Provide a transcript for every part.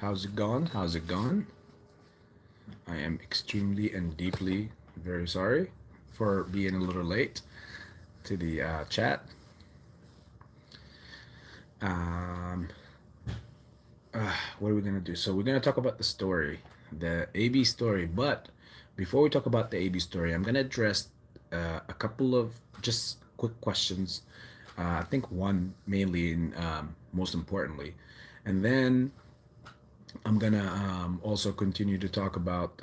How's it going? How's it going? I am extremely and deeply very sorry for being a little late to the chat. Um, what are we gonna do? So we're gonna talk about the story, the AB story. But before we talk about the AB story, I'm gonna address a couple of just quick questions. I think one mainly, and most importantly, and then I'm gonna also continue to talk about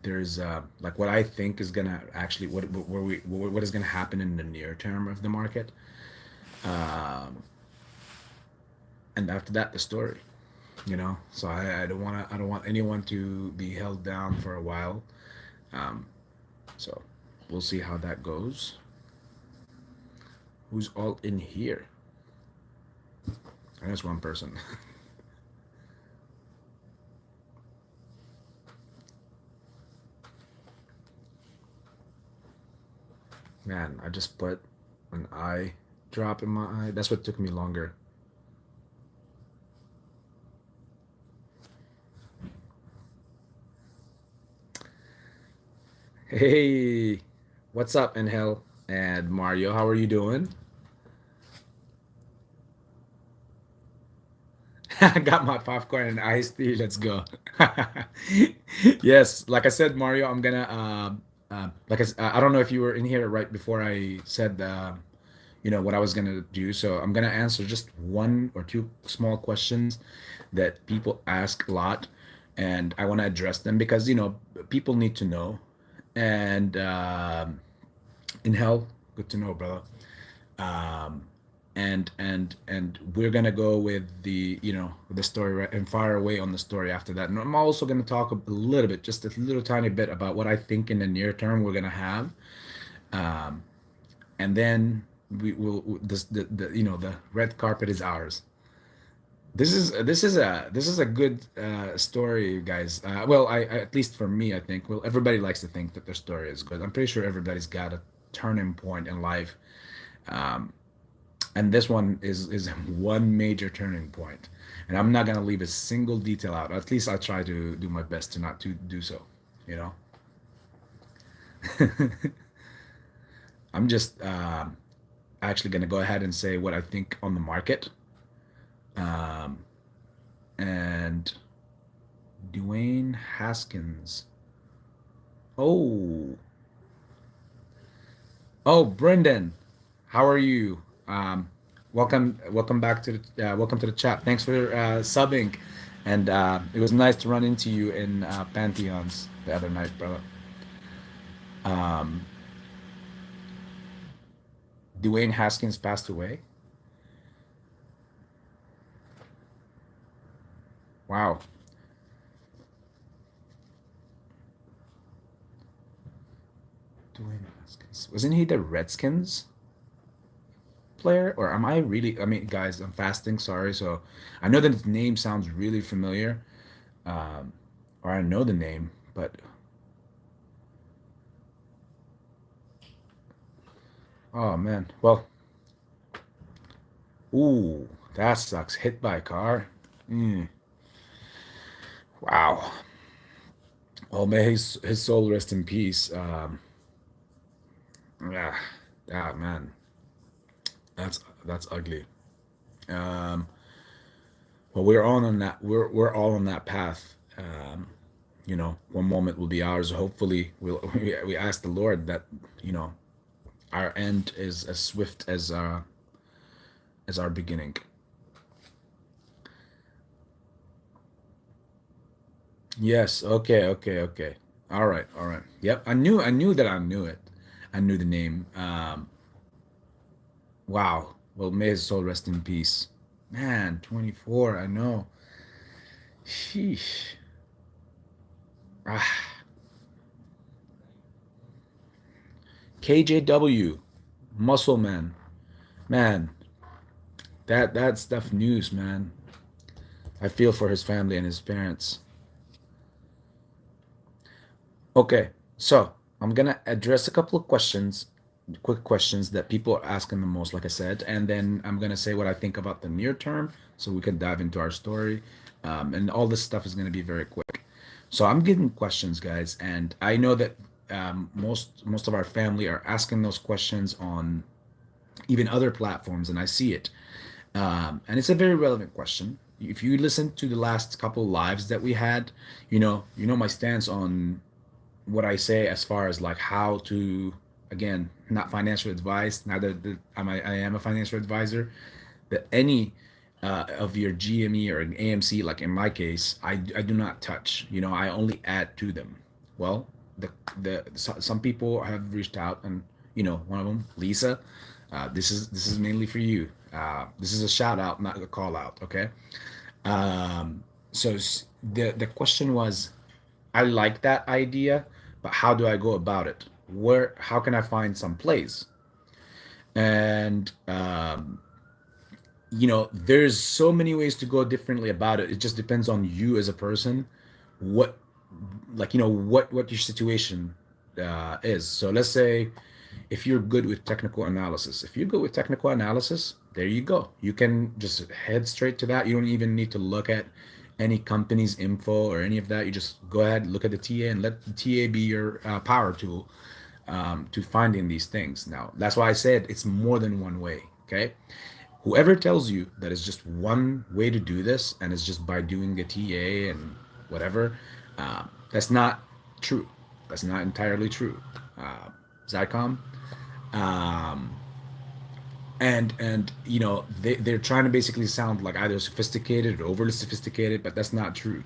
there's like what I think is gonna actually what is gonna happen in the near term of the market, um, and after that the story. So I don't want anyone to be held down for a while. Um, so we'll see how that goes. Who's all in here? I guess one person. Man, I just put an eye drop in my eye. That's what took me longer. Hey, what's up, Angel and Mario? How are you doing? I got my popcorn and iced tea. Let's go. Yes, like I said, Mario, I'm gonna I don't know if you were in here right before I said what I was gonna do. So I'm gonna answer just one or two small questions that people ask a lot, and I want to address them because people need to know. And in hell, good to know, brother. Um, and we're gonna go with the story right and far away on the story after that. And I'm also gonna talk a little bit, just a little tiny bit about what I think in the near term we're gonna have. Um, and then we will this the red carpet is ours. This is a good story, guys. Well, at least for me, I think. Well, everybody likes to think that their story is good. I'm pretty sure everybody's got a turning point in life, um, and this one is one major turning point. And I'm not gonna leave a single detail out. At least I try to do my best to not to do so. You know. I'm just actually gonna go ahead and say what I think on the market. Um, and Dwayne Haskins. Oh, oh, Brendan, how are you? Welcome back to the welcome to the chat. Thanks for subbing, and it was nice to run into you in Pantheons the other night, brother. Um, Dwayne Haskins passed away. Wow. Dwayne Haskins, wasn't he the Redskins player, or am I really? I mean, guys, I'm fasting. Sorry, so I know that the name sounds really familiar, um, or I know the name, but oh man. Well, ooh, that sucks. Hit by a car. Mm, wow. Well, may his soul rest in peace. Yeah, yeah, man, that's ugly. Um, well, we're all on that. We're all on that path. One moment will be ours. Hopefully, we ask the Lord that you know our end is as swift as our beginning. Yes. Okay. Okay. Okay. All right. All right. Yep. I knew that I knew it. I knew the name. Wow. Well, may his soul rest in peace. Man, 24. I know. Sheesh. Ah, KJW, Muscle Man. Man, that's tough news, man. I feel for his family and his parents. Okay, so I'm gonna address a couple of questions, quick questions that people are asking the most, like I said, and then I'm gonna say what I think about the near term, so we can dive into our story, And all this stuff is going to be very quick. So I'm getting questions, guys, and I know that most of our family are asking those questions on even other platforms, and I see it. And it's a very relevant question. If you listen to the last couple lives that we had, you know my stance on what I say as far as like how to, again, not financial advice, neither I am a financial advisor, that any of your GME or an AMC, like in my case, I do not touch. I only add to them. Well, some people have reached out, and one of them, Lisa, this is mainly for you. This is a shout out, not a call out. Okay. So the question was, I like that idea, but how do I go about it? How can I find some place? And there's so many ways to go differently about it. It just depends on you as a person, what what your situation is. So let's say if you're good with technical analysis, there you go. You can just head straight to that. You don't even need to look at any company's info or any of that. You just go ahead, look at the TA, and let the TA be your power tool to finding these things. Now, that's why I said it's more than one way. Okay. Whoever tells you that it's just one way to do this and it's just by doing a TA and whatever, that's not true. That's not entirely true. Zycom. Um, and they're trying to basically sound like either sophisticated or overly sophisticated, but that's not true.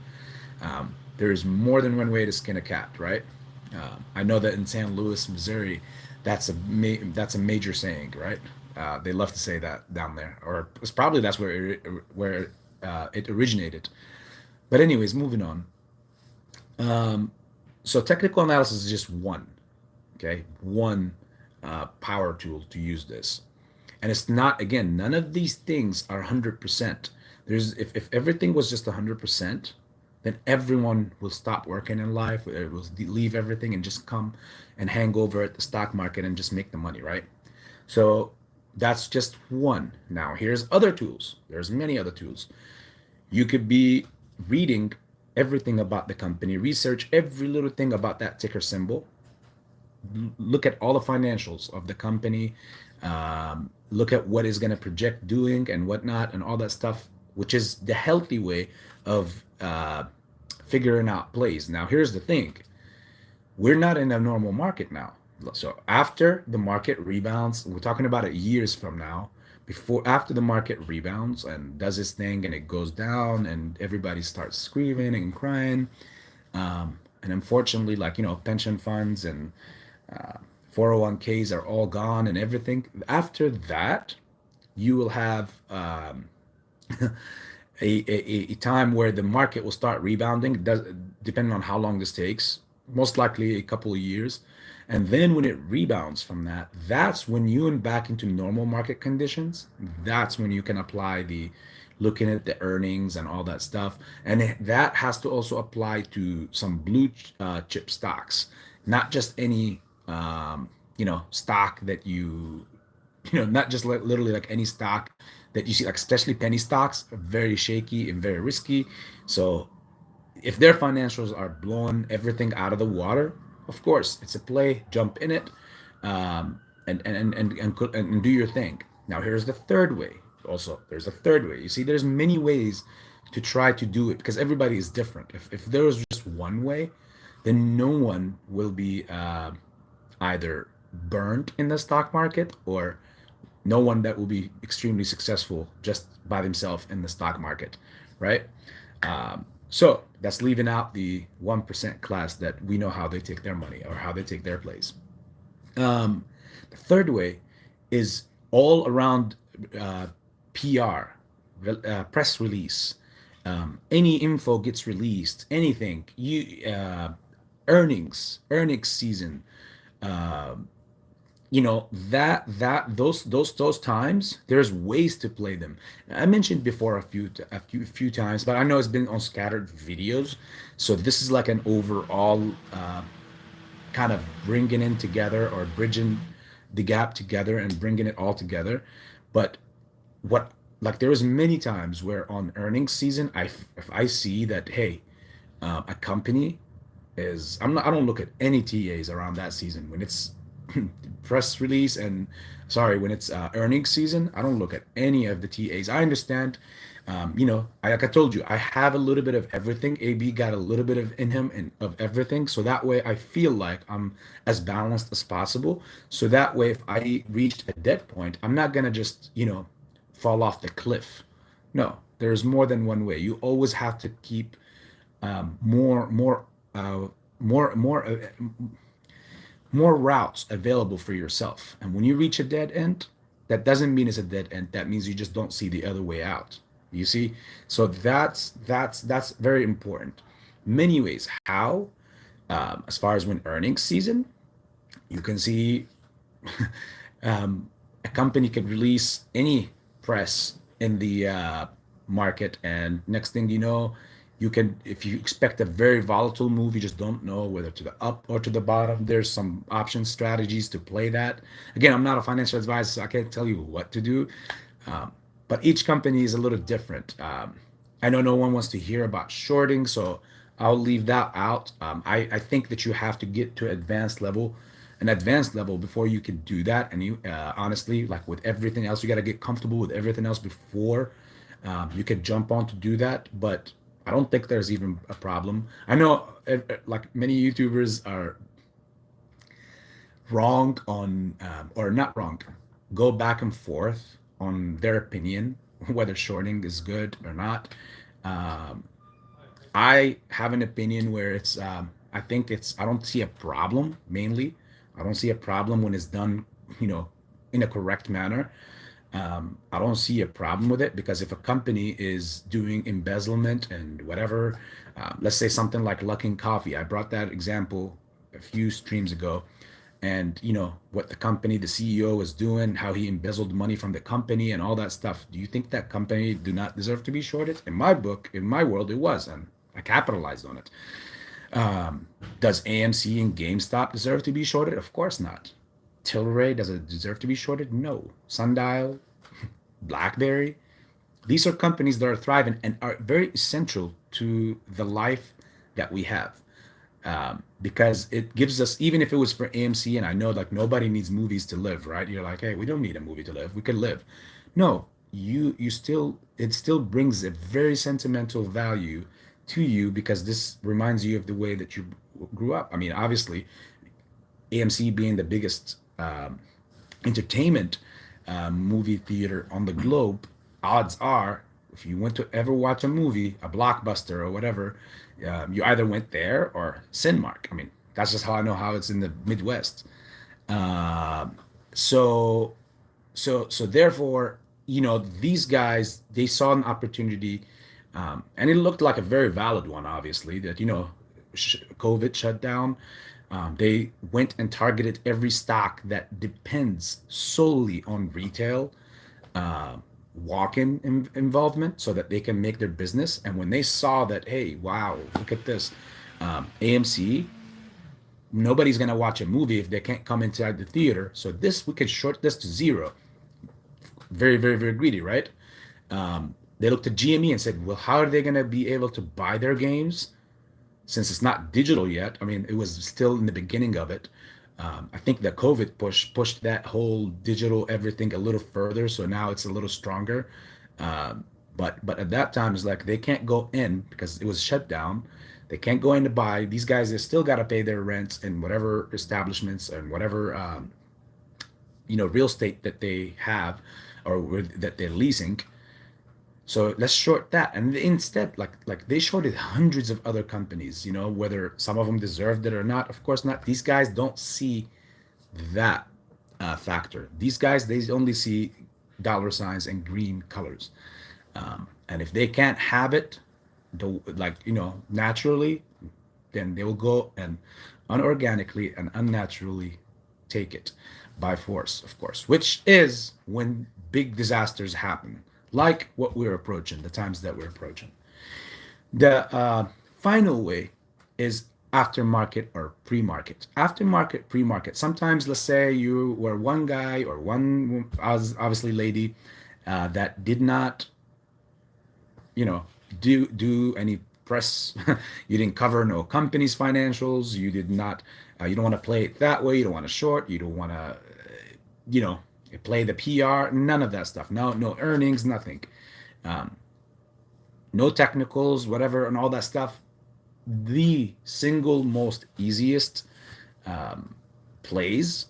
There's more than one way to skin a cat, right? I know that in San Luis, Missouri, that's a major saying, right? They love to say that down there, or it's probably that's where it originated. But anyways, moving on. So technical analysis is just one, okay, one power tool to use this. And it's not, again, none of these things are 100%. If everything was just 100%, then everyone will stop working in life, will leave everything and just come and hang over at the stock market and just make the money, right? So that's just one. Now here's other tools. There's many other tools. You could be reading everything about the company, research every little thing about that ticker symbol, look at all the financials of the company, look at what is going to project doing and whatnot and all that stuff, which is the healthy way of figuring out plays. Now, here's the thing. We're not in a normal market now. So after the market rebounds, we're talking about it years from now, after the market rebounds and does its thing and it goes down and everybody starts screaming and crying. And unfortunately, pension funds and 401ks are all gone and everything. After that, you will have a time where the market will start rebounding. It does, depending on how long this takes, most likely a couple of years. And then when it rebounds from that, that's when you and back into normal market conditions. That's when you can apply the looking at the earnings and all that stuff. And that has to also apply to some blue chip stocks, not just any stock that not just literally like any stock that you see, like especially penny stocks, are very shaky and very risky. So if their financials are blowing everything out of the water, of course it's a play, jump in it, and do your thing. Now here's the third way. Also, there's a third way. You see, there's many ways to try to do it because everybody is different. If there was just one way, then no one will be either burned in the stock market, or no one that will be extremely successful just by themselves in the stock market, right? So that's leaving out the 1% class that we know how they take their money or how they take their plays. The third way is all around PR, press release. Any info gets released, anything, earnings season, those times, there's ways to play them. I mentioned before a few times, but I know it's been on scattered videos. So this is like an overall kind of bringing in together or bridging the gap together and bringing it all together. But what like there was many times where on earnings season, if I see that, hey, a company is, I don't look at any TAs around that season when it's press release and sorry, when it's earnings season. I don't look at any of the TAs. I understand, like I told you, I have a little bit of everything. AB got a little bit of in him and of everything, so that way I feel like I'm as balanced as possible. So that way, if I reached a dead point, I'm not gonna just fall off the cliff. No, there's more than one way. You always have to keep more uh, more more uh, more routes available for yourself. And when you reach a dead end, that doesn't mean it's a dead end. That means you just don't see the other way out. You see? So that's very important. Many ways. How? As far as when earnings season, you can see a company could release any press in the market, and next thing you know, you can, if you expect a very volatile move, you just don't know whether to the up or to the bottom. There's some option strategies to play that. Again, I'm not a financial advisor, so I can't tell you what to do. But each company is a little different. I know no one wants to hear about shorting, so I'll leave that out. I think that you have to get to an advanced level before you can do that. And you honestly, like with everything else, you got to get comfortable with everything else before you can jump on to do that. But I don't think there's even a problem. I know like many YouTubers are wrong on, or not wrong, go back and forth on their opinion whether shorting is good or not. Um, I have an opinion where it's, I think it's, I don't see a problem mainly. I don't see a problem when it's done, you know, in a correct manner. I don't see a problem with it because if a company is doing embezzlement and whatever, let's say something like Luckin Coffee, I brought that example a few streams ago, and what the company, the CEO was doing, how he embezzled money from the company and all that stuff. Do you think that company do not deserve to be shorted? In my book, in my world, it was, and I capitalized on it. Does AMC and GameStop deserve to be shorted? Of course not. tlry, does it deserve to be shorted? No. Sundial, BlackBerry, these are companies that are thriving and are very essential to the life that we have. Because it gives us, even if it was for AMC, and I know like nobody needs movies to live, right? You're like, hey, we don't need a movie to live. We can live. No, you still, it still brings a very sentimental value to you because this reminds you of the way that you grew up. I mean, obviously, AMC being the biggest entertainment movie theater on the globe, odds are, if you went to ever watch a movie, a blockbuster or whatever, you either went there or Cinemark. I mean, that's just how I know how it's in the Midwest. Um, so, so therefore, these guys, they saw an opportunity, and it looked like a very valid one, obviously, that, COVID shut down. They went and targeted every stock that depends solely on retail uh, walk-in involvement so that they can make their business. And when they saw that, hey, wow, look at this, AMC, nobody's gonna watch a movie if they can't come inside the theater. So this, we could short this to zero. Very, very, very greedy, right? They looked at GME and said, well, how are they gonna be able to buy their games since it's not digital yet? I mean, it was still in the beginning of it. I think the COVID pushed that whole digital everything a little further, so now it's a little stronger. But at that time, it's like they can't go in because it was shut down. They can't go in to buy. These guys, they still got to pay their rents in whatever establishments and whatever real estate that they have or that they're leasing. So let's short that. And instead, like they shorted hundreds of other companies, whether some of them deserved it or not. Of course not. These guys don't see that factor. These guys, they only see dollar signs and green colors. And if they can't have it, naturally, then they will go and unorganically and unnaturally take it by force, of course, which is when big disasters happen, like what we're approaching, the times that we're approaching. The final way is aftermarket or pre-market. Aftermarket, pre-market. Sometimes, let's say you were one guy or one, obviously lady, that did not, you know, do any press. You didn't cover no company's financials. You did not. You don't want to play it that way. You don't want to short. You don't want to, you know, play the PR. None of that stuff. No earnings. Nothing. Um, no technicals, whatever, and all that stuff. The single most easiest um, plays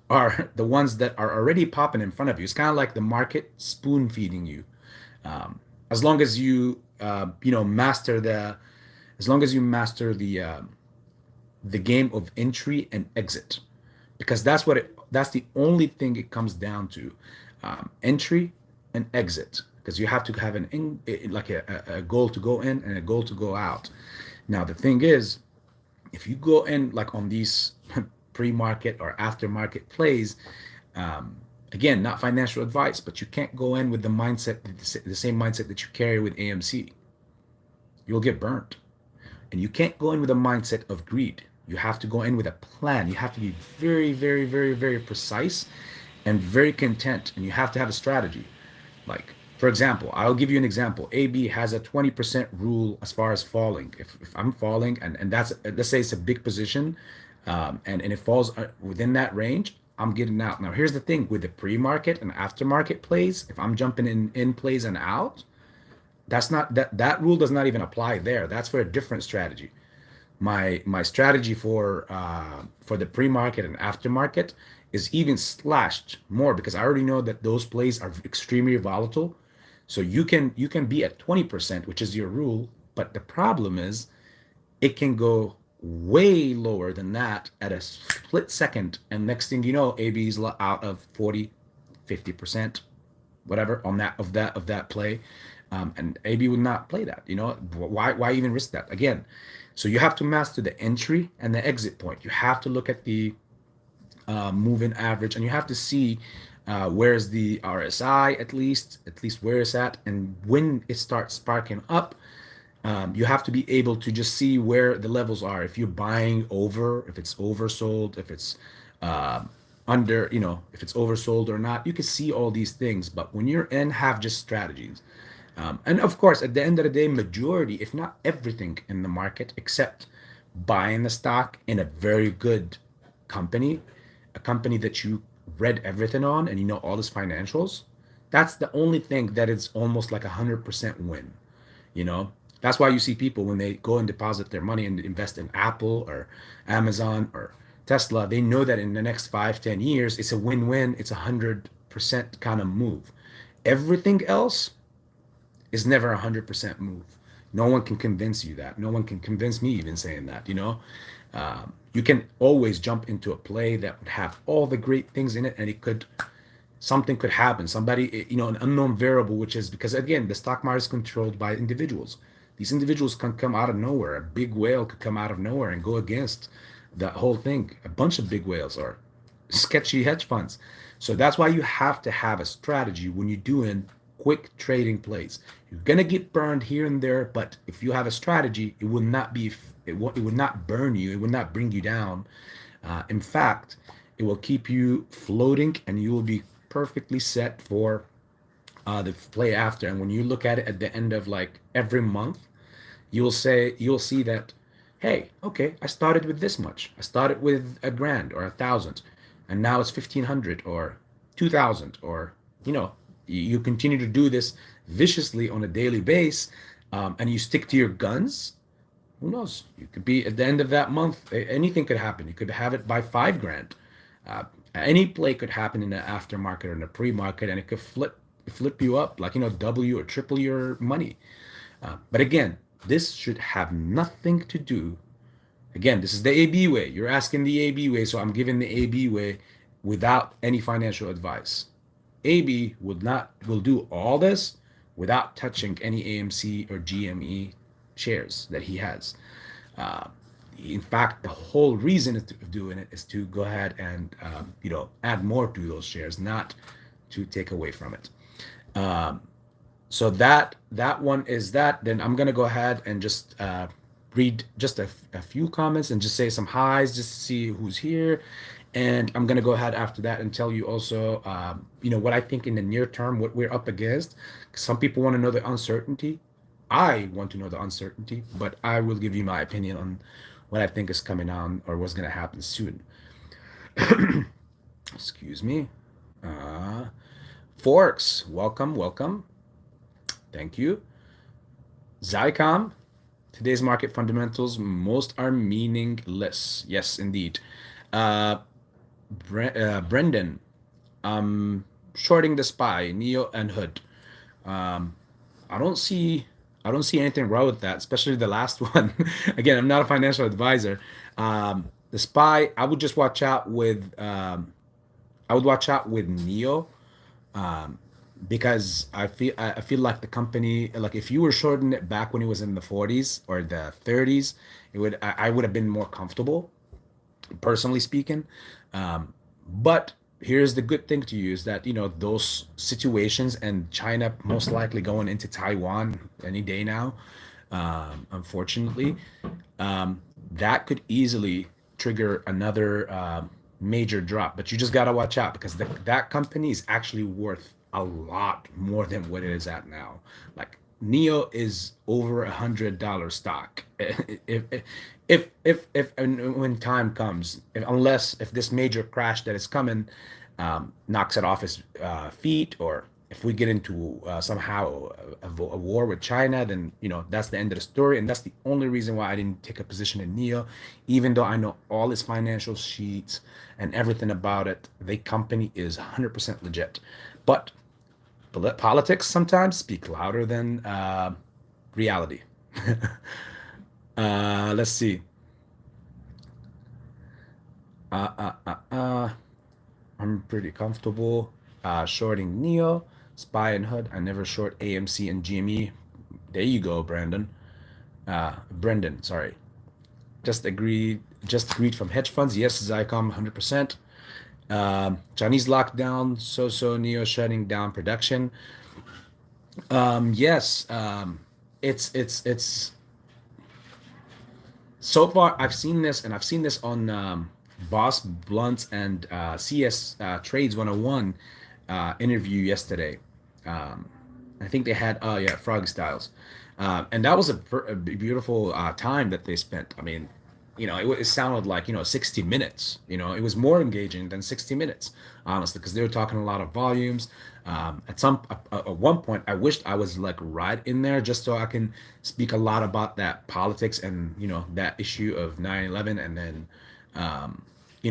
are the ones that are already popping in front of you. It's kind of like the market spoon feeding you. As long as you you know, master the, as long as you master the game of entry and exit, because that's the only thing it comes down to, entry and exit, because you have to have an like a goal to go in and a goal to go out. Now the thing is, if you go in like on these pre-market or after-market plays, um, again, not financial advice, but you can't go in with the mindset, the same mindset that you carry with AMC. You'll get burnt. And you can't go in with a mindset of greed. You have to go in with a plan. You have to be very, very, very, very precise and very content. And you have to have a strategy. Like, for example, I'll give you an example. AB has a 20% rule as far as falling. If I'm falling, and that's, let's say it's a big position, and it falls within that range, I'm getting out. Now, here's the thing with the pre-market and aftermarket plays, if I'm jumping in plays and out, that's not, that rule does not even apply there. That's for a different strategy. My strategy for the pre-market and aftermarket is even slashed more, because I already know that those plays are extremely volatile. So you can be at 20%, which is your rule, but the problem is it can go way lower than that at a split second, and next thing you know, AB is out of 40, 50%, whatever, on that play. And AB would not play that. You know, why even risk that again? So you have to master the entry and the exit point. You have to look at the moving average, and you have to see where's the RSI, at least where it's at, and when it starts sparking up. You have to be able to just see where the levels are. If you're buying over, if it's oversold, if it's under, you know, if it's oversold or not, you can see all these things. But when you're in, have just strategies. And of course, at the end of the day, majority, if not everything in the market, except buying the stock in a very good company, a company that you read everything on and you know all its financials, that's the only thing that is almost like 100% win. You know, that's why you see people when they go and deposit their money and invest in Apple or Amazon or Tesla, they know that in the next 5, 10 years, it's a win-win. It's 100% kind of move. Everything else is never 100% move. No one can convince you that. No one can convince me even saying that, you know. You can always jump into a play that would have all the great things in it, and something could happen. Somebody, you know, an unknown variable, which is because, again, the stock market is controlled by individuals. These individuals can come out of nowhere. A big whale could come out of nowhere and go against that whole thing. A bunch of big whales or sketchy hedge funds. So that's why you have to have a strategy when you're doing quick trading plays. You're gonna get burned here and there, but if you have a strategy, it will not be, it would not burn you. It would not bring you down. In fact, it will keep you floating, and you will be perfectly set for the play after. And when you look at it at the end of like every month, you'll see that, hey, okay, I started with this much. I started with $1,000 or 1,000, and now it's 1,500 or 2,000, or, you know, you continue to do this viciously on a daily base, and you stick to your guns. Who knows? You could be at the end of that month, anything could happen. You could have it by 5 grand. Any play could happen in the aftermarket or in the pre-market, and it could flip you up, like, you know, double you or triple your money. But again, this should have nothing to do. Again, this is the AB way. You're asking the AB way, so I'm giving the AB way without any financial advice. AB will do all this without touching any AMC or GME shares that he has. In fact, the whole reason of doing it is to go ahead and you know, add more to those shares, not to take away from it. So that one is that. Then I'm gonna go ahead and just read just a few comments and just say some highs, just to see who's here. And I'm gonna go ahead after that and tell you also, what I think in the near term, what we're up against. Some people want to know the uncertainty. I want to know the uncertainty, but I will give you my opinion on what I think is coming on or what's gonna happen soon. Excuse me. Uh, Forks, welcome, welcome. Thank you. Zycom, today's market fundamentals, most are meaningless. Yes, indeed. Uh, Brendan, shorting the spy, Neo and Hood. Um, I don't see I don't see anything wrong with that, especially the last one. Again, I'm not a financial advisor. The spy, I would watch out with Neo, um, because I feel like the company, like if you were shorting it back when it was in the 40s or the 30s, I would have been more comfortable, personally speaking. But here's the good thing to you is that those situations, and China most likely going into Taiwan any day now, unfortunately, that could easily trigger another major drop. But you just got to watch out because that company is actually worth a lot more than what it is at now. Like Neo is over $100 stock. If and when time comes, if this major crash that is coming knocks it off his feet, or if we get into somehow a war with China, then that's the end of the story, and that's the only reason why I didn't take a position in Neo, even though I know all its financial sheets and everything about it. The company is 100% legit, but politics sometimes speak louder than reality. Let's see. Uh, uh, uh, uh. I'm pretty comfortable shorting Neo, Spy and Hood. I never short AMC and GME. There you go, Brandon. Brendan, sorry. Just agreed from hedge funds. Yes, Zycom 100%. Chinese lockdown, so Neo shutting down production. Yes, it's so far I've seen this, and I've seen this on Boss Blunt's and CS Trades 101 interview yesterday. Um, I think they had, oh yeah, Frog Styles, and that was a beautiful time that they spent. I mean, it sounded like 60 minutes. It was more engaging than 60 minutes, honestly, because they were talking a lot of volumes. At one point, I wished I was like right in there just so I can speak a lot about that politics and that issue of 9/11, and then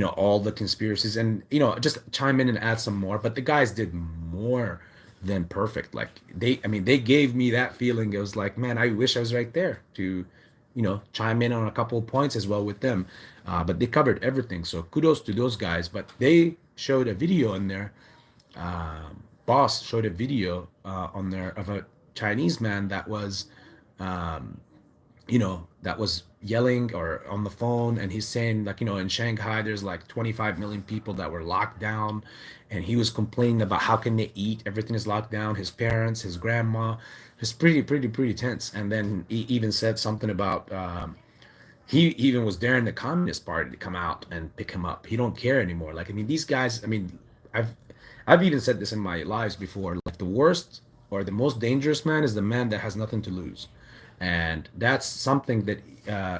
all the conspiracies, and just chime in and add some more. But the guys did more than perfect. Like they gave me that feeling. It was like, man, I wish I was right there to chime in on a couple of points as well with them. But they covered everything, so kudos to those guys. But they showed a video in there. Boss showed a video on there of a Chinese man that was um, that was yelling or on the phone, and he's saying, like, in Shanghai there's like 25 million people that were locked down, and he was complaining about how can they eat, everything is locked down, his parents, his grandma. It's pretty tense. And then he even said something about he even was daring the Communist Party to come out and pick him up. He don't care anymore. Like, I mean, these guys, I mean, i've I've even said this in my lives before, like the worst or the most dangerous man is the man that has nothing to lose. And that's something that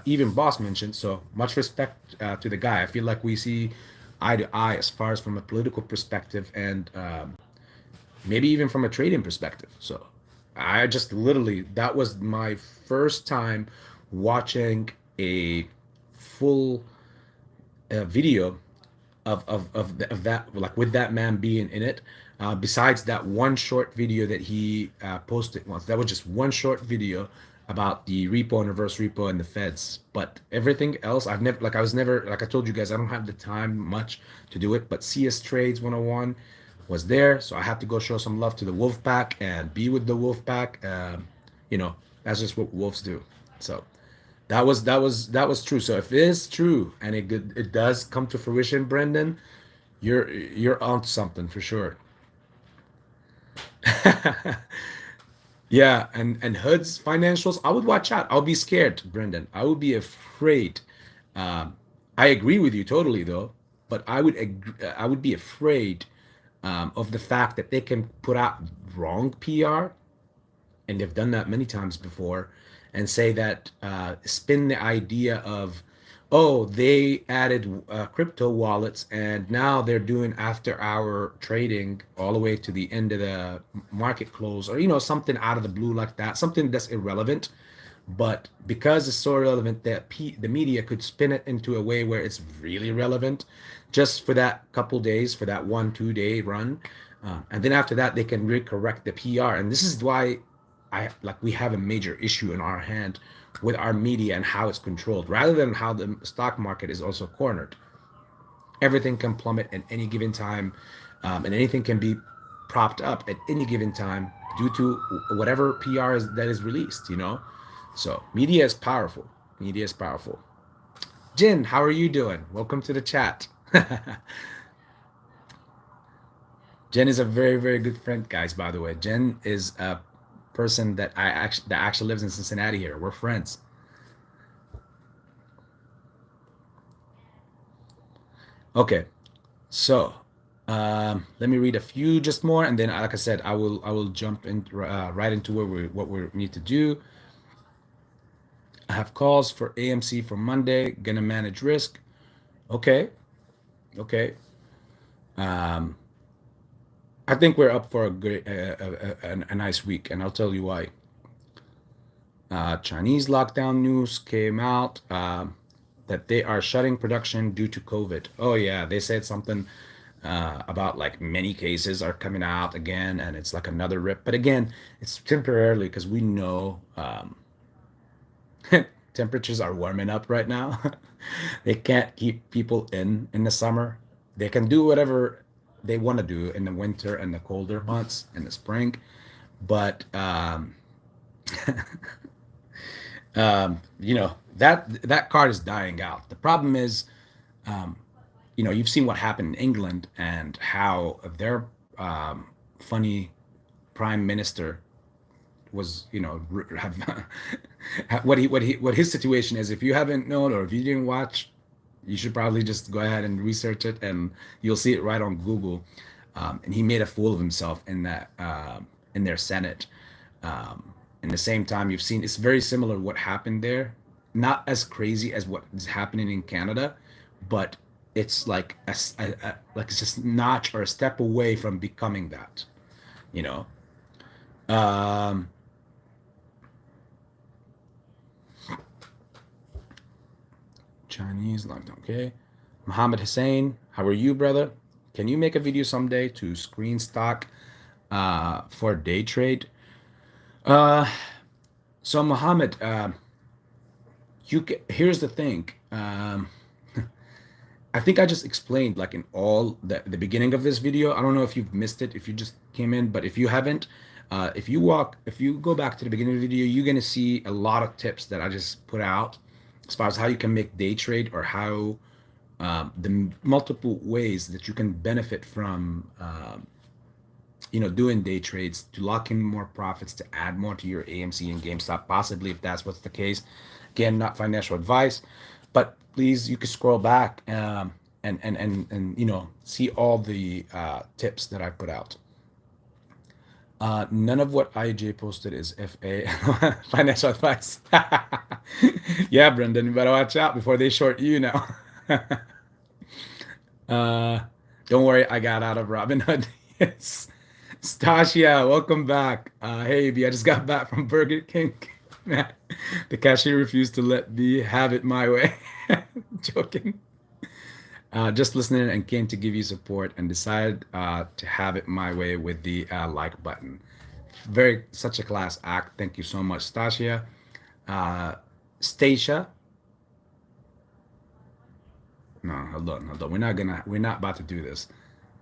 even Boss mentioned. So much respect to the guy. I feel like we see eye to eye as far as from a political perspective, and maybe even from a trading perspective. So I just literally, that was my first time watching a full video of that, like with that man being in it. Besides that one short video that he posted once, that was just one short video about the repo and reverse repo and the feds. But everything else, I was never, like I told you guys, I don't have the time much to do it. But CS Trades 101 was there, so I had to go show some love to the wolf pack and be with the wolf pack. That's just what wolves do. So that was true. So if it is true and it does come to fruition, Brendan, you're onto something for sure. Yeah, and Hood's financials, I would watch out. I'll be scared, Brendan. I would be afraid. I agree with you totally, though. but I would be afraid of the fact that they can put out wrong PR, and they've done that many times before, and say that spin the idea of, oh, they added crypto wallets and now they're doing after hour trading all the way to the end of the market close, or something out of the blue like that, something that's irrelevant. But because it's so relevant that the media could spin it into a way where it's really relevant just for that couple days, for that 1-2 day run. And then after that, they can recorrect the PR. And this is why we have a major issue in our hand with our media and how it's controlled, rather than how the stock market is also cornered. Everything can plummet at any given time, and anything can be propped up at any given time due to whatever PR that is released, So media is powerful. Media is powerful. Jin, how are you doing? Welcome to the chat. Jen is a very, very good friend, guys, by the way. Jen is a person that actually lives in Cincinnati here. We're friends. Okay, so let me read a few just more, and then, like I said, I will jump in right into what we need to do. I have calls for AMC for Monday. Gonna manage risk. Okay. I think we're up for a great, a nice week, and I'll tell you why. Chinese lockdown news came out that they are shutting production due to COVID. Oh yeah, they said something about like many cases are coming out again, and it's like another rip. But again, it's temporarily, because we know temperatures are warming up right now. They can't keep people in the summer. They can do whatever they want to do in the winter and the colder months in the spring, but that card is dying out. The problem is, you've seen what happened in England and how their funny prime minister was, have what his situation is. If you haven't known, or if you didn't watch, you should probably just go ahead and research it, and you'll see it right on Google. And he made a fool of himself in that in their Senate. In the same time, you've seen it's very similar what happened there. Not as crazy as what is happening in Canada, but it's like like it's just a notch or a step away from becoming that. You know. Chinese lockdown. Okay. Mohammed Hussein, how are you, brother? Can you make a video someday to screen stock for day trade? So Mohammed, here's the thing. I think I just explained, like, in all the beginning of this video. I don't know if you've missed it, if you just came in, but if you haven't, if you go back to the beginning of the video, you're gonna see a lot of tips that I just put out as far as how you can make day trade, or how the multiple ways that you can benefit from doing day trades to lock in more profits, to add more to your AMC and GameStop, possibly, if that's what's the case. Again, not financial advice, but please, you can scroll back and see all the tips that I put out. None of what IJ posted is FA financial advice. Yeah, Brendan, you better watch out before they short you now. Don't worry, I got out of Robinhood. Yes. Stasia, welcome back. Hey, B, I just got back from Burger King. The cashier refused to let me have it my way. Joking. Just listening and came to give you support, and decided to have it my way with the like button. Such a class act. Thank you so much, Stasia. Stacia. No, hold on. We're not about to do this.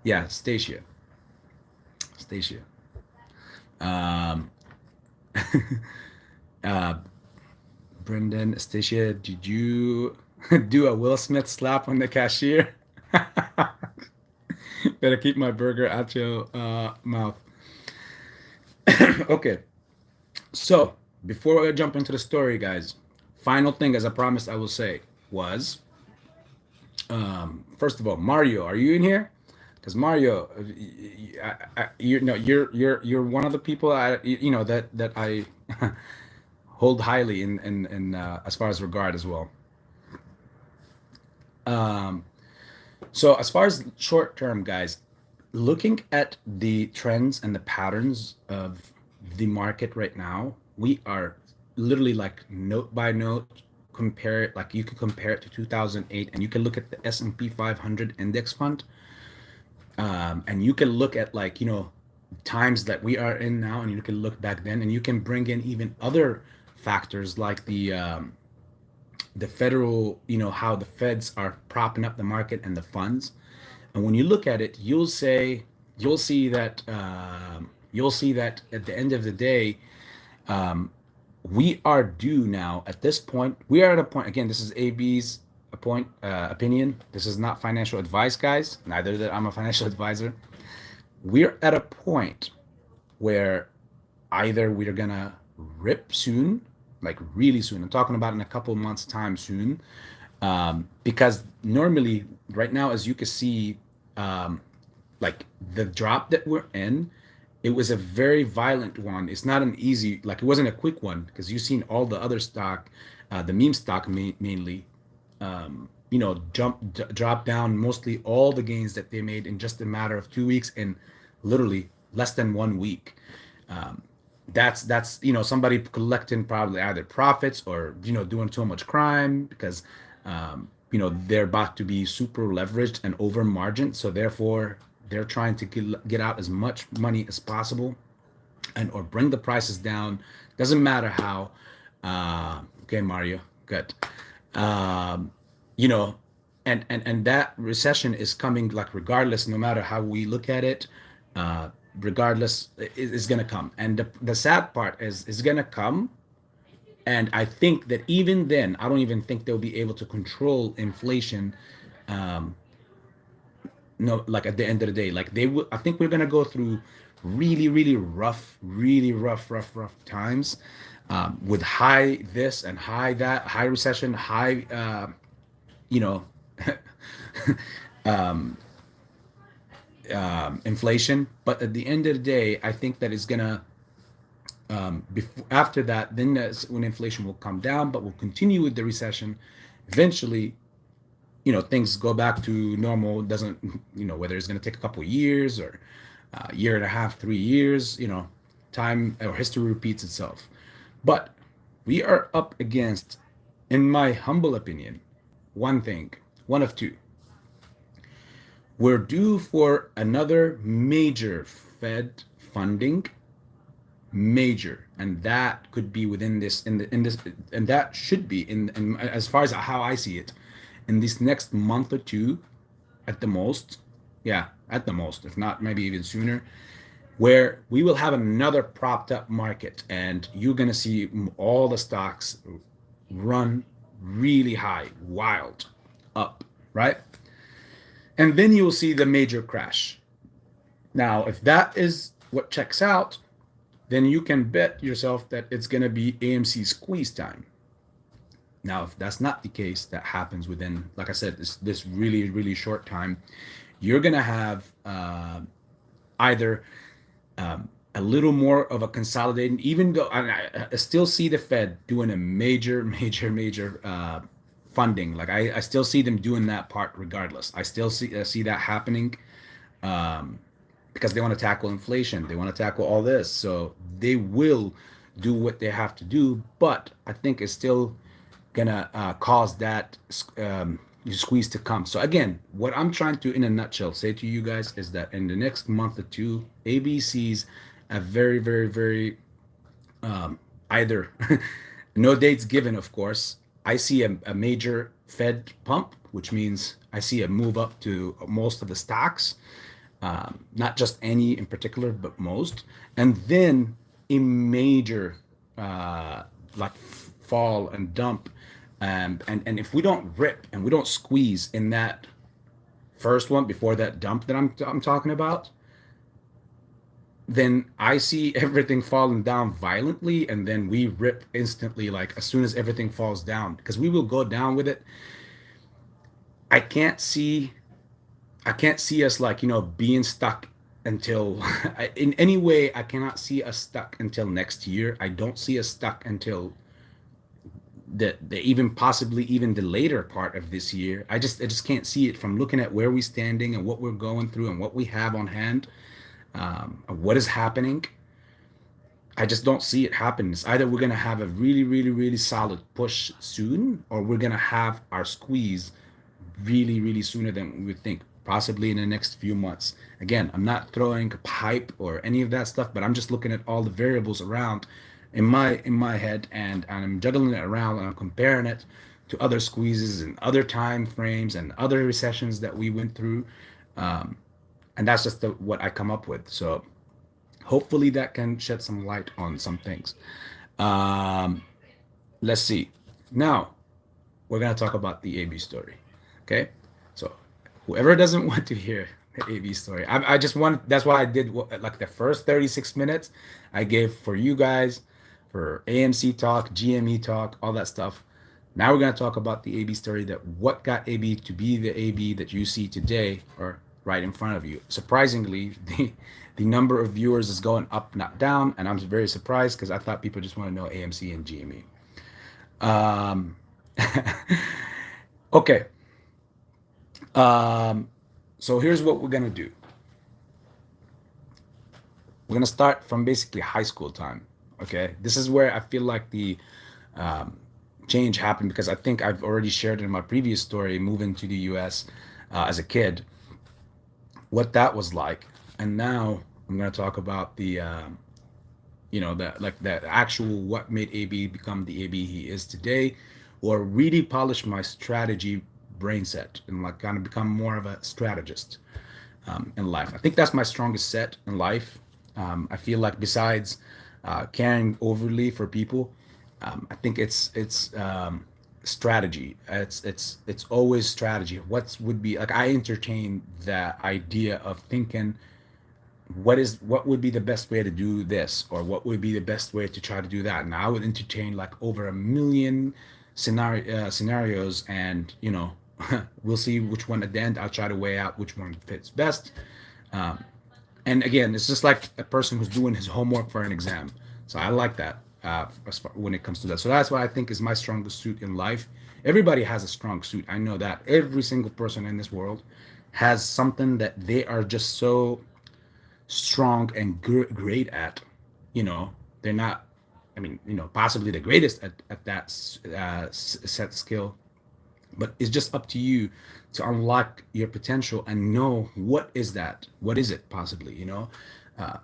Yeah, Stacia. Brendan, Stacia, did you do a Will Smith slap on the cashier? Better keep my burger out your mouth. Okay, so before I jump into the story, guys, final thing, as I promised I will say, was First of all, Mario, are you in here? Because Mario, you know, you're one of the people you know that I hold highly in as far as regard as well. Um, so as far as short term, guys, looking at the trends and the patterns of the market right now, we are literally like note by note compare it, like you could compare it to 2008, and you can look at the S&P 500 index fund, and you can look at, like, you know, times that we are in now, and you can look back then, and you can bring in even other factors like the federal, you know, how the feds are propping up the market and the funds. And when you look at it, you'll see that at the end of the day, we are due now. At this point, we are at a point, again, this is AB's opinion. This is not financial advice, guys. Neither that I'm a financial advisor. We're at a point where either we're gonna rip soon, like really soon. I'm talking about in a couple months time soon, because normally right now, as you can see, like the drop that we're in, it was a very violent one. It's not an easy, like it wasn't a quick one, because you've seen all the other stock, the meme stock mainly, you know, drop down mostly all the gains that they made in just a matter of 2 weeks, in literally less than 1 week. That's, you know, somebody collecting probably either profits or, you know, doing too much crime, because you know, they're about to be super leveraged and over margin, so therefore they're trying to get out as much money as possible, and or bring the prices down. Doesn't matter how. Okay, Mario, good. You know, and that recession is coming, like, regardless, no matter how we look at it, regardless, is going to come. And the sad part is, it's going to come. And I think that even then, I don't even think they'll be able to control inflation. No, like at the end of the day, like they will. I think we're gonna go through really rough times, with high this and high that, high recession, high, you know, inflation. But at the end of the day, I think that it's gonna, after that, then that's when inflation will come down, but we'll continue with the recession. Eventually, you know, things go back to normal. Doesn't, you know, whether it's going to take a couple of years or a year and a half, 3 years, you know, time or history repeats itself. But we are up against, in my humble opinion, one thing, one of two. We're due for another major Fed funding, major, and that could be within this, in this, and that should be in as far as how I see it, in this next month or two, at the most. Yeah, at the most, if not maybe even sooner, where we will have another propped up market, and you're going to see all the stocks run really high, wild up, right? And then you will see the major crash. Now, if that is what checks out, then you can bet yourself that it's going to be AMC squeeze time. Now, if that's not the case, that happens within, like I said, this really short time, you're going to have either a little more of a consolidating, even though I still see the Fed doing a major funding. Like I still see them doing that part regardless. I still see that happening, because they want to tackle inflation. They want to tackle all this. So they will do what they have to do. But I think it's still gonna cause that squeeze to come. So again, what I'm trying to, in a nutshell, say to you guys is that in the next month or two, ABC's a very either no dates given, of course. I see a major Fed pump, which means I see a move up to most of the stocks, not just any in particular, but most, and then a major like fall and dump. And if we don't rip and we don't squeeze in that first one before that dump that I'm talking about, then I see everything falling down violently, and then we rip instantly, like as soon as everything falls down, because we will go down with it. I can't see us like, you know, being stuck until in any way. I cannot see us stuck until next year. I don't see us stuck until the even possibly even the later part of this year. I just can't see it from looking at where we're standing and what we're going through and what we have on hand, what is happening. I just don't see it happen. It's either we're gonna have a really, really, really solid push soon, or we're gonna have our squeeze really, really sooner than we would think, possibly in the next few months. Again, I'm not throwing a pipe or any of that stuff, but I'm just looking at all the variables around in my head, and I'm juggling it around and I'm comparing it to other squeezes and other time frames and other recessions that we went through. Um, and that's just what I come up with. So hopefully that can shed some light on some things. Um, let's see. Now we're gonna talk about the AB story. Okay, so whoever doesn't want to hear the AB story, I just want. That's why I did like the first 36 minutes I gave for you guys, for AMC talk, GME talk, all that stuff. Now we're gonna talk about the AB story, that what got AB to be the AB that you see today, or right in front of you. Surprisingly, the number of viewers is going up, not down, and I'm very surprised because I thought people just want to know AMC and GME. Um, okay. Um, so here's what we're gonna do. We're gonna start from basically high school time. Okay, this is where I feel like the um, change happened, because I think I've already shared in my previous story, moving to the U.S. As a kid, what that was like, and now I'm gonna talk about the the like the actual what made AB become the AB he is today, or really polish my strategy brain set and like kind of become more of a strategist in life. I think that's my strongest set in life. I feel like besides caring overly for people, I think it's strategy. It's always strategy. What would be like, I entertain the idea of thinking what would be the best way to do this, or what would be the best way to try to do that, and I would entertain like over a million scenarios, and we'll see which one at the end. I'll try to weigh out which one fits best. um, and again, it's just like a person who's doing his homework for an exam. So I like that, as far when it comes to that. So that's what I think is my strongest suit in life. Everybody has a strong suit, I know that. Every single person in this world has something that they are just so strong and great at. you know they're not, I mean, possibly the greatest at that set skill, but it's just up to you to unlock your potential and know what is it possibly.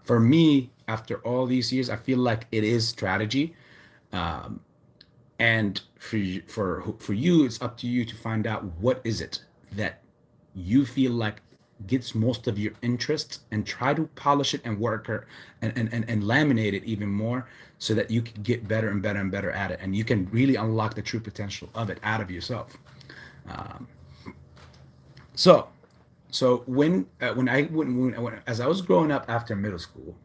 For me, after all these years, I feel like it is strategy. um, and for you, it's up to you to find out what is it that you feel like gets most of your interest, and try to polish it and work it, and laminate it even more, so that you can get better and better and better at it, and you can really unlock the true potential of it out of yourself. um, so as I was growing up after middle school,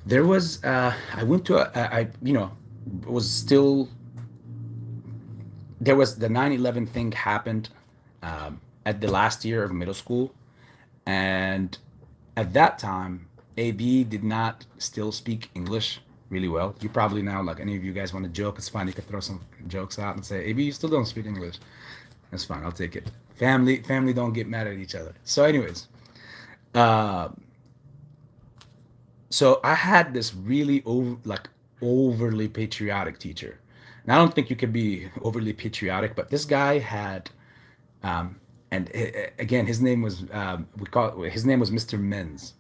there was I went to was still there was the 9/11 thing happened at the last year of middle school. And at that time, AB did not still speak English really well. You probably now, like, any of you guys want to joke, it's fine. You could throw some jokes out and say, AB, you still don't speak English. That's fine. I'll take it. Family don't get mad at each other. So, anyways, uh, so I had this really overly patriotic teacher. And I don't think you could be overly patriotic, but this guy had, um, and again, his name was his name was Mr. Menz.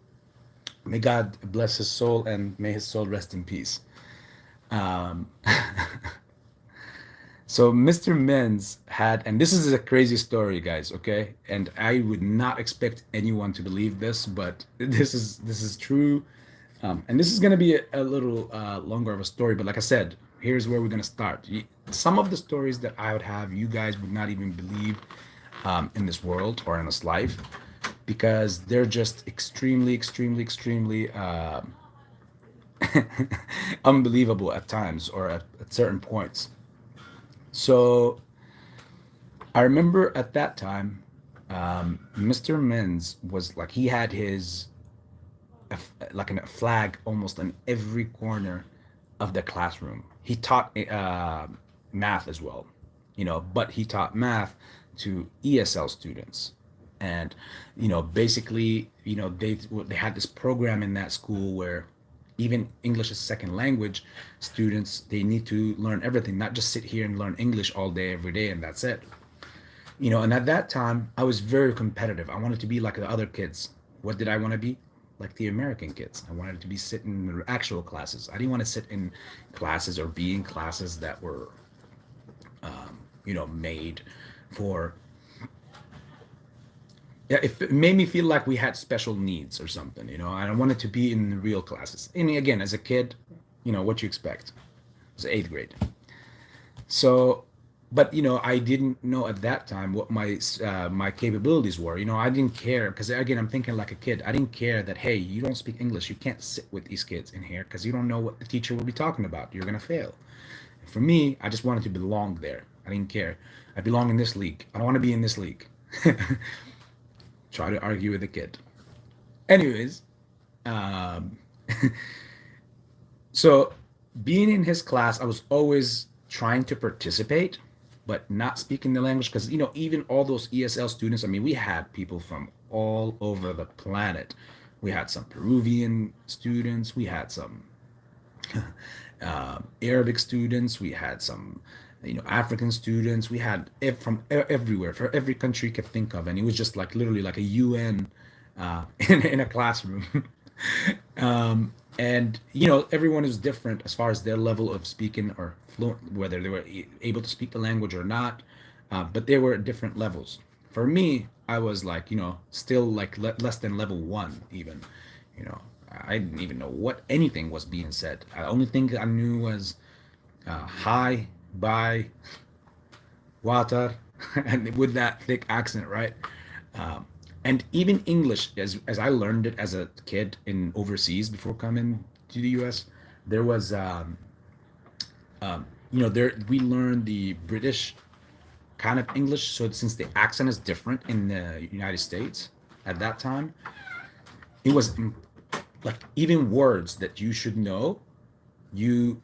May God bless his soul, and may his soul rest in peace. Um, so Mr. Menz had, and this is a crazy story, guys. Okay, and I would not expect anyone to believe this, but this is true. And this is going to be a little longer of a story, but like I said, here's where we're going to start. Some of the stories that I would have, you guys would not even believe in this world or in this life, because they're just extremely, extremely, extremely unbelievable at times, or at certain points. So I remember at that time, Mr. Menz was like, he had his like a flag almost in every corner of the classroom. He taught math as well, but he taught math to ESL students. And basically, they had this program in that school where even English as second language students, they need to learn everything, not just sit here and learn English all day every day and that's it. And at that time I was very competitive. I wanted to be like the other kids. What did I want to be? Like the American kids. I wanted to be sitting in the actual classes. I didn't want to sit in classes or be in classes that were made for, yeah, it made me feel like we had special needs or something. I wanted to be in the real classes. And again, as a kid, what you expect. It was eighth grade. So, but I didn't know at that time what my capabilities were. I didn't care because again, I'm thinking like a kid. I didn't care that, hey, you don't speak English, you can't sit with these kids in here because you don't know what the teacher will be talking about. You're gonna fail. For me, I just wanted to belong there. I didn't care. I belong in this league. I don't want to be in this league. Try to argue with a kid. Anyways, um, so being in his class, I was always trying to participate, but not speaking the language because even all those ESL students. I mean, we had people from all over the planet. We had some Peruvian students. We had some Arabic students. We had some, African students. We had from everywhere, for every country you could think of, and it was just like literally like a UN in a classroom. And everyone is different as far as their level of speaking or fluent, whether they were able to speak the language or not. But they were at different levels. For me, I was like, still like less than level one, even. You know, I didn't even know what anything was being said. The only thing I knew was hi, bye, water, and with that thick accent, right? And even English, as I learned it as a kid in overseas before coming to the U.S., there was, there we learned the British kind of English. So since the accent is different in the United States at that time, it was like even words that you should know, you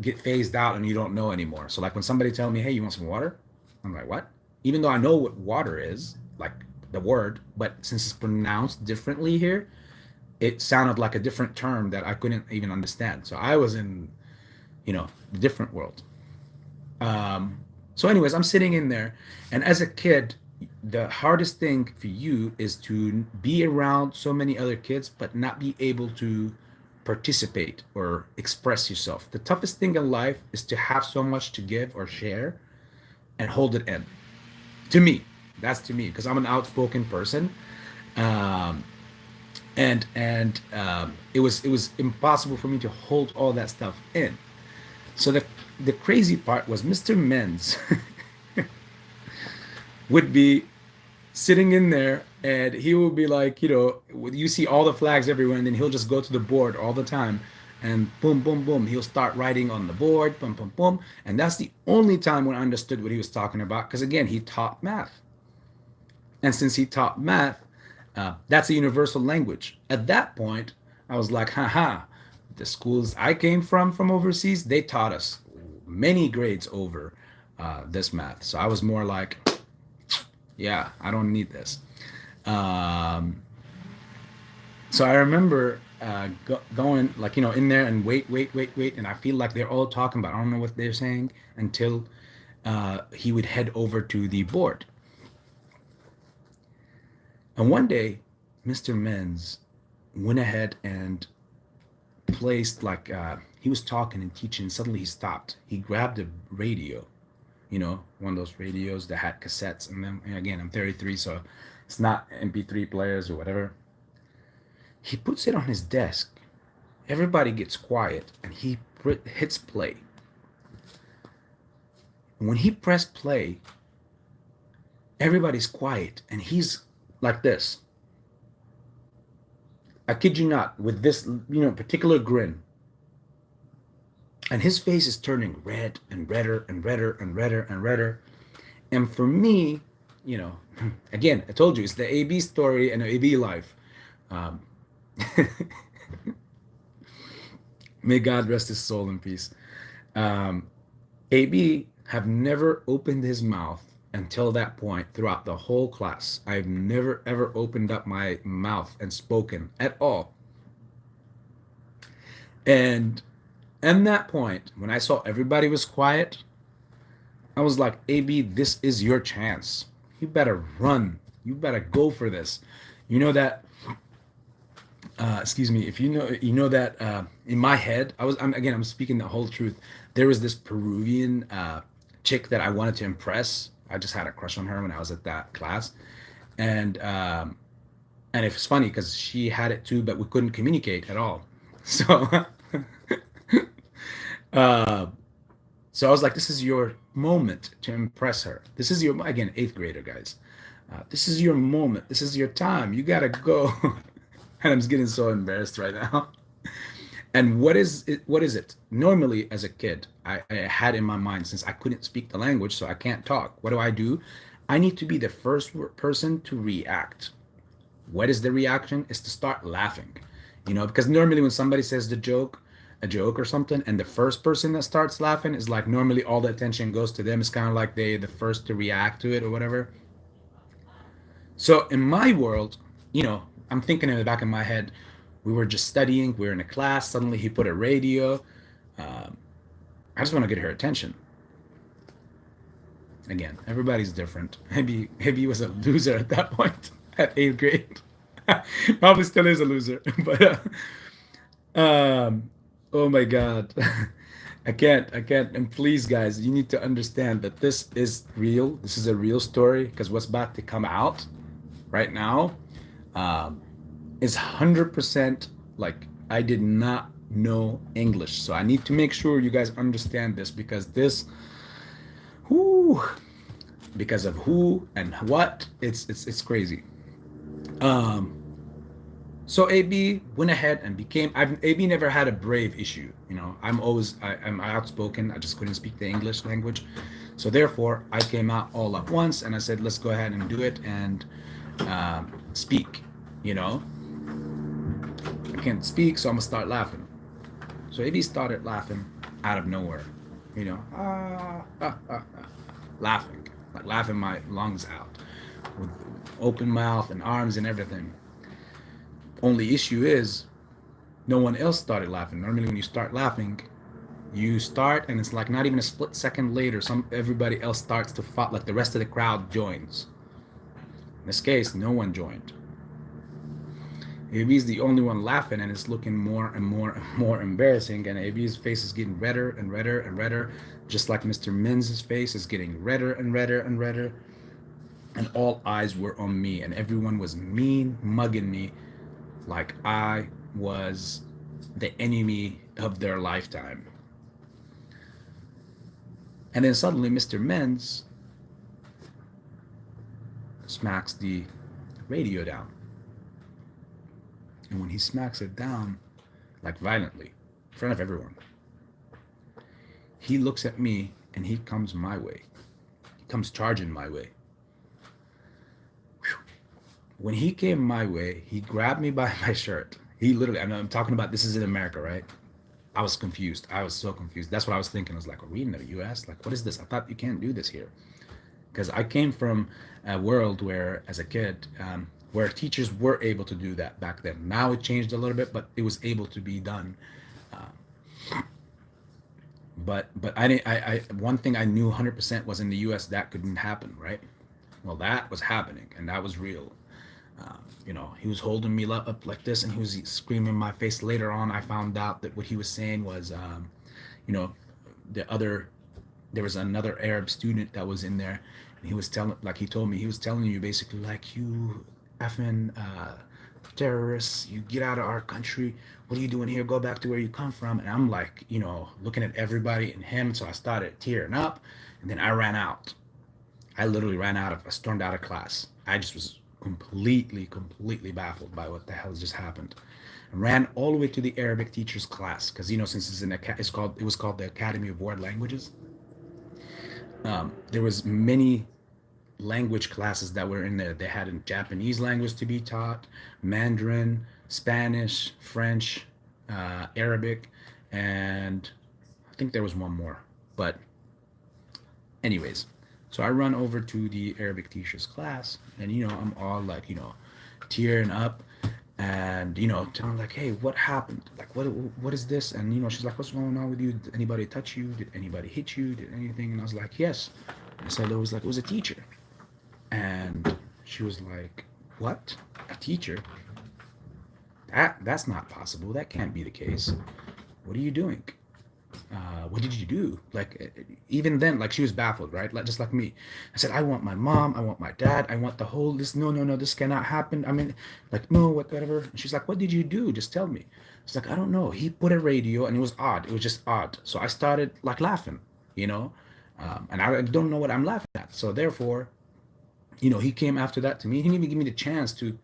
get phased out and you don't know anymore. So like when somebody tell me, hey, you want some water? I'm like, what? Even though I know what water is, like the word, but since it's pronounced differently here, it sounded like a different term that I couldn't even understand. So I was in, a different world. So anyways, I'm sitting in there, and as a kid, the hardest thing for you is to be around so many other kids but not be able to participate or express yourself. The toughest thing in life is to have so much to give or share and hold it in. To me, that's to me because I'm an outspoken person. um, and it was impossible for me to hold all that stuff in. So the crazy part was Mr. Menz would be sitting in there and he will be like, you see all the flags everywhere, and then he'll just go to the board all the time and boom, boom, boom. He'll start writing on the board, boom, boom, boom. And that's the only time when I understood what he was talking about. Because again, he taught math. And since he taught math, that's a universal language. At that point, I was like, haha, the schools I came from overseas, they taught us many grades over this math. So I was more like, yeah, I don't need this. Um, so I remember going like, in there and wait, wait, wait, wait. And I feel like they're all talking about, I don't know what they're saying until he would head over to the board. And one day, Mr. Menz went ahead and placed like he was talking and teaching. Suddenly he stopped. He grabbed a radio, one of those radios that had cassettes in them. And again, I'm 33, so it's not MP3 players or whatever. He puts it on his desk. Everybody gets quiet, and he hits play. When he pressed play, everybody's quiet, and he's like this. I kid you not, with this, particular grin. And his face is turning red and redder and redder and redder and redder. And for me, you know, again, I told you it's the AB story and the AB life. Um, may God rest his soul in peace. Um, AB have never opened his mouth until that point throughout the whole class. I've never ever opened up my mouth and spoken at all. And at that point, when I saw everybody was quiet, I was like, AB, this is your chance. You better run. You better go for this. You know that excuse me, if you know that in my head, I'm speaking the whole truth. There was this Peruvian chick that I wanted to impress. I just had a crush on her when I was at that class, and and it was funny because she had it too, but we couldn't communicate at all. So uh, so I was like, this is your moment to impress her. This is your, again, eighth grader, guys. This is your moment. This is your time. You gotta go. And I'm just getting so embarrassed right now. And what is it? What is it? Normally, as a kid, I had in my mind, since I couldn't speak the language, so I can't talk. What do? I need to be the first person to react. What is the reaction? Is to start laughing, because normally when somebody says a joke or something, and the first person that starts laughing is like normally all the attention goes to them. It's kind of like the first to react to it or whatever. So in my world, I'm thinking in the back of my head, we were just studying, we were in a class, suddenly he put a radio. Um, I just want to get her attention. Again, everybody's different. Maybe he was a loser at that point at eighth grade. Probably still is a loser. But oh my God. I can't. And please, guys, you need to understand that this is real. This is a real story because what's about to come out right now um, is 100% like I did not know English. So I need to make sure you guys understand this because whoo, because of who and what, it's crazy. Um, so AB went ahead and became. AB never had a brave issue. I'm outspoken. I just couldn't speak the English language, so therefore I came out all at once and I said, let's go ahead and do it and speak. You know, I can't speak, so I'm gonna start laughing. So AB started laughing out of nowhere. Laughing, like laughing my lungs out, with open mouth and arms and everything. Only issue is no one else started laughing. Normally when you start laughing, you start and it's like not even a split second later, everybody else starts to follow, like the rest of the crowd joins. In this case, no one joined. AB's the only one laughing and it's looking more and more and more embarrassing, and AB's face is getting redder and redder and redder, just like Mr. Menz's face is getting redder and redder and redder. And all eyes were on me and everyone was mean mugging me like I was the enemy of their lifetime. And then suddenly Mr. Menz smacks the radio down. And when he smacks it down, like violently, in front of everyone, he looks at me and he comes my way. He comes charging my way. When he came my way, he grabbed me by my shirt. He literally, I'm talking about, this is in America, right? I was confused. I was so confused. That's what I was thinking. I was like, are we in the US? Like, what is this? I thought you can't do this here. Because I came from a world where, as a kid, where teachers were able to do that back then. Now it changed a little bit, but it was able to be done. But one thing I knew 100% was in the US that couldn't happen, right? Well, that was happening, and that was real. He was holding me up like this and he was screaming in my face. Later on, I found out that what he was saying was, there was another Arab student that was in there, and he was he told me, he was telling you basically like, you effing terrorists, you get out of our country. What are you doing here? Go back to where you come from. And I'm like, looking at everybody and him. So I started tearing up and then I ran out. I literally I stormed out of class. I just was completely baffled by what the hell just happened. I ran all the way to the Arabic teacher's class because since it was called the Academy of World Languages. There was many language classes that were in there. They had a Japanese language to be taught, Mandarin, Spanish, French, Arabic, and I think there was one more. But anyways, so I run over to the Arabic teacher's class, and I'm all like, tearing up, and telling like, hey, what happened? Like, what is this? And she's like, what's going on with you? Did anybody touch you? Did anybody hit you? Did anything? And I was like, yes. I said it was a teacher. And she was like, what? A teacher? That's not possible. That can't be the case. What are you doing? What did you do? Like, even then, like, she was baffled, right? Like, just like me. I said, I want my mom, I want my dad, I want the whole, this, no, this cannot happen. I mean, like, no, whatever. And she's like, what did you do? Just tell me. It's like, I don't know. He put a radio, and it was odd. It was just odd. So I started like laughing, and I don't know what I'm laughing at. So therefore, he came after that to me. He didn't even give me the chance to,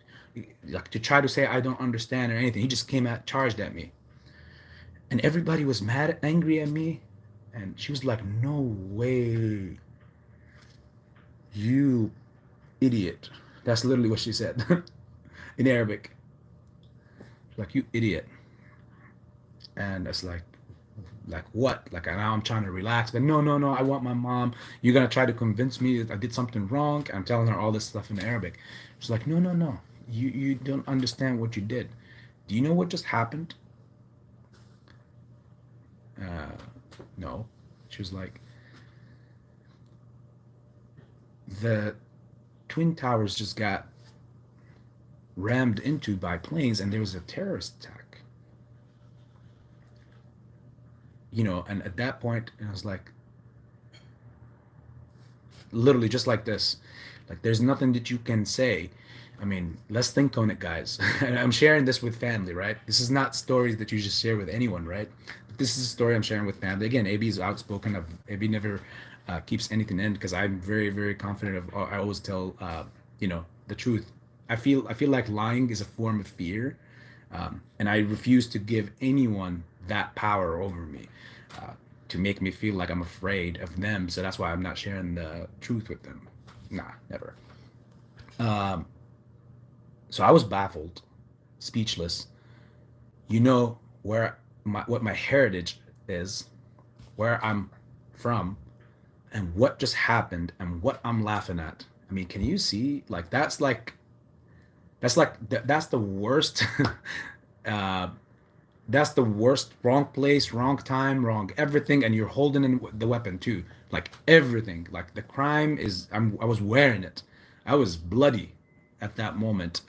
like, to try to say I don't understand or anything. He just came charged at me. And everybody was mad, angry at me. And she was like, no way. You idiot. That's literally what she said in Arabic. Like, you idiot. And it's like what? Like, now I'm trying to relax. But no, I want my mom. You're going to try to convince me that I did something wrong. I'm telling her all this stuff in Arabic. She's like, no. You don't understand what you did. Do you know what just happened? No. She was like, the Twin Towers just got rammed into by planes, and there was a terrorist attack. And at that point, I was like, literally just like this. Like, there's nothing that you can say. I mean, let's think on it, guys. And I'm sharing this with family, right? This is not stories that you just share with anyone, right? This is a story I'm sharing with family. Again, AB is outspoken. AB never keeps anything in, because I'm very, very confident of. I always tell, the truth. I feel like lying is a form of fear, and I refuse to give anyone that power over me, to make me feel like I'm afraid of them. So that's why I'm not sharing the truth with them. Nah, never. So I was baffled, speechless. What my heritage is, where I'm from, and what just happened, and what I'm laughing at. I mean, can you see? Like, that's the worst. That's the worst. Wrong place, wrong time, wrong everything, and you're holding in the weapon too. Like, everything. Like, the crime is. I was wearing it. I was bloody at that moment.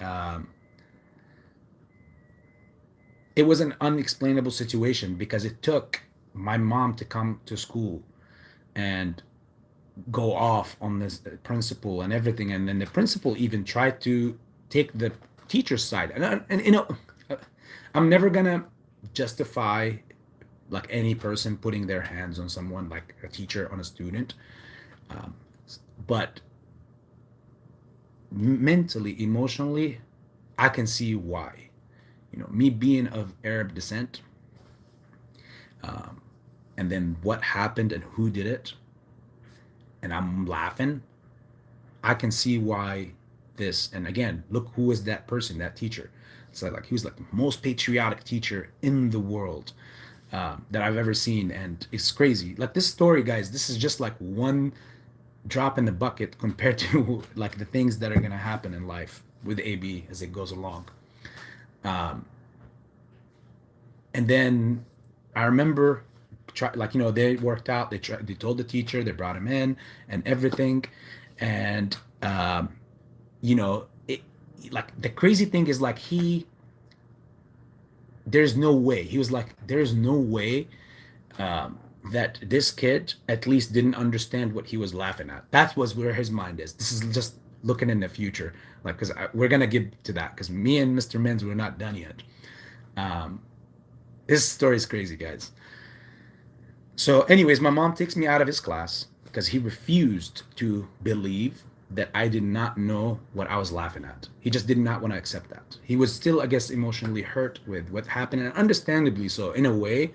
It was an unexplainable situation, because it took my mom to come to school and go off on this principal and everything, and then the principal even tried to take the teacher's side. And I'm never gonna justify, like, any person putting their hands on someone, like a teacher on a student, but mentally, emotionally, I can see why. Me being of Arab descent, and then what happened and who did it, and I'm laughing, I can see why this. And again, look who was that person, that teacher. So, like, he was like the most patriotic teacher in the world, that I've ever seen. And it's crazy. Like, this story, guys, this is just like one drop in the bucket compared to like the things that are going to happen in life with AB as it goes along. And then I remember, they worked out. They told the teacher, they brought him in and everything. And like, the crazy thing is, like, there's no way. He was like, there's no way that this kid at least didn't understand what he was laughing at. That was where his mind is. This is just looking in the future, like, because we're gonna get to that, because me and Mr. Menz, we're not done yet. This story is crazy, guys. So anyways, my mom takes me out of his class because he refused to believe that I did not know what I was laughing at. He just did not want to accept that. He was still, I guess, emotionally hurt with what happened, and understandably so, in a way.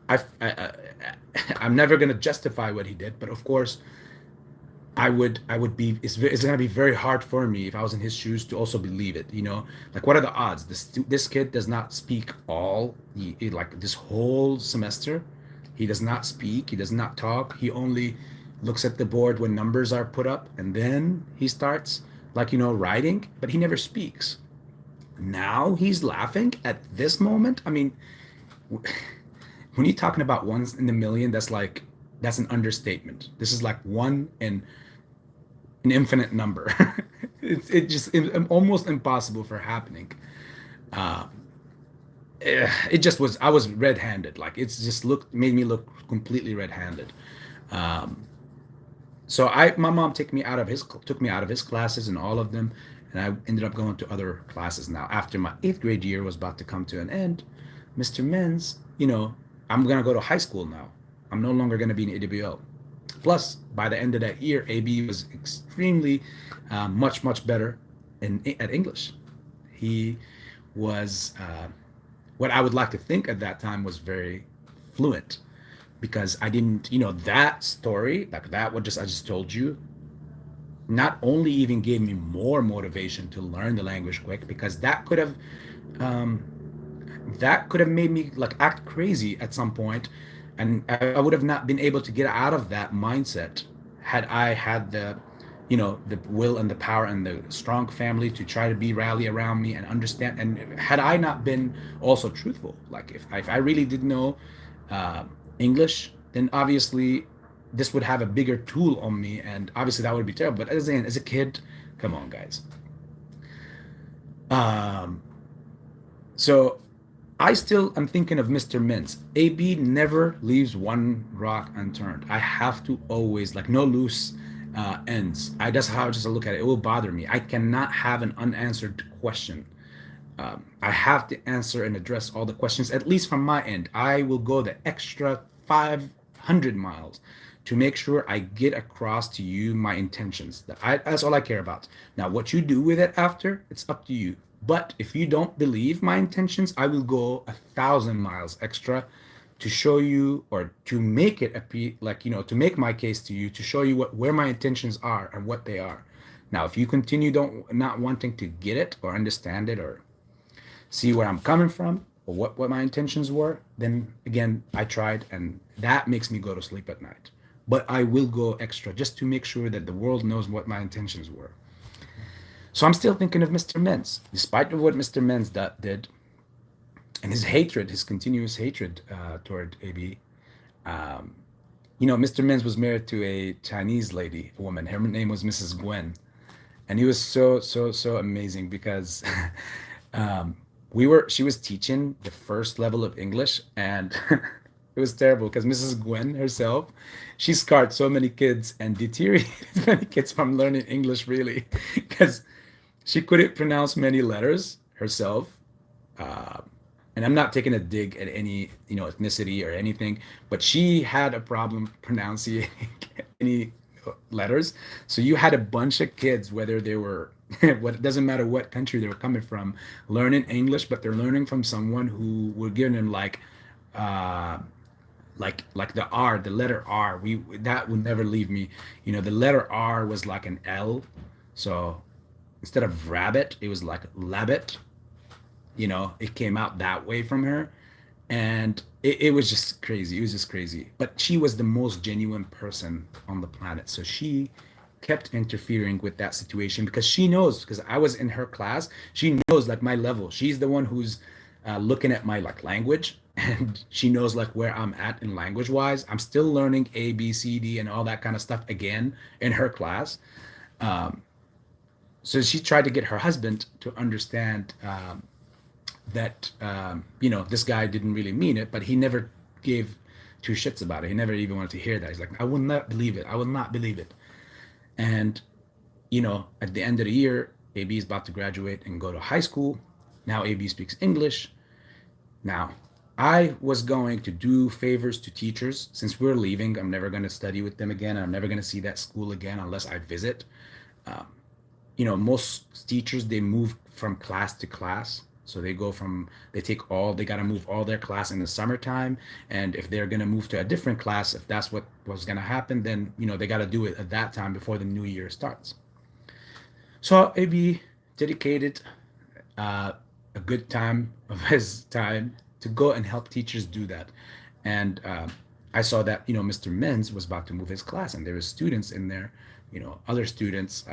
I'm never going to justify what he did, but of course, I would be, it's gonna be very hard for me if I was in his shoes to also believe it, you know? Like, what are the odds? This kid does not speak like this whole semester. He does not speak, he does not talk. He only looks at the board when numbers are put up, and then he starts, like, writing, but he never speaks. Now he's laughing at this moment. I mean, when you're talking about once in a million, that's an understatement. This is like one in an infinite number. It's almost impossible for happening. Uh, it just was. I was red-handed. Like, it's just made me look completely red-handed. Um, so my mom took me out of his classes and all of them, and I ended up going to other classes. Now, after my eighth grade year was about to come to an end, Mr. Menz, I'm gonna go to high school now. I'm no longer gonna be in AWL. Plus, by the end of that year, AB was extremely much better at English. He was what I would like to think at that time was very fluent, because I didn't, that story, like that what just I just told you, not only even gave me more motivation to learn the language quick, because um, that could have made me like act crazy at some point, and I would have not been able to get out of that mindset had I had the will and the power and the strong family to try to be rally around me and understand, and had I not been also truthful. Like, if I really did know uh, English, then obviously this would have a bigger tool on me, and obviously that would be terrible. But as a kid, come on, guys. um so I still am thinking of Mr. Mintz. AB never leaves one rock unturned. I have to always, like, no loose ends. That's how I just look at it. It will bother me. I cannot have an unanswered question. I have to answer and address all the questions, at least from my end. I will go the extra 500 miles to make sure I get across to you my intentions. That's all I care about. Now, what you do with it after, it's up to you. But if you don't believe my intentions, I will go 1,000 miles extra to show you, or to make it like, to make my case to you, to show you where my intentions are and what they are. Now, if you continue don't not wanting to get it or understand it or see where I'm coming from or what my intentions were, then again, I tried, and that makes me go to sleep at night. But I will go extra just to make sure that the world knows what my intentions were. So I'm still thinking of Mr. Menz, despite of what Mr. Menz did, and his continuous hatred toward AB. Um, Mr. Menz was married to a Chinese lady, a woman. Her name was Mrs. Gwen, and he was so amazing because um, she was teaching the first level of English, and it was terrible because Mrs. Gwen herself, she scarred so many kids and deteriorated many kids from learning English, really, because she couldn't pronounce many letters herself. Uh, and I'm not taking a dig at any, ethnicity or anything, but she had a problem pronouncing any letters. So you had a bunch of kids, whether they were, what, it doesn't matter what country they were coming from, learning English, but they're learning from someone who were giving them uh, like the R, the letter R. That would never leave me. The letter R was like an L, so instead of rabbit, it was like labbit. It came out that way from her, and it was just crazy. It was just crazy. But she was the most genuine person on the planet, so she kept interfering with that situation because she knows, because I was in her class, she knows like my level. She's the one who's looking at my like language, and she knows like where I'm at in language wise. I'm still learning A, B, C, D, and all that kind of stuff again in her class. um, so she tried to get her husband to understand that this guy didn't really mean it, but he never gave two shits about it. He never even wanted to hear that. He's like, I will not believe it. I will not believe it. And at the end of the year, AB is about to graduate and go to high school. Now AB speaks English. Now, I was going to do favors to teachers. Since we're leaving, I'm never going to study with them again. I'm never going to see that school again unless I visit. Um, Most teachers, they move from class to class. So they got to move all their class in the summertime. And if they're going to move to a different class, if that's what was going to happen, then, they got to do it at that time before the new year starts. So AB dedicated a good time of his time to go and help teachers do that. And I saw that, Mr. Menz was about to move his class, and there was students in there, other students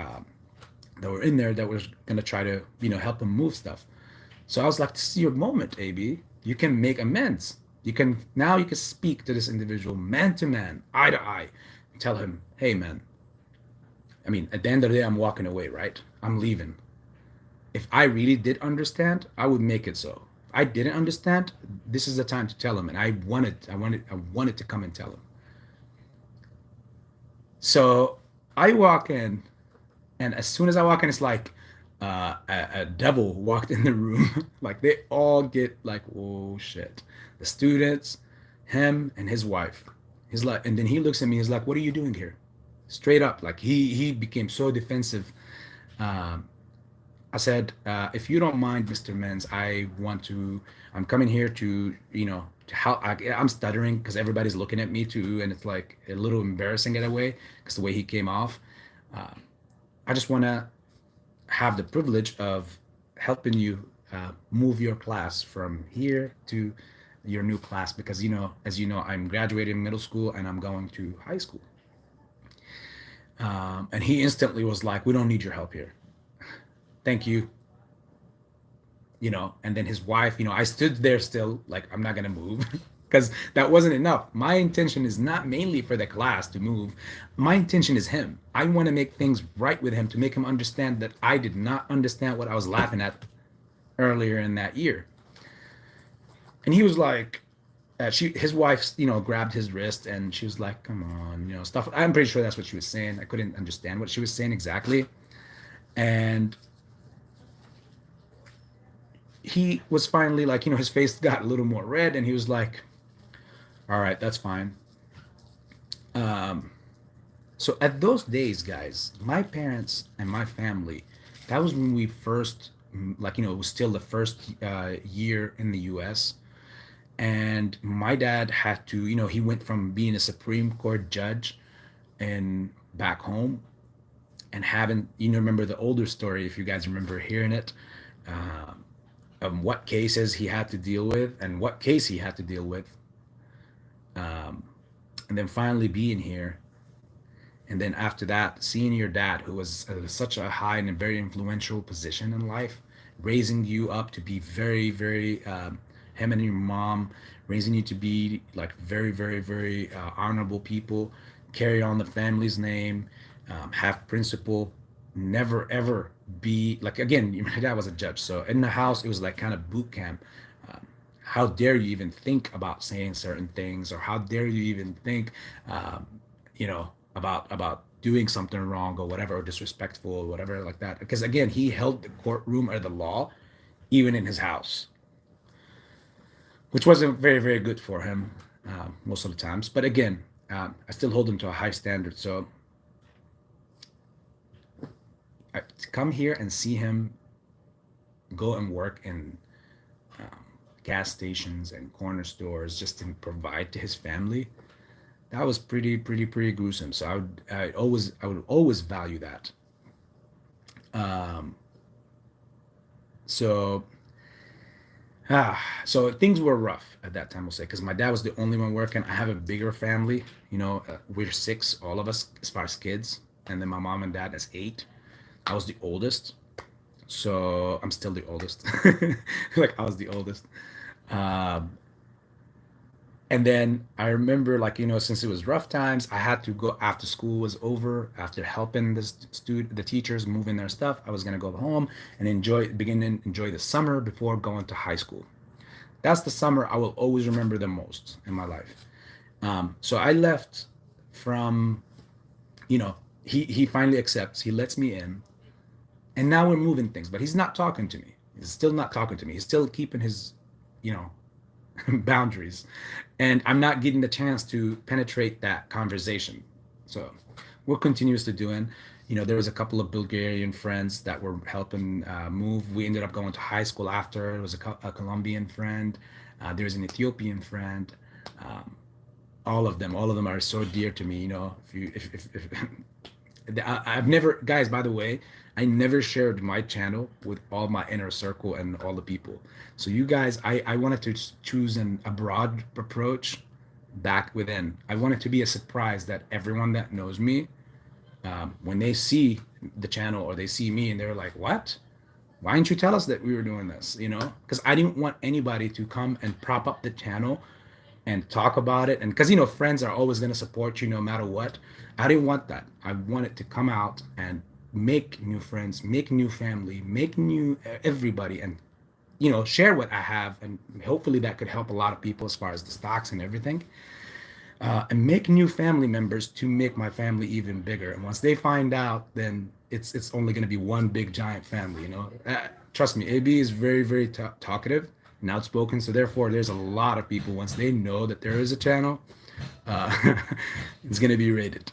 that were in there that was going to try to, help him move stuff. So I was like, this is your moment, AB. You can make amends. You can speak to this individual man to man, eye to eye, and tell him, hey man, I mean, at the end of the day, I'm walking away, right? I'm leaving. If I really did understand, I would make it so. If I didn't understand, this is the time to tell him. And I wanted to come and tell him. So I walk in, and as soon as I walk in, it's like a devil walked in the room. Like they all get like, oh shit. The students, him and his wife. He's like, and then he looks at me. He's like, "What are you doing here?" Straight up, like he became so defensive. Um, I said, if you don't mind, Mr. Menz, I'm coming here to, to help. I'm stuttering because everybody's looking at me too. And it's like a little embarrassing in a way because the way he came off. Uh, I just want to have the privilege of helping you move your class from here to your new class because, as you know, I'm graduating middle school and I'm going to high school. And he instantly was like, we don't need your help here. Thank you. And then his wife, I stood there still like, I'm not going to move because that wasn't enough. My intention is not mainly for the class to move. My intention is him. I want to make things right with him to make him understand that I did not understand what I was laughing at earlier in that year. And he was like, his wife, grabbed his wrist and she was like, come on, stuff. I'm pretty sure that's what she was saying. I couldn't understand what she was saying exactly. And he was finally like, his face got a little more red and he was like, all right, that's fine. So at those days, guys, my parents and my family, that was when we first, like, it was still the first year in the US. And my dad had to, he went from being a Supreme Court judge and back home and having, remember the older story, if you guys remember hearing it, what cases he had to deal with and what case he had to deal with. And then finally being here. And then after that, seeing your dad, who was such a high and a very influential position in life, raising you up to be very, very, him and your mom, raising you to be like very, very, very honorable people, carry on the family's name, have principle, never, ever be like, again, my dad was a judge. So in the house, it was like kind of boot camp. How dare you even think about saying certain things, or how dare you even think, about doing something wrong or whatever, or disrespectful or whatever like that. Because again, he held the courtroom or the law, even in his house, which wasn't very, very good for him most of the times. But again, I still hold him to a high standard. So to come here and see him go and work in gas stations and corner stores just to provide to his family, that was pretty gruesome. So I would always value that. So things were rough at that time, we'll say, because my dad was the only one working. I have a bigger family, we're 6, all of us, as far as kids, and then my mom and dad as 8. I was the oldest, so I'm still the oldest. Like I was the oldest. And then I remember, like, since it was rough times, I had to go after school was over, after helping the teachers moving their stuff. I was gonna go home and enjoy the summer before going to high school. That's the summer I will always remember the most in my life. So I left from, he finally accepts, he lets me in, and now we're moving things, but he's not talking to me. He's still not talking to me. He's still keeping his, boundaries, and I'm not getting the chance to penetrate that conversation. So we're continuously doing, there was a couple of Bulgarian friends that were helping move. We ended up going to high school after. It was a Colombian friend. There was an Ethiopian friend. Um, all of them are so dear to me. If you, if I've never, guys, by the way, I never shared my channel with all my inner circle and all the people. So you guys, I wanted to choose a broad approach back within. I wanted to be a surprise that everyone that knows me, when they see the channel or they see me and they're like, what? Why didn't you tell us that we were doing this? Because I didn't want anybody to come and prop up the channel and talk about it. And because, friends are always going to support you no matter what. I didn't want that. I wanted to come out and make new friends, make new family, make new everybody, and, share what I have. And hopefully that could help a lot of people as far as the stocks and everything. And make new family members to make my family even bigger. And once they find out, then it's only going to be one big giant family. Trust me, AB is very, very talkative and outspoken. So therefore, there's a lot of people, once they know that there is a channel, it's going to be rated.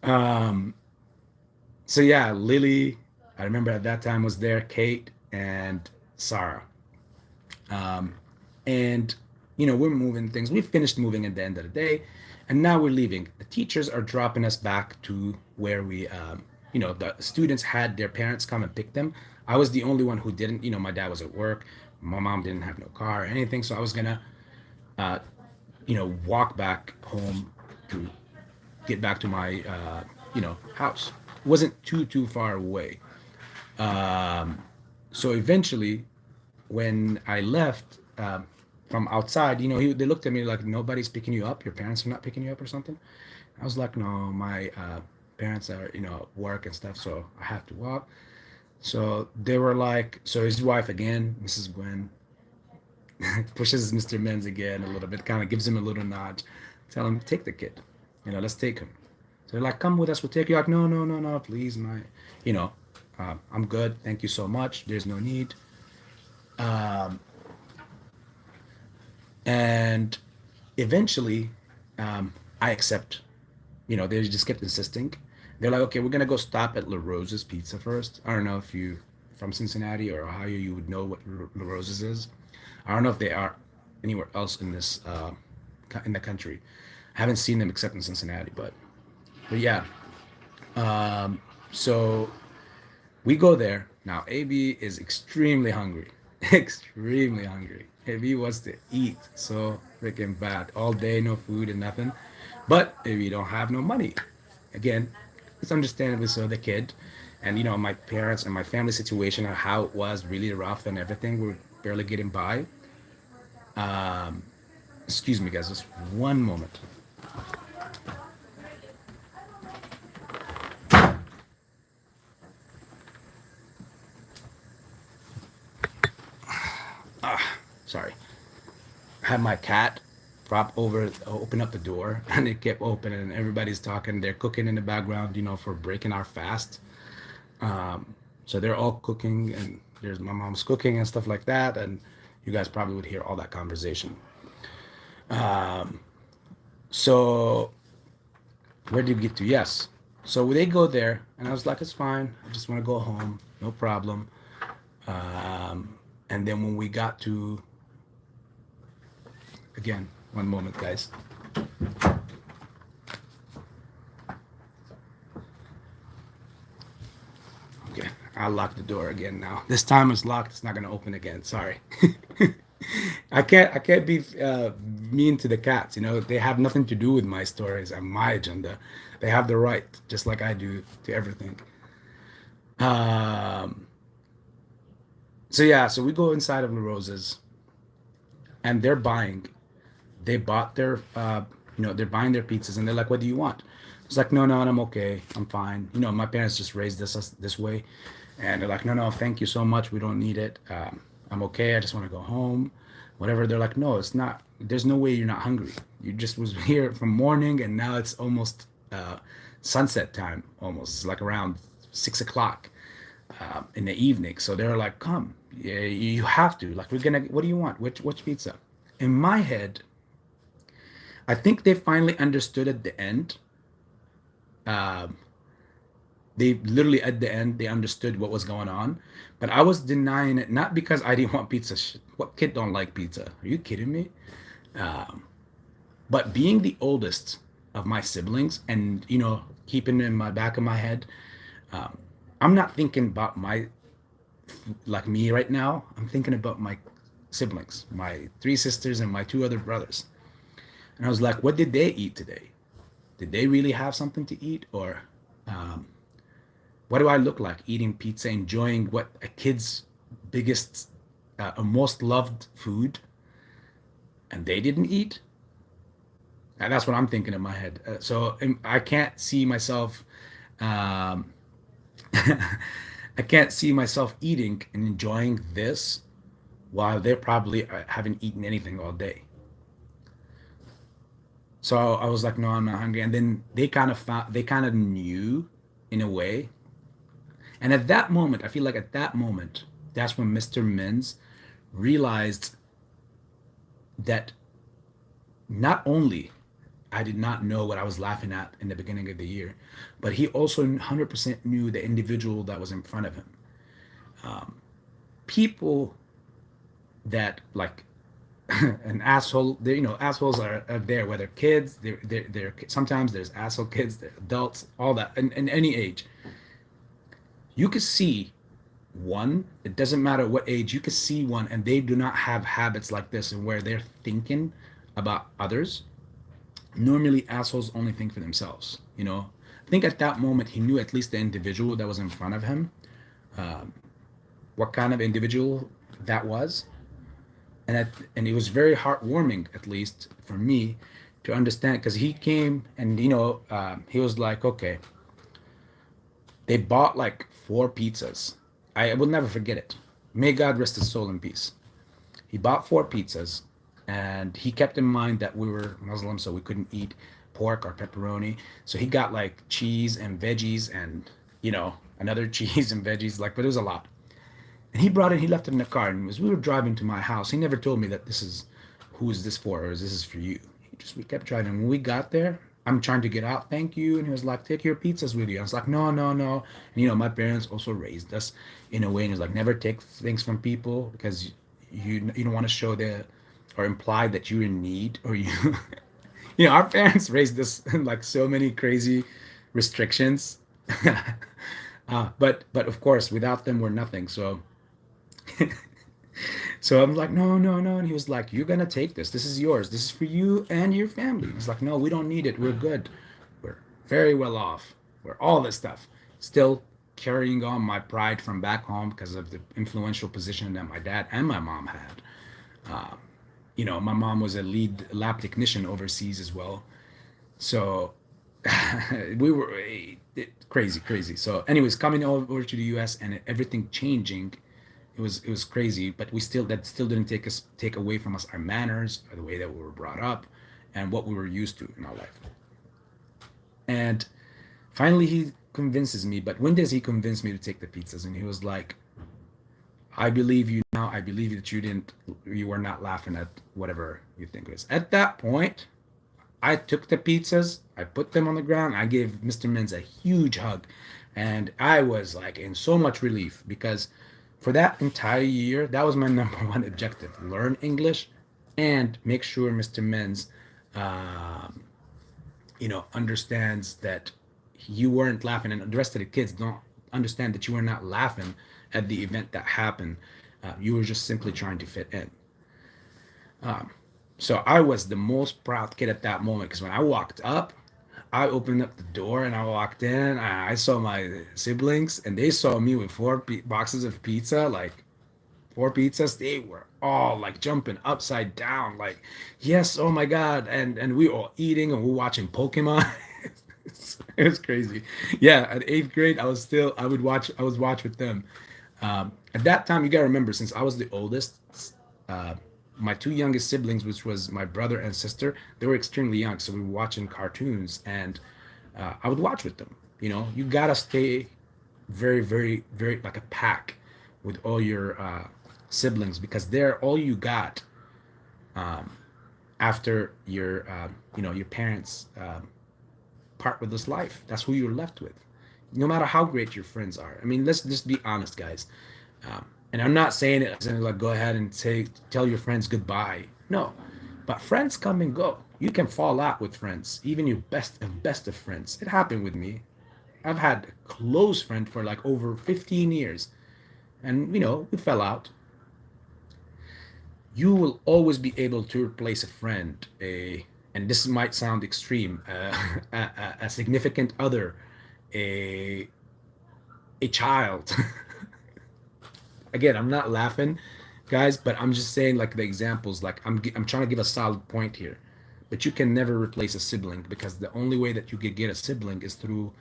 So yeah, Lily, I remember at that time was there, Kate and Sarah. And we're moving things. We finished moving at the end of the day, and now we're leaving. The teachers are dropping us back to where we, the students had their parents come and pick them. I was the only one who didn't. My dad was at work. My mom didn't have no car or anything, so I was gonna, walk back home to get back to my, house. It wasn't too far away. So eventually, when I left from outside, they looked at me like, nobody's picking you up. Your parents are not picking you up or something. I was like, no, my parents are, at work and stuff, so I have to walk. So they were like, so his wife again, Mrs. Gwen, pushes Mr. Menz again a little bit, kind of gives him a little nod, tell him, take the kid, let's take him. So they're like, come with us, we'll take you out. No, no, no, no, please, I'm good. Thank you so much. There's no need. And eventually, I accept. They just kept insisting. They're like, okay, we're gonna go stop at La Rosa's Pizza first. I don't know if you from Cincinnati or Ohio, you would know what La Rosa's is. I don't know if they are anywhere else in this in the country. I haven't seen them except in Cincinnati, but yeah. So we go there. Now, AB is extremely hungry. Extremely hungry. AB wants to eat so freaking bad. All day, no food and nothing. But AB don't have no money. Again, it's understandably so, the kid. And, my parents and my family situation and how it was really rough and everything. We're barely getting by. Excuse me, guys, just one moment. Sorry. I had my cat open up the door, and it kept opening, and everybody's talking. They're cooking in the background, for breaking our fast. So they're all cooking, and there's my mom's cooking and stuff like that, and you guys probably would hear all that conversation. So where did we get to? Yes. So they go there, and I was like, it's fine. I just want to go home. No problem. And then when we got to, again, one moment, guys. Okay, I'll lock the door again now. This time it's locked. It's not going to open again. Sorry. I can't be mean to the cats. They have nothing to do with my stories and my agenda. They have the right, just like I do, to everything. So yeah, so we go inside of La Rosa's, and they're buying. They bought their, they're buying their pizzas, and they're like, "What do you want?" It's like, "No, no, I'm okay. I'm fine." My parents just raised us this way, and they're like, "No, no, thank you so much. We don't need it. I'm okay. I just want to go home." Whatever. They're like, "No, it's not. There's no way you're not hungry. You just was here from morning, and now it's almost sunset time. Almost. It's like around 6 o'clock in the evening." So they're like, "Come. Yeah, you have to. Like, we're gonna. What do you want? Which pizza?" In my head, I think they finally understood at the end They literally at the end they understood what was going on, but I was denying it not because I didn't want pizza. What kid don't like pizza? Are you kidding me? Um, but being the oldest of my siblings, and keeping in my back of my head, um, I'm not thinking about my like me right now. I'm thinking about my siblings, my three sisters and my two other brothers. And I was like, what did they eat today? Did they really have something to eat? Or um, what do I look like eating pizza, enjoying what a kid's biggest, most loved food, and they didn't eat? And that's what I'm thinking in my head. I can't see myself. Um, I can't see myself eating and enjoying this while they probably haven't eaten anything all day. So I was like, no, I'm not hungry. And then they kind of knew in a way. And at that moment, I feel like at that moment, that's when Mr. Menz realized that not only I did not know what I was laughing at in the beginning of the year, but he also 100% knew the individual that was in front of him. Um, People that like an asshole, assholes are there, whether kids, they're sometimes there's asshole kids, they're adults, all that, in any age. You could see one, it doesn't matter what age, you could see one, and they do not have habits like this and where they're thinking about others. Normally assholes only think for themselves. I think at that moment he knew at least the individual that was in front of him, um, what kind of individual that was. And it was very heartwarming, at least for me, to understand, because he came and he was like, okay, they bought like four pizzas. I will never forget it. May God rest his soul in peace. He bought four pizzas, and he kept in mind that we were Muslim, so we couldn't eat pork or pepperoni. So he got like cheese and veggies, and another cheese and veggies, like, but it was a lot. And he brought it. He left it in the car, and as we were driving to my house, he never told me that this is who is this for, or this is for you. We kept driving. When we got there, I'm trying to get out. Thank you. And he was like, take your pizzas with you. I was like, no, no, no. And my parents also raised us in a way, and it's like, never take things from people because you don't want to show the or imply that you're in need, or you our parents raised us in like so many crazy restrictions. But of course, without them, we're nothing. So I'm like, no, no, no. And he was like, you're going to take this. This is yours. This is for you and your family. He's like, no, we don't need it. We're good. We're very well off. We're all this stuff. Still carrying on my pride from back home because of the influential position that my dad and my mom had. Um, my mom was a lead lab technician overseas as well. So we were crazy, crazy. So, anyways, coming over to the U.S. and everything changing, it was crazy. But that still didn't take away from us our manners, or the way that we were brought up, and what we were used to in our life. And finally, he convinces me. But when does he convince me to take the pizzas? And he was like, "I believe you now. I believe that you were not laughing at whatever you think it is." At that point, I took the pizzas, I put them on the ground, I gave Mr. Menz a huge hug. And I was like in so much relief because for that entire year, that was my number one objective: learn English and make sure Mr. Menz, um, understands that you weren't laughing, and the rest of the kids don't understand that you were not laughing at the event that happened. You were just simply trying to fit in. Um, so I was the most proud kid at that moment because when I walked up, I opened up the door and I walked in. And I saw my siblings, and they saw me with four boxes of pizza, like four pizzas. They were all like jumping upside down, like, yes, oh my God. And we were all eating and we were watching Pokemon. It was crazy. Yeah, at eighth grade, I was watch with them. At that time, you gotta remember, since I was the oldest, uh, my two youngest siblings, which was my brother and sister, they were extremely young, so we were watching cartoons, and I would watch with them. You gotta stay very, very, very like a pack with all your siblings because they're all you got um, after your parents part with this life. That's who you're left with. no matter how great your friends are. I mean, let's just be honest, guys. And I'm not saying it as in like go ahead and tell your friends goodbye. No, but friends come and go. You can fall out with friends, even your best of friends. It happened with me. I've had a close friend for like over 15 years, and we fell out. You will always be able to replace a friend, and this might sound extreme, a significant other, a a child. Again, I'm not laughing, guys, but I'm just saying like the examples. Like I'm trying to give a solid point here, but you can never replace a sibling, because the only way that you could get a sibling is through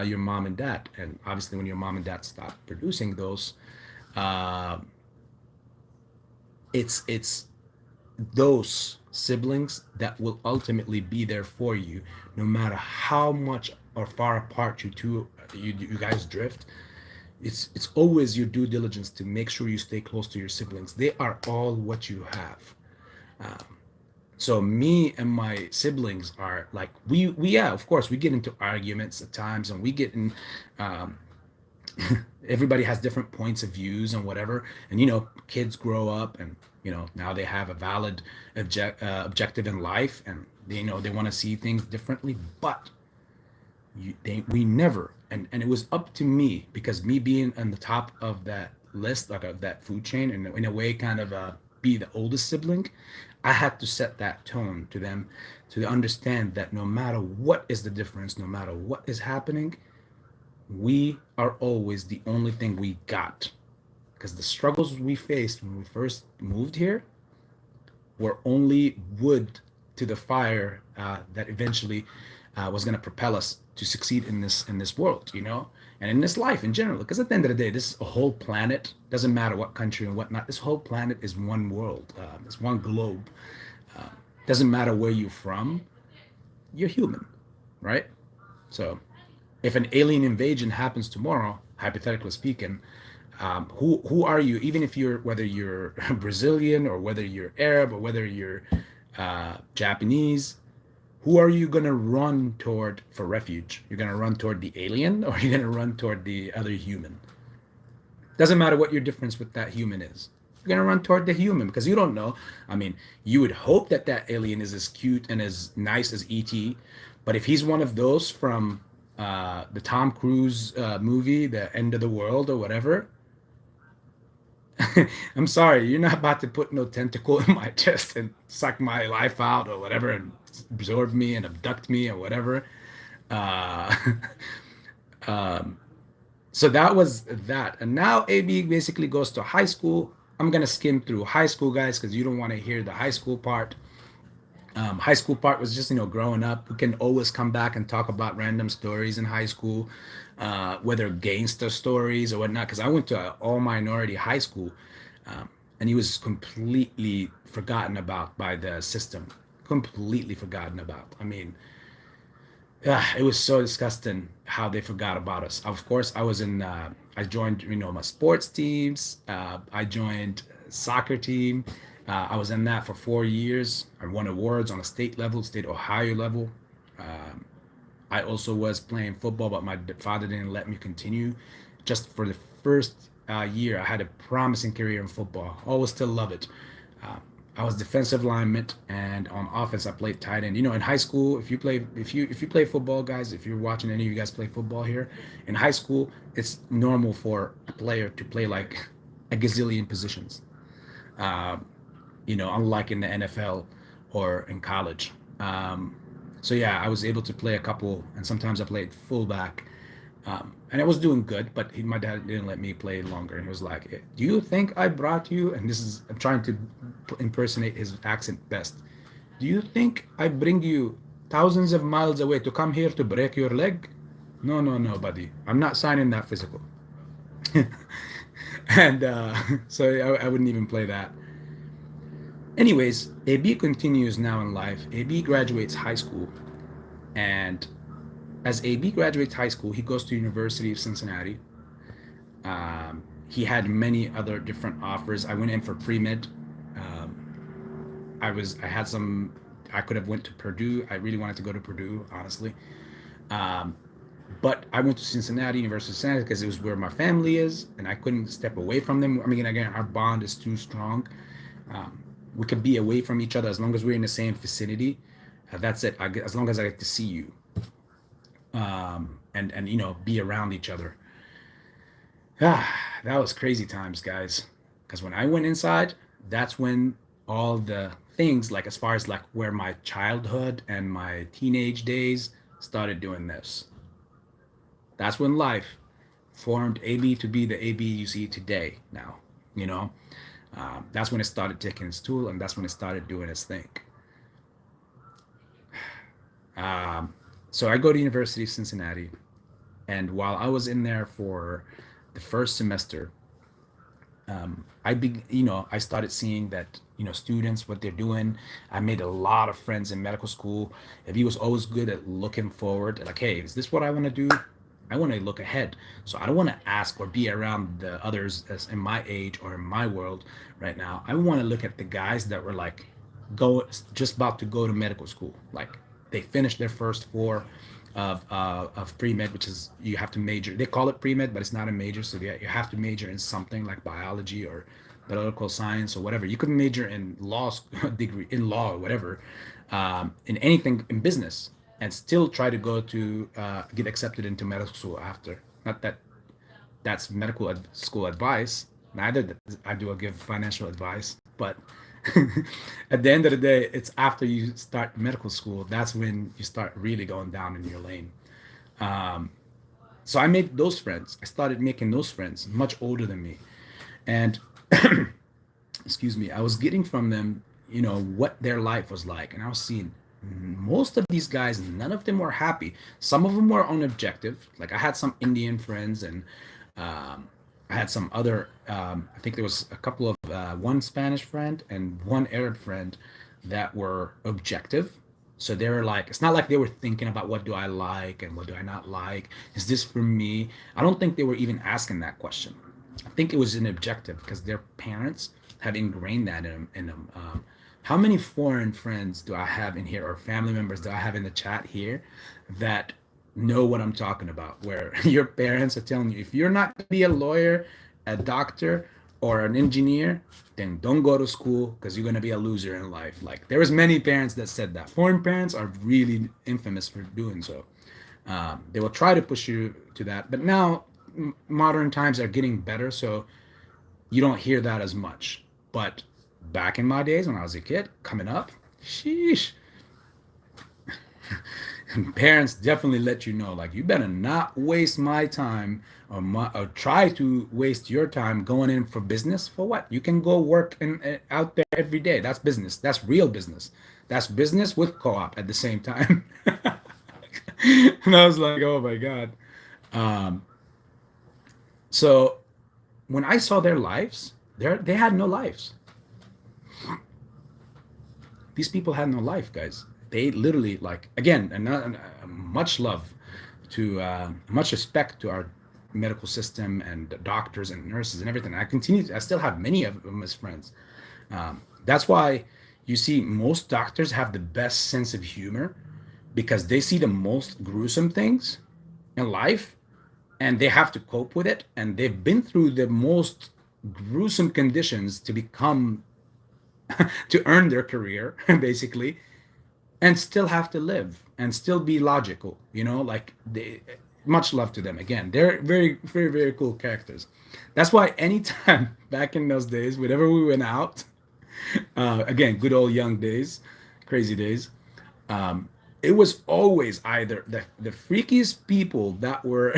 your mom and dad. And obviously, when your mom and dad stop producing those, uh, it's those siblings that will ultimately be there for you, no matter how much or far apart you guys drift. It's always your due diligence to make sure you stay close to your siblings. They are all what you have. So me and my siblings are like, we yeah, of course we get into arguments at times, and we get in, um, everybody has different points of views and whatever. And kids grow up, and now they have a valid objective in life, and they want to see things differently. But we never, and it was up to me, because me being on the top of that list, like of that food chain, and in a way kind of be the oldest sibling, I had to set that tone to them, to understand that no matter what is the difference, no matter what is happening, we are always the only thing we got. Because the struggles we faced when we first moved here were only wood to the fire, that eventually was going to propel us to succeed in this world, and in this life in general. Because at the end of the day, this is a whole planet. Doesn't matter what country and whatnot. This whole planet is one world. It's one globe. Uh, doesn't matter where you're from. You're human, right? So if an alien invasion happens tomorrow, hypothetically speaking, who are you? Even if whether you're Brazilian, or whether you're Arab, or whether you're Japanese, who are you gonna run toward for refuge? You're gonna run toward the alien, or you're gonna run toward the other human? Doesn't matter what your difference with that human is. You're gonna run toward the human, because you don't know. I mean, you would hope that that alien is as cute and as nice as ET, but if he's one of those from the Tom Cruise movie, The End of the World or whatever, I'm sorry, you're not about to put no tentacle in my chest and suck my life out or whatever, and absorb me and abduct me or whatever. Uh, um, so that was that. And now AB basically goes to high school. I'm gonna skim through high school, guys, because you don't want to hear the high school part. High school part was just growing up. We can always come back and talk about random stories in high school, whether gangster stories or whatnot. Because I went to an all minority high school, um, and he was completely forgotten about by the system. Completely forgotten about. I mean, it was so disgusting how they forgot about us. Of course, I joined, my sports teams. I joined soccer team. I was in that for 4 years. I won awards on a state level, state Ohio level. Um, I also was playing football, but my father didn't let me continue. Just for the first year, I had a promising career in football. Always still love it. Uh, I was defensive lineman, and on offense, I played tight end. In high school, if you play football, guys, if you're watching any of you guys play football here, in high school, it's normal for a player to play like a gazillion positions. Um, unlike in the NFL or in college. So yeah, I was able to play a couple, and sometimes I played fullback, and I was doing good. But my dad didn't let me play longer, and he was like, "Do you think I brought you?" And I'm trying to impersonate his accent best. Do you think I bring you thousands of miles away to come here to break your leg? No, no, no, buddy. I'm not signing that physical. And so I wouldn't even play that. Anyways, AB continues now in life. AB graduates high school, and as AB graduates high school, he goes to University of Cincinnati. He had many other different offers. I went in for pre-med. I had some. I could have went to Purdue. I really wanted to go to Purdue, honestly. Um, But I went to Cincinnati, University of Cincinnati, because it was where my family is, and I couldn't step away from them. I mean, again, our bond is too strong. Um, we could be away from each other as long as we're in the same vicinity. That's it. As long as I get to see you, and be around each other. That was crazy times, guys. Because when I went inside, that's when all the things, like as far as like where my childhood and my teenage days started doing this. That's when life formed AB to be the AB you see today now. You know, that's when it started taking its tool, and that's when it started doing its thing. So I go to University of Cincinnati, and while I was in there for the first semester, I started seeing that students what they're doing. I made a lot of friends in medical school. If he was always good at looking forward, like, hey, is this what I want to do? I want to look ahead. So I don't want to ask or be around the others as in my age or in my world right now. I want to look at the guys that were like just about to go to medical school. Like they finished their first four of pre-med, which is you have to major. They call it pre-med, but it's not a major. So you have to major in something like biology or political science or whatever. You could major in law degree in law or whatever, in anything in business, and still try to go to get accepted into medical school after. Not that that's medical school advice. Neither that I do give financial advice, but at the end of the day, it's after you start medical school that's when you start really going down in your lane. So I made those friends. I started making those friends much older than me, and excuse me, I was getting from them, what their life was like, and I was seeing most of these guys, none of them were happy. Some of them were unobjective. Like I had some Indian friends, and I had some other. I think there was a couple of one Spanish friend and one Arab friend that were objective. So they were like, it's not like they were thinking about what do I like and what do I not like. Is this for me? I don't think they were even asking that question. I think it was an objective because their parents have ingrained that in them. How many foreign friends do I have in here, or family members do I have in the chat here that know what I'm talking about? Where your parents are telling you, if you're not going to be a lawyer, a doctor, or an engineer, then don't go to school because you're going to be a loser in life. Like there was many parents that said that. Foreign parents are really infamous for doing so. They will try to push you to that, but now modern times are getting better, so you don't hear that as much. But back in my days when I was a kid coming up, sheesh, parents definitely let you know, like, you better not waste my time or try to waste your time going in for business. For what? You can go work out there every day. That's business. That's real business. That's business with co-op at the same time. And I was like, oh my God. Um, so when I saw their lives, they had no lives. These people had no life, guys. They literally, like, again, and much love to much respect to our medical system and doctors and nurses and everything. I still have many of them as friends. That's why you see most doctors have the best sense of humor, because they see the most gruesome things in life and they have to cope with it, and they've been through the most gruesome conditions to become to earn their career basically, and still have to live and still be logical, like much love to them. Again, they're very, very, very cool characters. That's why anytime back in those days, whenever we went out, again, good old young days, crazy days, um, it was always either the freakiest people that were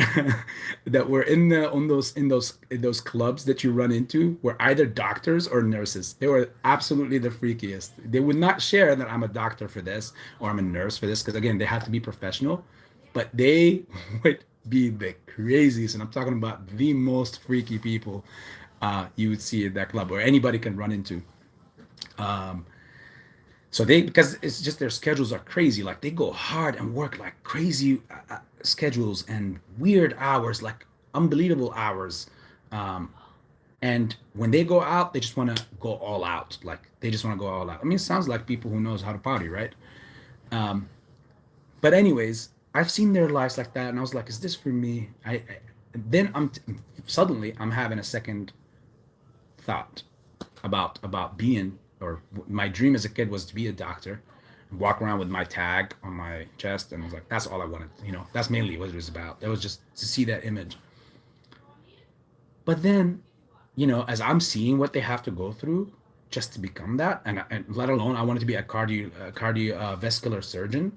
that were in the on those in those clubs that you run into were either doctors or nurses. They were absolutely the freakiest. They would not share that I'm a doctor for this or I'm a nurse for this, because again, they had to be professional, but they would be the craziest, and I'm talking about the most freaky people you would see at that club, or anybody can run into. So because it's just their schedules are crazy. Like they go hard and work like crazy schedules and weird hours, like unbelievable hours. Um, and when they go out, they just want to go all out. Like they just want to go all out. I mean, it sounds like people who knows how to party, right? But anyways, I've seen their lives like that, and I was like, is this for me? Then suddenly I'm having a second thought about being, or my dream as a kid was to be a doctor and walk around with my tag on my chest, and I was like, that's all I wanted. That's mainly what it was about. That was just to see that image. But then, as I'm seeing what they have to go through just to become that, and let alone I wanted to be a cardiovascular surgeon,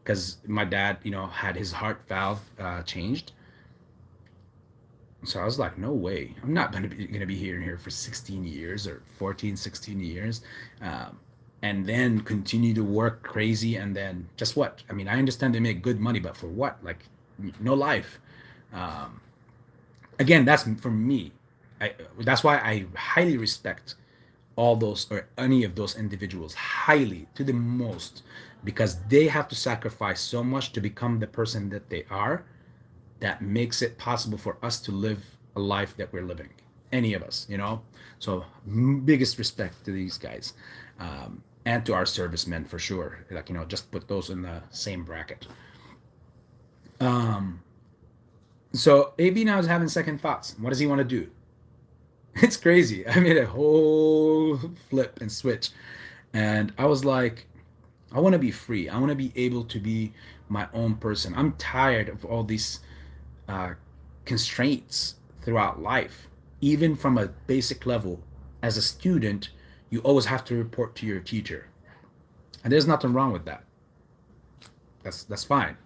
because my dad, had his heart valve changed. So I was like, no way. I'm not going to be here for 16 years or 14, 16 years. And then continue to work crazy. And then just what? I mean, I understand they make good money, but for what? Like, no life. Um, Again, that's for me. That's why I highly respect all those, or any of those individuals, highly, to the most, because they have to sacrifice so much to become the person that they are, that makes it possible for us to live a life that we're living, any of us. So biggest respect to these guys, and to our servicemen for sure. Like, just put those in the same bracket. So AB now is having second thoughts. What does he want to do? It's crazy. I made a whole flip and switch, and I was like, I want to be free. I want to be able to be my own person. I'm tired of all these uh, constraints throughout life. Even from a basic level, as a student, you always have to report to your teacher, and there's nothing wrong with that. That's fine,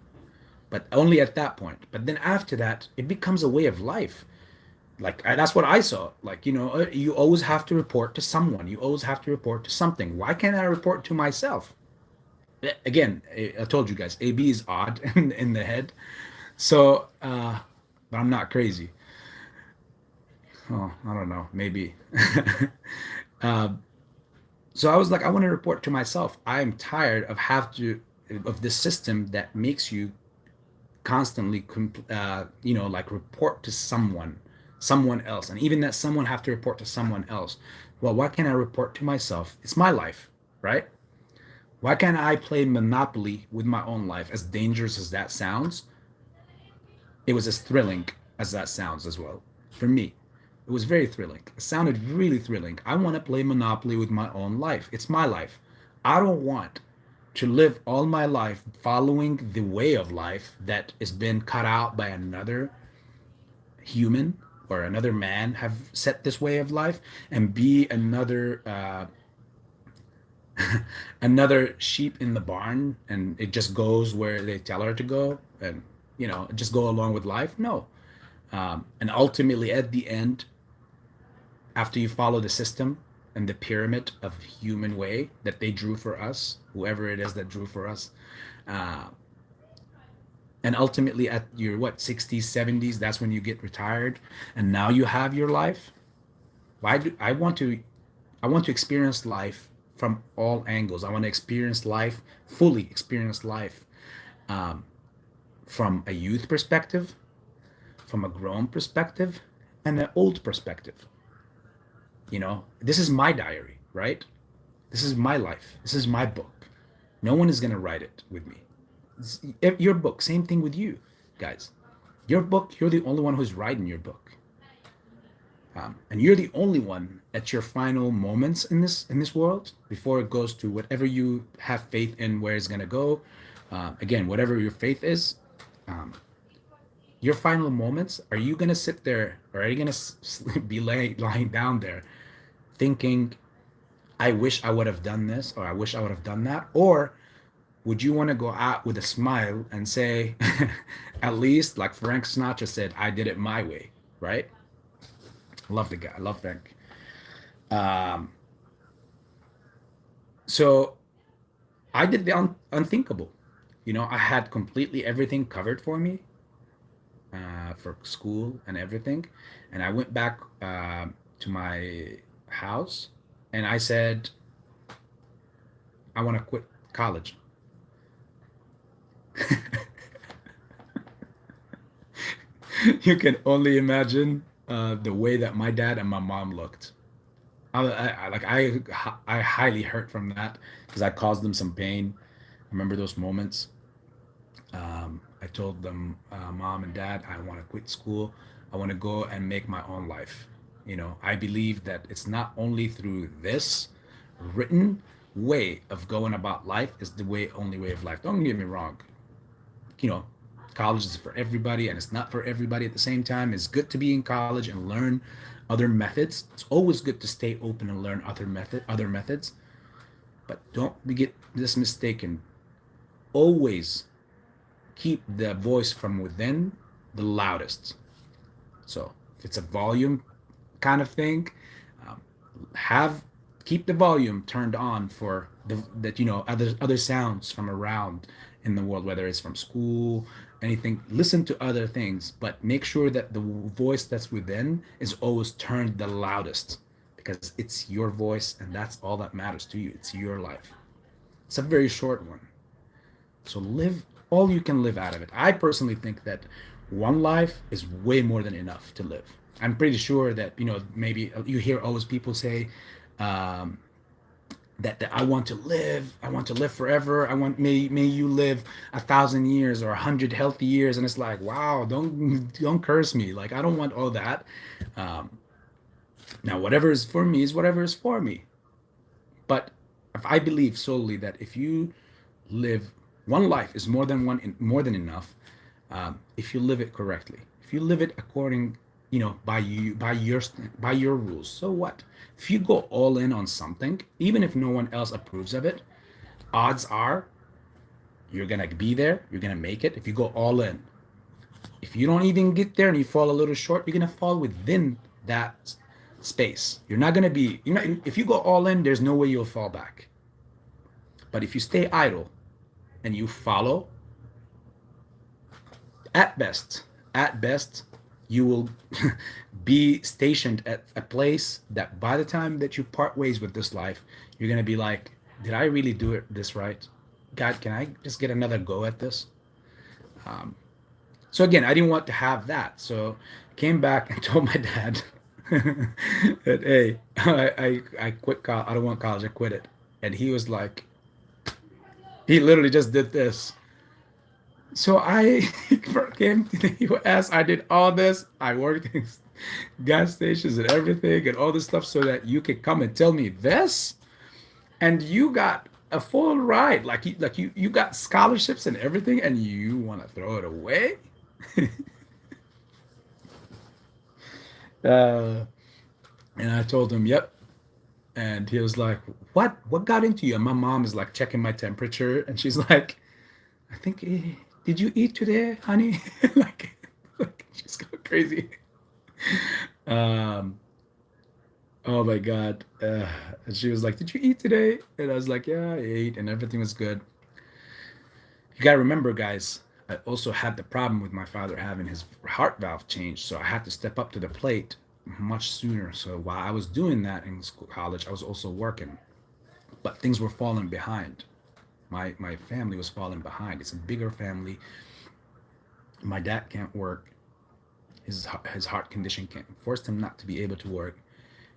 but only at that point. But then after that, it becomes a way of life. Like, that's what I saw. Like, you always have to report to someone. You always have to report to something. Why can't I report to myself? Again, I told you guys, AB is odd in the head. So, but I'm not crazy. Oh, I don't know, maybe. uh, so I was like, I want to report to myself. I'm tired of this system that makes you constantly, like, report to someone else, and even that someone have to report to someone else. Well, why can't I report to myself? It's my life, right? Why can't I play Monopoly with my own life? As dangerous as that sounds, it was as thrilling as that sounds as well. For me, it was very thrilling. It sounded really thrilling. I want to play Monopoly with my own life. It's my life. I don't want to live all my life following the way of life that has been cut out by another human, or another man have set this way of life, and be another sheep in the barn, and it just goes where they tell her to go, and just go along with life. No. And ultimately, at the end, after you follow the system and the pyramid of human way that they drew for us, whoever it is that drew for us, uh, and ultimately at your 60s, 70s, that's when you get retired, and now you have your life. Why do I want to experience life from all angles? I want to experience life, fully experience life, um, from a youth perspective, from a grown perspective, and an old perspective. This is my diary, right? This is my life. This is my book. No one is going to write it with me. Your book, same thing with you guys. Your book, you're the only one who's writing your book, and you're the only one at your final moments in this world, before it goes to whatever you have faith in, where it's going to go. Again, whatever your faith is, your final moments, are you going to sit there, or are you going to be lying down there thinking, I wish I would have done this, or I wish I would have done that? Or would you want to go out with a smile and say, at least, like Frank Sinatra said, I did it my way, right? I love the guy. I love Frank. Um, so I did the unthinkable. I had completely everything covered for me, for school and everything. And I went back to my house, and I said, I want to quit college. You can only imagine the way that my dad and my mom looked. I highly hurt from that, because I caused them some pain. I remember those moments. I told them, mom and dad, I want to quit school. I want to go and make my own life. I believe that it's not only through this written way of going about life is the only way of life. Don't get me wrong. you know, College is for everybody and it's not for everybody at the same time. It's good to be in college and learn other methods. It's always good to stay open and learn other methods. But don't get this mistaken. Always keep the voice from within the loudest. So if it's a volume kind of thing, um, have keep the volume turned on for other sounds from around in the world, whether it's from school, anything. Listen to other things, but make sure that the voice that's within is always turned the loudest, because it's your voice and that's all that matters to you. It's your life. It's a very short one. So live all you can live out of it. I personally think that one life is way more than enough to live. I'm pretty sure that, maybe you hear always people say, um, that I want to live forever. May you live 1,000 years or 100 healthy years. And it's like, wow, don't curse me. Like, I don't want all that. Um, Now, whatever is for me is whatever is for me. But if I believe solely that if you live one life is more than enough, if you live it correctly, if you live it according, by your rules. So what? If you go all in on something, even if no one else approves of it, odds are you're gonna be there. You're gonna make it if you go all in. If you don't even get there and you fall a little short, you're gonna fall within that space. You're not gonna be, if you go all in, there's no way you'll fall back. But if you stay idle and you follow, at best, at best, you will be stationed at a place that by the time that you part ways with this life, you're gonna be like, did I really do this right? God, can I just get another go at this? Um, so again, I didn't want to have that. So came back and told my dad that, hey, I quit college. I don't want college. I quit it. And he was like, he literally just did this. So I came to the US. I did all this. I worked in gas stations and everything and all this stuff so that you could come and tell me this. And you got a full ride. Like you got scholarships and everything, and you want to throw it away? uh, and I told him, yep. And he was like, what got into you? And my mom is like checking my temperature, and she's like, I think, did you eat today, honey? like she's going crazy. Um, oh my God. And she was like, did you eat today? And I was like, yeah, I ate, and everything was good. You gotta remember, guys, I also had the problem with my father having his heart valve changed, so I had to step up to the plate much sooner. So while I was doing that in college, I was also working, but things were falling behind. My family was falling behind. It's a bigger family. My dad can't work. His heart condition can't forced him not to be able to work.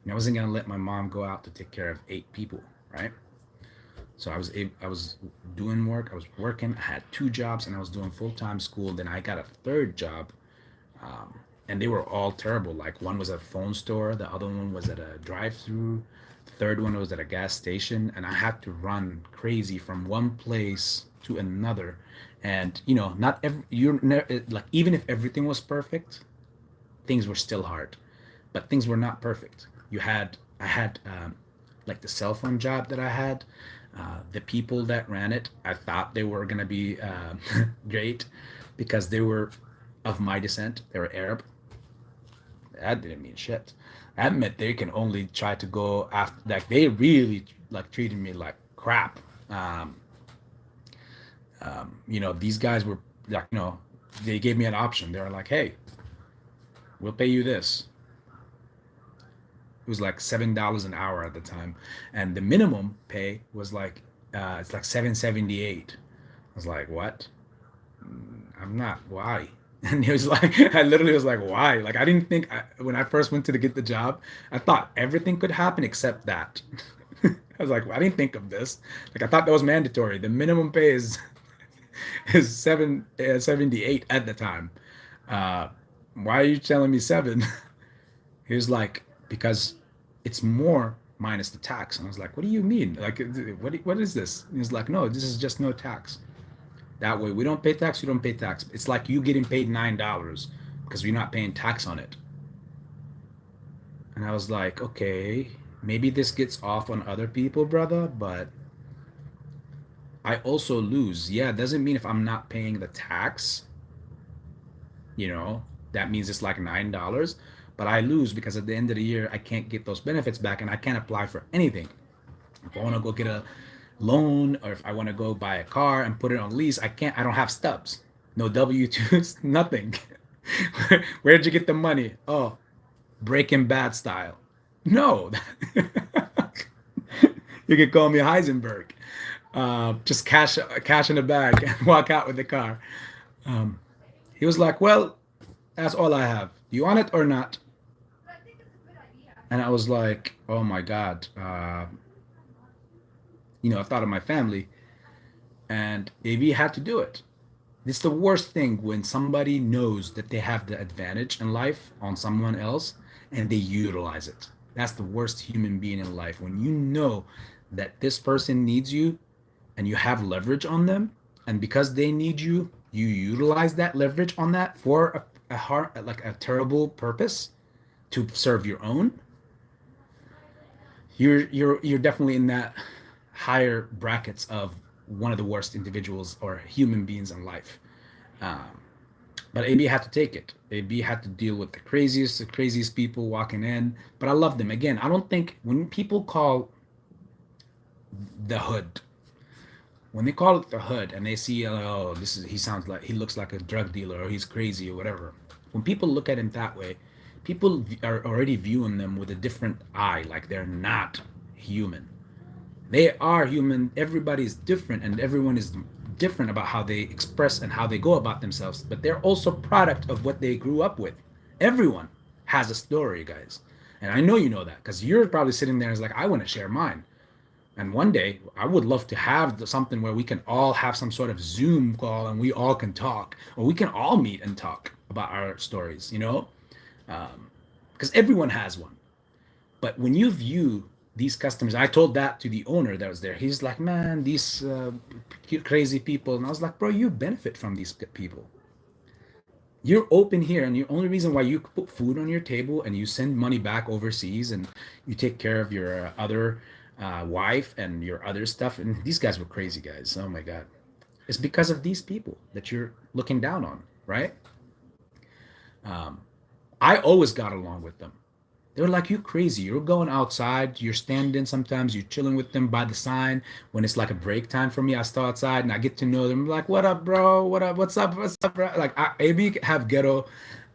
And I wasn't gonna let my mom go out to take care of 8 people, right? So I was doing work. I was working. I had 2 jobs, and I was doing full-time school. Then I got a third job, and they were all terrible. Like, one was at a phone store, the other one was at a drive-through, the third one was at a gas station, and I had to run crazy from one place to another. And not every like, even if everything was perfect, things were still hard. But things were not perfect. I had like the cell phone job that I had. The people that ran it, I thought they were gonna be great because they were of my descent. They were Arab. That didn't mean shit. That meant they can only try to go after. Like, they really like treated me like crap. These guys were like, they gave me an option. They were like, hey, we'll pay you this. It was like $7 an hour at the time, and the minimum pay was like, it's like 778. I was like, what? I'm not. Why? And he was like, I literally was like, why? Like, I didn't think, when I first went to get the job, I thought everything could happen except that. I was like, well, I didn't think of this. Like, I thought that was mandatory. The minimum pay is is 78 at the time. Uh, why are you telling me 7? He was like, because it's more minus the tax. And I was like, what do you mean? Like, what is this? And he's like, no, this is just no tax. That way, we don't pay tax, you don't pay tax. It's like you getting paid $9 because we're not paying tax on it. And I was like, okay, maybe this gets off on other people, brother, but I also lose. Yeah, it doesn't mean if I'm not paying the tax, you know, that means it's like $9, but I lose because at the end of the year, I can't get those benefits back and I can't apply for anything. If I want to go get a loan or if I want to go buy a car and put it on lease, I can't. I don't have stubs, no W-2s, nothing. Where'd you get the money? Oh, Breaking Bad style. No, you could call me Heisenberg. Just cash in the bag and walk out with the car. Um, he was like, "Well, that's all I have. You want it or not?" And I was like, "Oh my god." I thought of my family, and AB had to do it. It's the worst thing when somebody knows that they have the advantage in life on someone else and they utilize it. That's the worst human being in life. When you know that this person needs you and you have leverage on them, and because they need you, you utilize that leverage on that for like a terrible purpose to serve your own. You're definitely in that higher brackets of one of the worst individuals or human beings in life. Um, but AB had to take it. AB had to deal with the craziest people walking in. But I love them. Again, I don't think when people call the hood, when they call it the hood and they see, oh, he sounds like, he looks like a drug dealer or he's crazy or whatever. When people look at him that way, people are already viewing them with a different eye, like they're not human. They are human. Everybody's different and everyone is different about how they express and how they go about themselves, but they're also product of what they grew up with. Everyone has a story, guys. And I know you know that because you're probably sitting there and it's like, I want to share mine. And one day I would love to have something where we can all have some sort of Zoom call and we all can talk, or we can all meet and talk about our stories, because everyone has one. But when you view these customers, I told that to the owner that was there. He's like, man, these crazy people. And I was like, bro, you benefit from these people. You're open here, and the only reason why you put food on your table and you send money back overseas and you take care of your other wife and your other stuff. And these guys were crazy guys. Oh my God. It's because of these people that you're looking down on, right? Um, I always got along with them. They were like, you crazy. You're going outside. You're standing sometimes. You're chilling with them by the sign. When it's like a break time for me, I start outside and I get to know them. I'm like, what up, bro? What up? What's up? What's up, bro? Like, AB have ghetto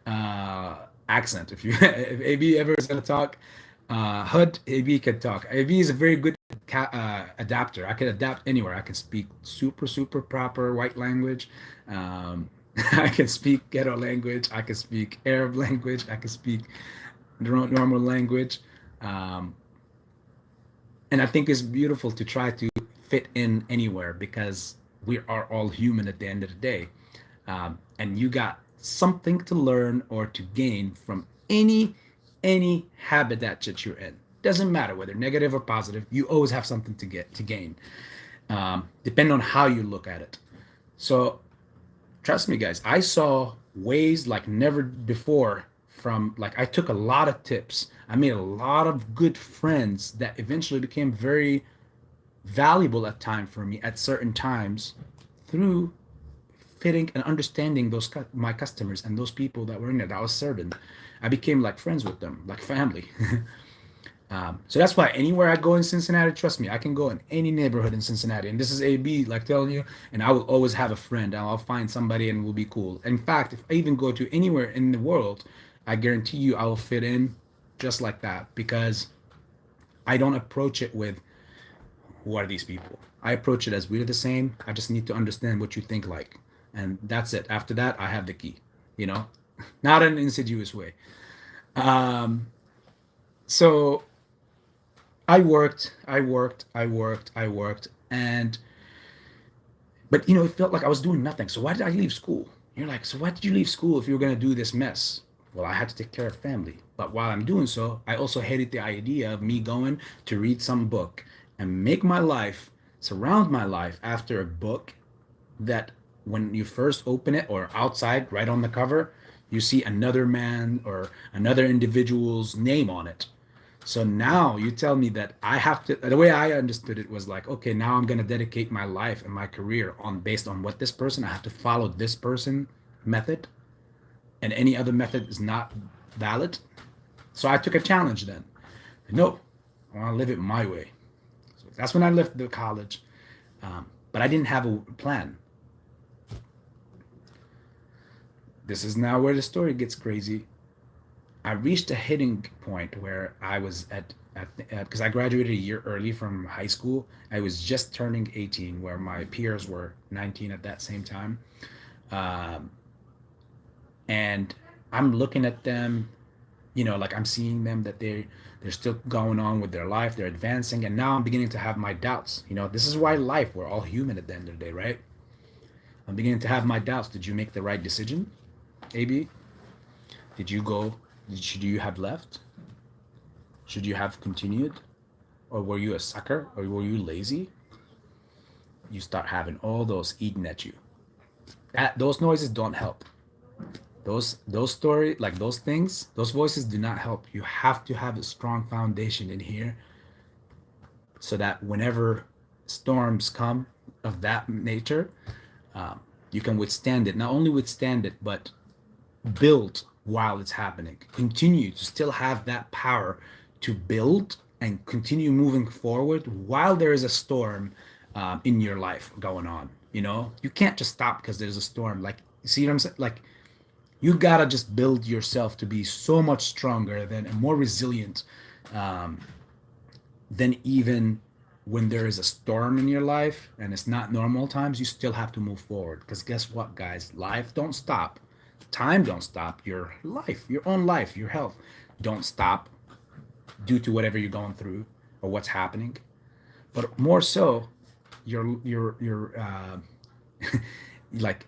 uh, accent. If you if AB ever is gonna talk, Hood, AB can talk. AB is a very good adapter. I can adapt anywhere. I can speak super, super proper white language. Um, I can speak ghetto language. I can speak Arab language. I can speak normal language. Um, and I think it's beautiful to try to fit in anywhere because we are all human at the end of the day. And you got something to learn or to gain from any habitat that you're in. Doesn't matter whether negative or positive. You always have something to gain, depending on how you look at it. So trust me, guys, I saw ways like never before. From like, I took a lot of tips. I made a lot of good friends that eventually became very valuable at time for me at certain times through fitting and understanding my customers and those people that were in it that I was serving. I became like friends with them, like family. So that's why anywhere I go in Cincinnati, trust me, I can go in any neighborhood in Cincinnati. And this is AB, like telling you, and I will always have a friend. And I'll find somebody and we'll be cool. In fact, if I even go to anywhere in the world, I guarantee you I will fit in just like that because I don't approach it with who are these people. I approach it as we're the same. I just need to understand what you think like. And that's it. After that, I have the key, you know, not in an insidious way. Um, so I worked, and But it felt like I was doing nothing. So why did I leave school? You're like, so why did you leave school if you were gonna do this mess? Well, I had to take care of family. But while I'm doing so, I also hated the idea of me going to read some book and make my life, surround my life after a book that when you first open it or outside, right on the cover, you see another man or another individual's name on it. So now you tell me that I have to, the way I understood it was like, okay, now I'm going to dedicate my life and my career on based on what this person, I have to follow this person method and any other method is not valid. So I took a challenge then. No, I want to live it my way. So that's when I left the college. But I didn't have a plan. This is now where the story gets crazy. I reached a hitting point where I was at because I graduated a year early from high school. I was just turning 18, where my peers were 19 at that same time. Um, and I'm looking at them, like I'm seeing them that they're still going on with their life, they're advancing, and now I'm beginning to have my doubts. This is why life, we're all human at the end of the day, right? I'm beginning to have my doubts. Did you make the right decision, AB? Did you go? Should you have left? Should you have continued? Or were you a sucker? Or were you lazy? You start having all those eating at you. Those noises don't help. Those story, like those things, those voices do not help. You have to have a strong foundation in here so that whenever storms come of that nature, you can withstand it. Not only withstand it, but build while it's happening. Continue to still have that power to build and continue moving forward while there is a storm in your life going on. You can't just stop because there's a storm. Like, see what I'm saying? Like, you gotta just build yourself to be so much stronger than and more resilient um, than even when there is a storm in your life and it's not normal times. You still have to move forward because guess what, guys? Life don't stop. Time don't stop. Your life, your own life, your health don't stop due to whatever you're going through or what's happening. But more so, your like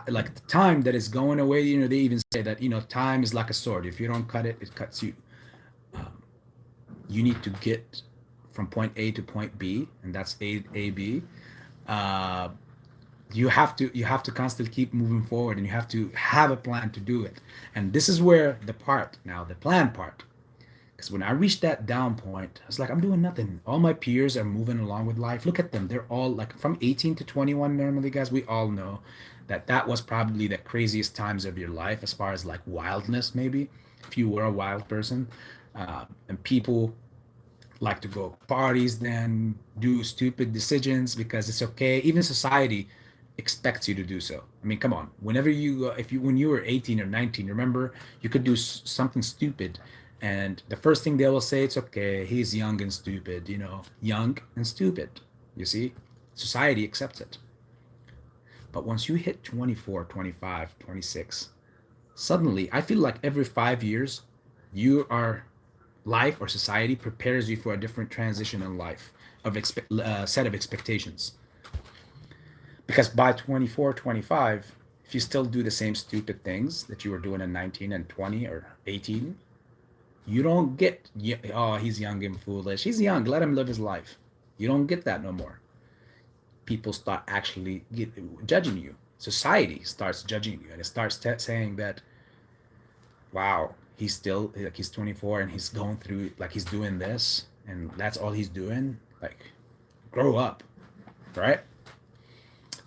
like the time that is going away. They even say that time is like a sword. If you don't cut it, it cuts you. You need to get from point A to point B, and that's AB. Uh, you have to constantly keep moving forward, and you have to have a plan to do it. And this is where the plan part. Because when I reached that down point, I was like, I'm doing nothing. All my peers are moving along with life. Look at them. They're all like from 18 to 21 normally, guys. We all know that was probably the craziest times of your life as far as like wildness, maybe, if you were a wild person. And people like to go parties, then do stupid decisions because it's okay. Even society expects you to do so. I mean, come on. Whenever you, if you, when you were 18 or 19, remember, you could do something stupid. And the first thing they will say, it's okay. He's young and stupid, young and stupid. You see, society accepts it. But once you hit 24, 25, 26, suddenly I feel like every 5 years, life or society prepares you for a different transition in life of set of expectations. Because by 24, 25, if you still do the same stupid things that you were doing in 19 and 20 or 18, you don't get, oh, he's young and foolish. He's young. Let him live his life. You don't get that no more. People start actually judging you. Society starts judging you, and it starts saying that, wow, he's still like he's 24 and he's going through like he's doing this, and that's all he's doing. Like, grow up, right?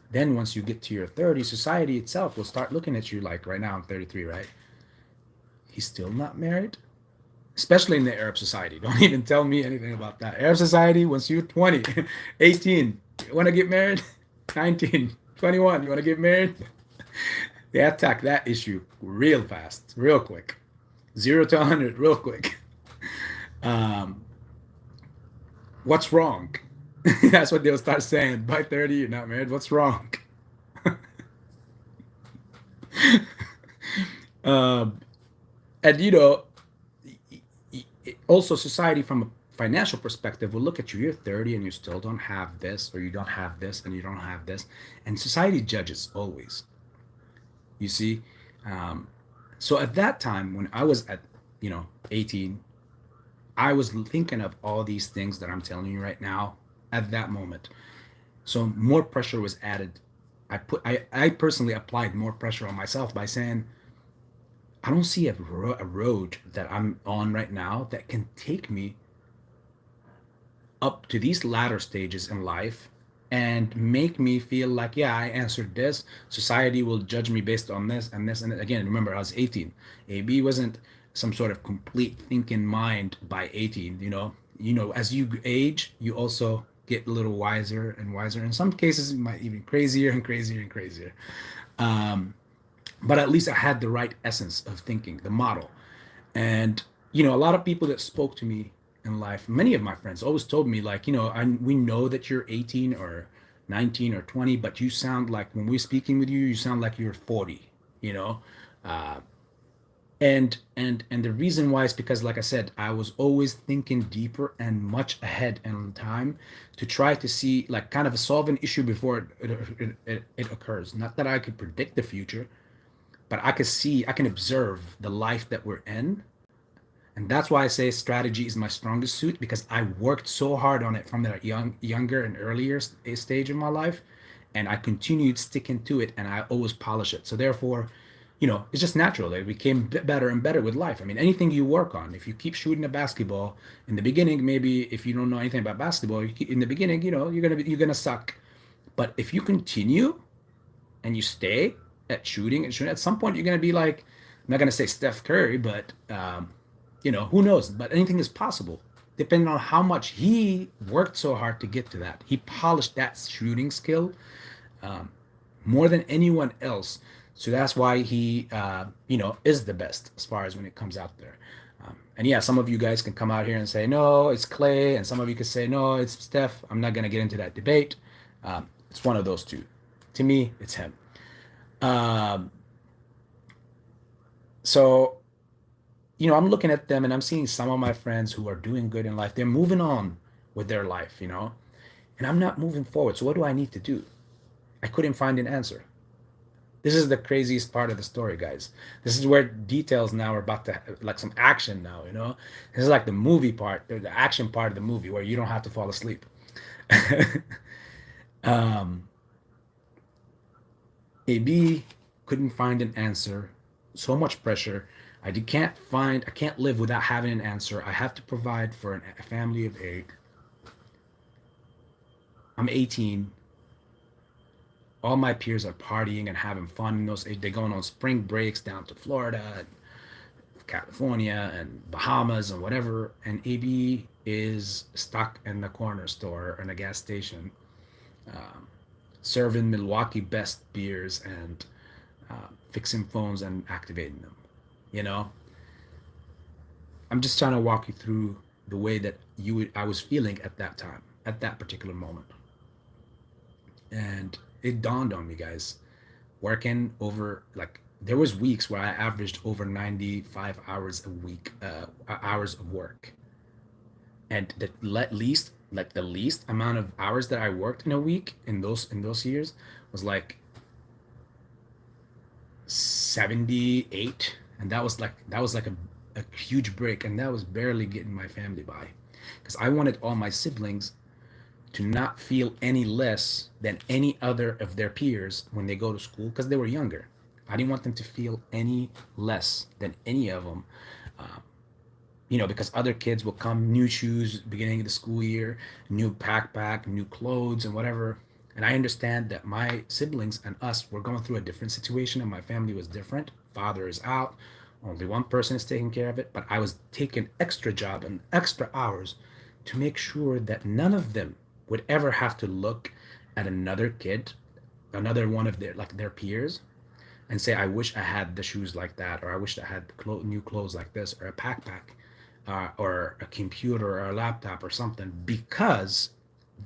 Then once you get to your 30s, society itself will start looking at you like, right now I'm 33, right? He's still not married? Especially in the Arab society. Don't even tell me anything about that. Arab society, once you're 20, 18, you want to get married? 19, 21, you want to get married? They attack that issue real fast, real quick. 0 to 100, real quick. Um, what's wrong? That's what they'll start saying. By 30, you're not married. What's wrong? um, and also society financial perspective will look at you. You're 30 and you still don't have this, or you don't have this and you don't have this, and society judges always. You see, um, so at that time when I was at 18, I was thinking of all these things that I'm telling you right now at that moment. So more pressure was added. I personally applied more pressure on myself by saying, I don't see a road that I'm on right now that can take me up to these latter stages in life and make me feel like, yeah, I answered this. Society will judge me based on this and this. And again, remember, I was 18. AB wasn't some sort of complete thinking mind by 18. As you age, you also get a little wiser and wiser. In some cases, it might even crazier and crazier and crazier. Um, but at least I had the right essence of thinking, the model. And a lot of people that spoke to me in life, many of my friends always told me, like, we know that you're 18 or 19 or 20, but you sound like, when we're speaking with you, you sound like you're 40. you know uh, and the reason why is because, like I said, I was always thinking deeper and much ahead in time to try to see, like, kind of solve an issue before it occurs. Not that I could predict the future, but I can observe the life that we're in. And that's why I say strategy is my strongest suit, because I worked so hard on it from that younger and earlier stage in my life, and I continued sticking to it, and I always polish it. So therefore, it's just natural that it became better and better with life. I mean, anything you work on, if you keep shooting a basketball in the beginning, maybe if you don't know anything about basketball, in the beginning, you're gonna suck. But if you continue and you stay at shooting and shooting, at some point you're gonna be like, I'm not gonna say Steph Curry, but who knows? But anything is possible, depending on how much he worked so hard to get to that. He polished that shooting skill um, more than anyone else. So that's why he, is the best as far as when it comes out there. And yeah, some of you guys can come out here and say, no, it's Clay. And some of you can say, no, it's Steph. I'm not going to get into that debate. It's one of those two. To me, it's him. Um, so, I'm looking at them and I'm seeing some of my friends who are doing good in life. They're moving on with their life, and I'm not moving forward. So what do I need to do? I couldn't find an answer. This is the craziest part of the story, guys. This is where details now are about to, like, some action now, This is like the movie part, the action part of the movie where you don't have to fall asleep. um, AB couldn't find an answer. So much pressure. I can't live without having an answer. I have to provide for a family of 8. I'm 18. All my peers are partying and having fun in those age. They're going on spring breaks down to Florida and California and Bahamas and whatever. And AB is stuck in the corner store or in a gas station, um, serving Milwaukee Best beers and fixing phones and activating them. I'm just trying to walk you through the way that I was feeling at that time, at that particular moment. And it dawned on me, guys, working over, like, there was weeks where I averaged over 95 hours a week, hours of work. And the least amount of hours that I worked in a week in those years was like 78. And that was like a huge break, and that was barely getting my family by, because I wanted all my siblings to not feel any less than any other of their peers when they go to school, because they were younger. I didn't want them to feel any less than any of them, because other kids will come, new shoes beginning of the school year, new backpack, new clothes and whatever. And I understand that my siblings and us were going through a different situation, and my family was different. Father is out, only one person is taking care of it, but I was taking extra job and extra hours to make sure that none of them would ever have to look at another kid, another one of their peers, and say, I wish I had the shoes like that, or I wish I had new clothes like this, or a backpack, or a computer or a laptop or something, because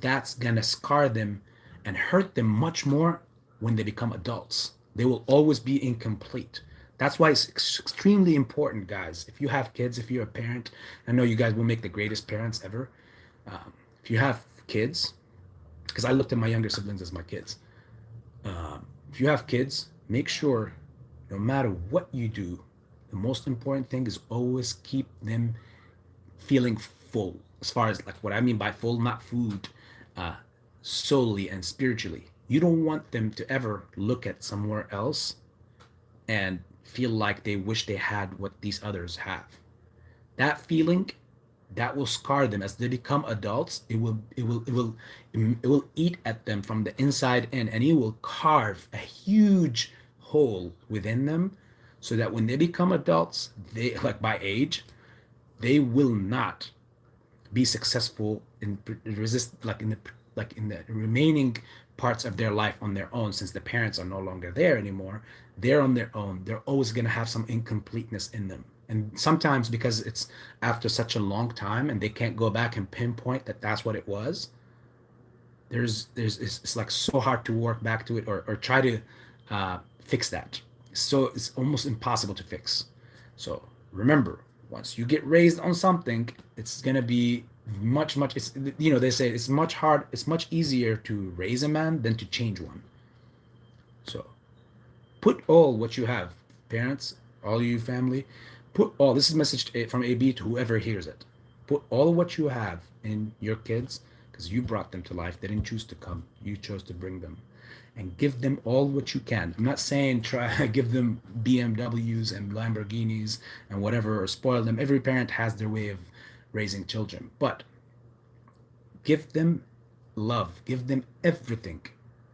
that's gonna scar them and hurt them much more when they become adults. They will always be incomplete. That's why it's extremely important, guys. If you have kids, if you're a parent, I know you guys will make the greatest parents ever. If you have kids, because I looked at my younger siblings as my kids. If you have kids, make sure no matter what you do, the most important thing is always keep them feeling full. As far as like what I mean by full, not food, uh, solely and spiritually. You don't want them to ever look at somewhere else and feel like they wish they had what these others have. That feeling, that will scar them as they become adults. It will eat at them from the inside in, and it will carve a huge hole within them, so that when they become adults, they like by age, they will not be successful in resist like in the remaining parts of their life on their own, since the parents are no longer there anymore. They're on their own. They're always going to have some incompleteness in them, and sometimes because it's after such a long time and they can't go back and pinpoint that that's what it was. It's like so hard to work back to it, or try to fix that. So it's almost impossible to fix. So remember, once you get raised on something, it's gonna be much. It's, they say it's much hard. It's much easier to raise a man than to change one. So put all what you have, parents, all you family, put all. This is a message from AB to whoever hears it. Put all what you have in your kids, because you brought them to life. They didn't choose to come. You chose to bring them, and give them all what you can. I'm not saying try give them BMWs and Lamborghinis and whatever, or spoil them. Every parent has their way of raising children, but give them love. Give them everything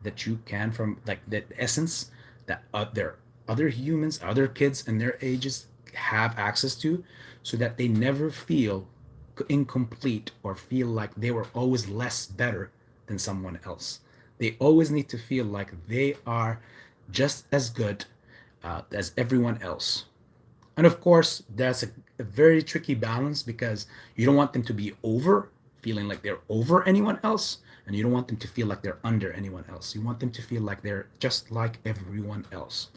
that you can, from like that essence that their other humans, other kids and their ages have access to, so that they never feel incomplete or feel like they were always less better than someone else. They always need to feel like they are just as good as everyone else. And of course, that's a very tricky balance, because you don't want them to be over, feeling like they're over anyone else, and you don't want them to feel like they're under anyone else. You want them to feel like they're just like everyone else.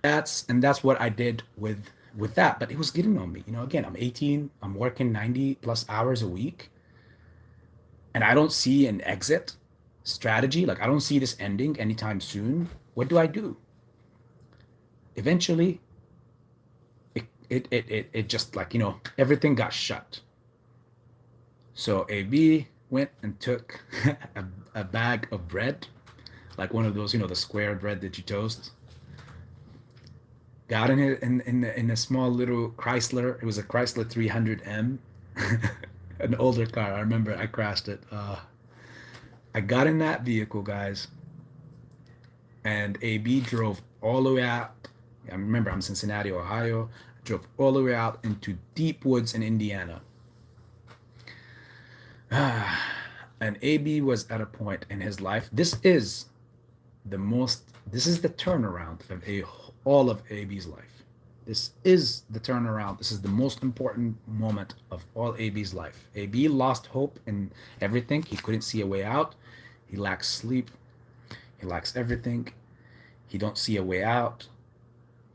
That's what I did with that. But it was getting on me. Again, I'm 18. I'm working 90 plus hours a week, and I don't see an exit strategy. Like, I don't see this ending anytime soon. What do I do? Eventually, it just, like, everything got shut. So AB went and took a bag of bread, like one of those, the square bread that you toast. Got in it in a small little Chrysler. It was a Chrysler 300M, an older car. I remember I crashed it. I got in that vehicle, guys, and AB drove all the way out. I remember I'm in Cincinnati, Ohio. I drove all the way out into deep woods in Indiana. And AB was at a point in his life. This is the turnaround of all of AB's life. This is the turnaround. This is the most important moment of all AB's life. AB lost hope in everything. He couldn't see a way out. He lacks sleep. He lacks everything. He don't see a way out.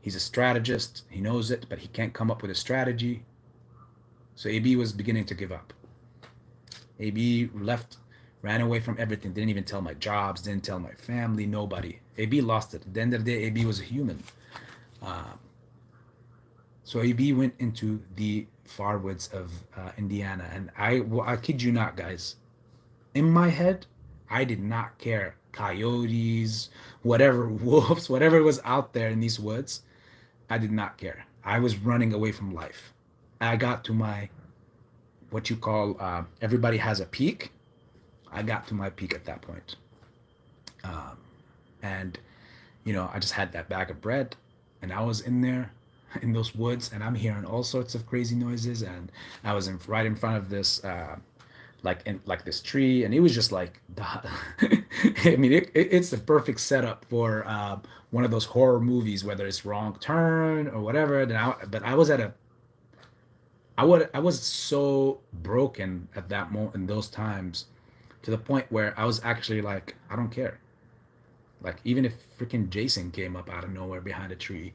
He's a strategist. He knows it, but he can't come up with a strategy. So AB was beginning to give up. AB ran away from everything. Didn't even tell my jobs. Didn't tell my family. Nobody. AB lost it. At the end of the day, AB was a human. So AB went into the far woods of Indiana, and I kid you not, guys. In my head, I did not care. Coyotes, whatever, wolves, whatever was out there in these woods, I did not care. I was running away from life. I got to my, what you call, everybody has a peak. I got to my peak at that point. And, I just had that bag of bread, and I was in there in those woods, and I'm hearing all sorts of crazy noises, and I was right in front of this like this tree, and it was just like I mean, it's the perfect setup for one of those horror movies, whether it's Wrong Turn or whatever. But I was I was so broken at that moment, in those times, to the point where I was actually like, I don't care. Like, even if freaking Jason came up out of nowhere behind a tree,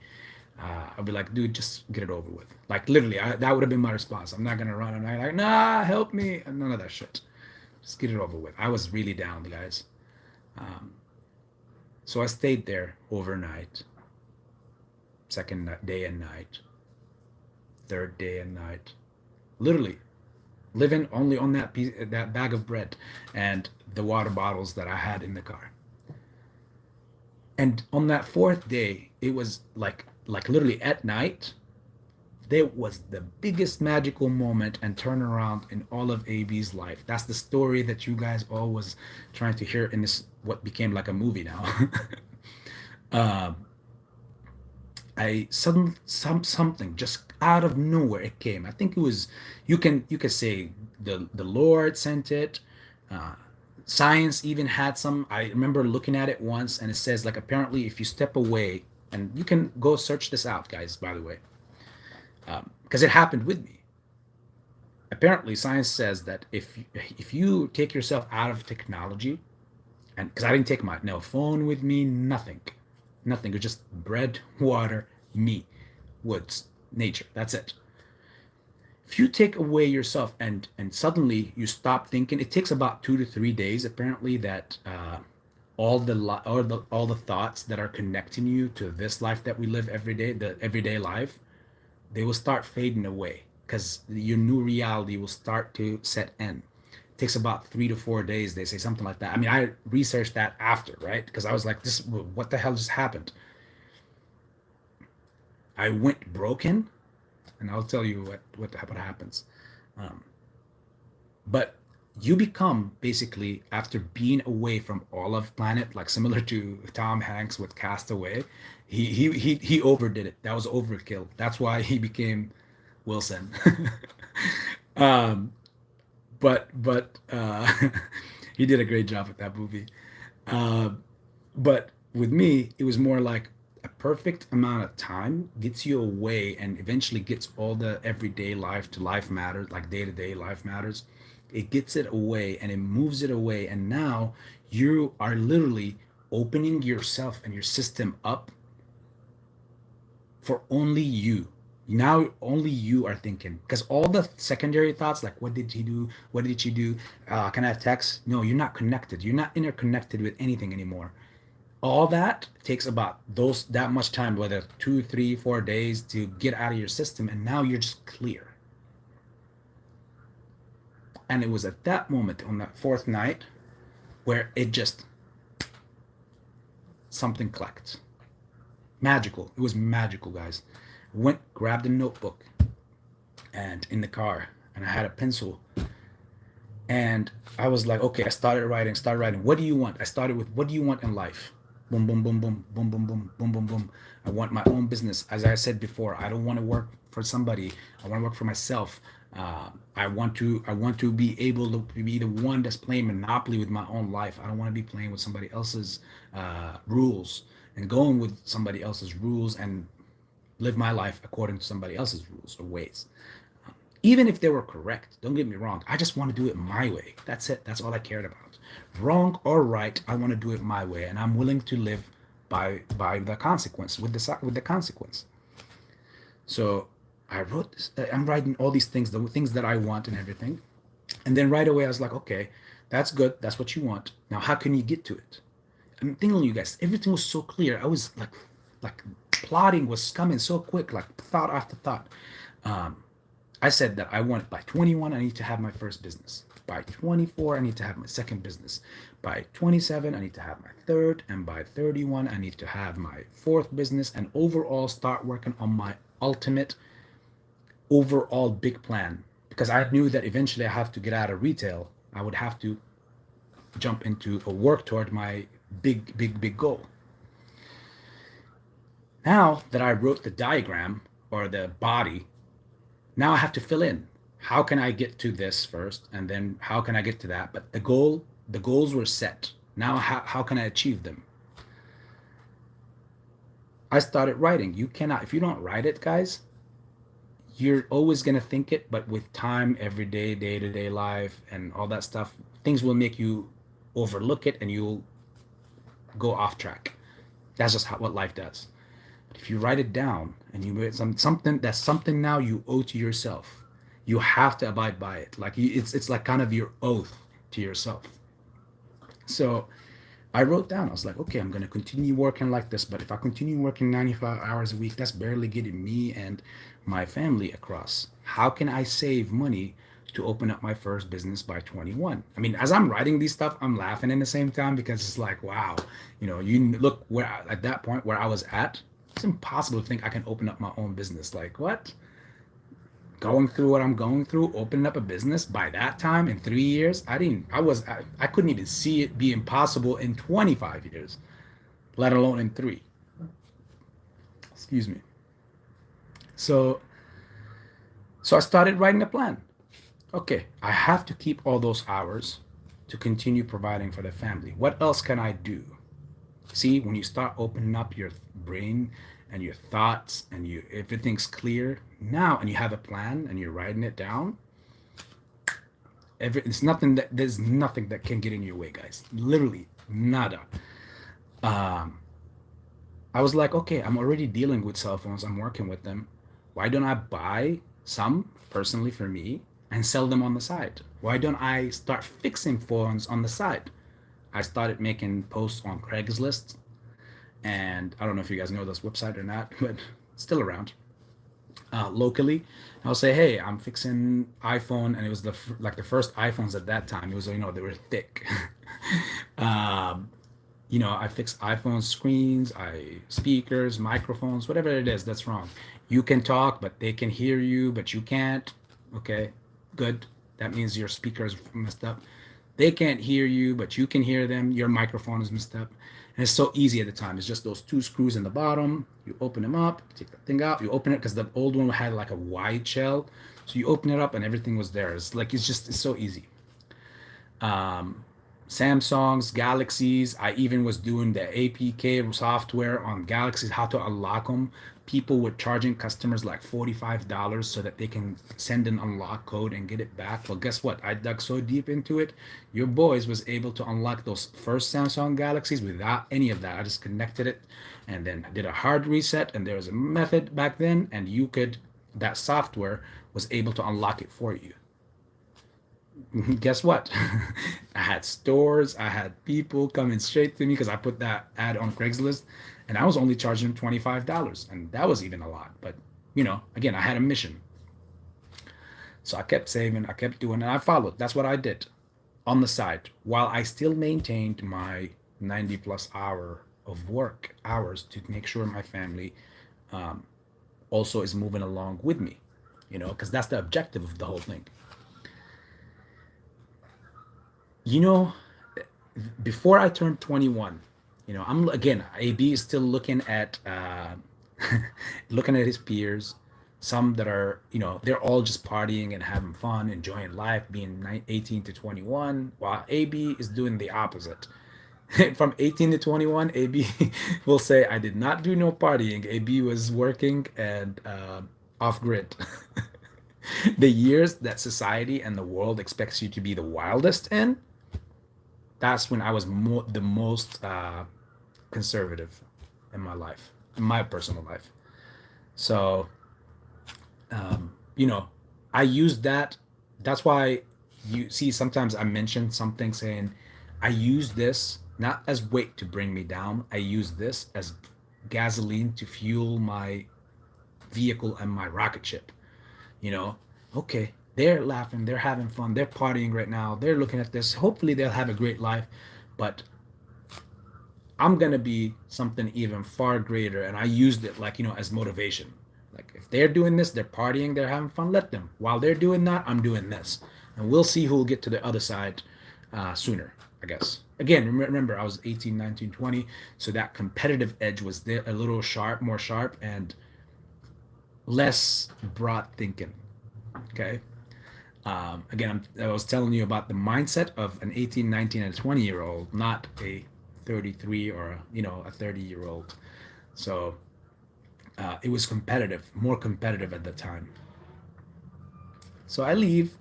I'd be like, dude, just get it over with. Like literally, that would have been my response. I'm not gonna run. I'm not like, nah, help me. None of that shit. Just get it over with. I was really down, guys. So I stayed there overnight, second day and night, third day and night, literally living only on that bag of bread and the water bottles that I had in the car. And on that fourth day, it was like literally at night, there was the biggest magical moment and turnaround in all of AB's life. That's the story that you guys all was trying to hear in this what became like a movie now. um, I suddenly something just out of nowhere it came. I think it was you could say the Lord sent it. Uh, Science even had some. I remember looking at it once, and it says like apparently if you step away, and you can go search this out, guys. By the way, because it happened with me. Apparently, science says that if you take yourself out of technology, and because I didn't take my no phone with me, nothing, nothing. It was just bread, water, me, woods, nature. That's it. If you take away yourself and suddenly you stop thinking, it takes about 2 to 3 days apparently that all the thoughts that are connecting you to this life that we live every day, the everyday life, they will start fading away because your new reality will start to set in. It takes about 3 to 4 days, they say, something like that. I mean, I researched that after, right? Because I was like, this, what the hell just happened? I went broken, and I'll tell you what happens. Um, but you become basically after being away from all of planet, like similar to Tom Hanks with Castaway. He overdid it. That was overkill. That's why he became Wilson. um, but he did a great job with that movie. Uh, but with me, it was more like a perfect amount of time gets you away and eventually gets all the everyday life to life matters, like day to day life matters. It gets it away and it moves it away. And now you are literally opening yourself and your system up for only you. Now only you are thinking because all the secondary thoughts like what did he do, what did she do, can I have text, no, you're not connected, you're not interconnected with anything anymore. All that takes about those that much time, whether 2 3 4 days to get out of your system, and now you're just clear. And it was at that moment on that fourth night where it just something clicked. Magical. It was magical, guys. Went, grabbed a notebook and in the car, and I had a pencil, and I was like, okay, I started writing. What do you want? I started with, what do you want in life? Boom, boom, boom, boom, boom, boom, boom, boom, boom, boom. I want my own business. As I said before, I don't want to work for somebody. I want to work for myself. I want to be able to be the one that's playing Monopoly with my own life. I don't want to be playing with somebody else's rules and going with somebody else's rules and live my life according to somebody else's rules or ways. Even if they were correct, don't get me wrong. I just want to do it my way. That's it. That's all I cared about. Wrong or right, I want to do it my way, and I'm willing to live by the consequence with the consequence. So I wrote this, I'm writing all these things, the things that I want and everything. And then right away I was like, okay, that's good. That's what you want. Now how can you get to it? I'm telling you guys, everything was so clear. I was like plotting was coming so quick, like thought after thought. Um, I said that I want by 21, I need to have my first business. By 24, I need to have my second business. By 27, I need to have my third. And by 31, I need to have my fourth business and overall start working on my ultimate overall big plan. Because I knew that eventually I have to get out of retail. I would have to jump into or work toward my big, big, big goal. Now that I wrote the diagram or the body, now I have to fill in. How can I get to this first, and then how can I get to that? But the goals were set. Now how can I achieve them? I started writing. You cannot, if you don't write it, guys, you're always gonna think it, but with time, every day, day-to-day life, and all that stuff, things will make you overlook it, and you'll go off track. That's just what life does. If you write it down and you make something that's something now you owe to yourself, you have to abide by it. Like it's like kind of your oath to yourself. So I wrote down, I was like, okay, I'm going to continue working like this. But if I continue working 95 hours a week, that's barely getting me and my family across. How can I save money to open up my first business by 21? I mean, as I'm writing these stuff, I'm laughing in the same time because it's like, wow, you look where at that point where I was at, it's impossible to think I can open up my own business. Like, what? Going through what I'm going through, opening up a business by that time in 3 years, I couldn't even see it being possible in 25 years, let alone in three. Excuse me. So, so I started writing a plan. Okay, I have to keep all those hours to continue providing for the family. What else can I do? See, when you start opening up your brain and your thoughts and you everything's clear now and you have a plan and you're writing it down, there's nothing that can get in your way, guys. Literally nada. Um, I was like, okay, I'm already dealing with cell phones. I'm working with them. Why don't I buy some personally for me and sell them on the side? Why don't I start fixing phones on the side? I started making posts on Craigslist, and I don't know if you guys know this website or not, but it's still around. Locally, I'll say, hey, I'm fixing iPhone, and it was like the first iPhones at that time. It was they were thick. um, I fix iPhone screens, speakers, microphones, whatever it is that's wrong. You can talk, but they can hear you, but you can't. Okay, good. That means your speaker is messed up. They can't hear you, but you can hear them. Your microphone is messed up. And it's so easy at the time. It's just those two screws in the bottom. You open them up, take that thing out. You open it because the old one had like a wide shell. So you open it up and everything was there. It's so easy. Um, Samsungs, Galaxies. I even was doing the APK software on Galaxies, how to unlock them. People were charging customers like $45 so that they can send an unlock code and get it back. Well, guess what? I dug so deep into it. Your boys was able to unlock those first Samsung Galaxies without any of that. I just connected it and then did a hard reset. And there was a method back then, and that software was able to unlock it for you. Guess what? I had stores, I had people coming straight to me because I put that ad on Craigslist, and I was only charging $25, and that was even a lot. But again, I had a mission, so I kept saving, I kept doing, and I followed. That's what I did on the side while I still maintained my 90 plus hour of work hours to make sure my family also is moving along with me, because that's the objective of the whole thing. you know, before I turned 21, I'm again, AB is still looking at looking at his peers, some that are, they're all just partying and having fun, enjoying life, being 18 to 21, while AB is doing the opposite. From 18 to 21, AB will say, I did not do no partying. AB was working and off grid. The years that society and the world expects you to be the wildest in, that's when I was the most conservative in my life, in my personal life. So, you know, I use that. That's why you see sometimes I mention something saying, I use this not as weight to bring me down. I use this as gasoline to fuel my vehicle and my rocket ship. You know, okay, they're laughing, they're having fun, they're partying right now, they're looking at this. Hopefully, they'll have a great life, but I'm gonna be something even far greater. And I used it like, as motivation. Like if they're doing this, they're partying, they're having fun, let them. While they're doing that, I'm doing this. And we'll see who will get to the other side sooner, I guess. Again, remember, I was 18, 19, 20. So that competitive edge was there, a little sharp, more sharp, and less broad thinking. Okay. Again, I was telling you about the mindset of an 18, 19, and 20-year-old, not a 33 or a 30-year-old. So it was competitive, more competitive at the time. So I leave,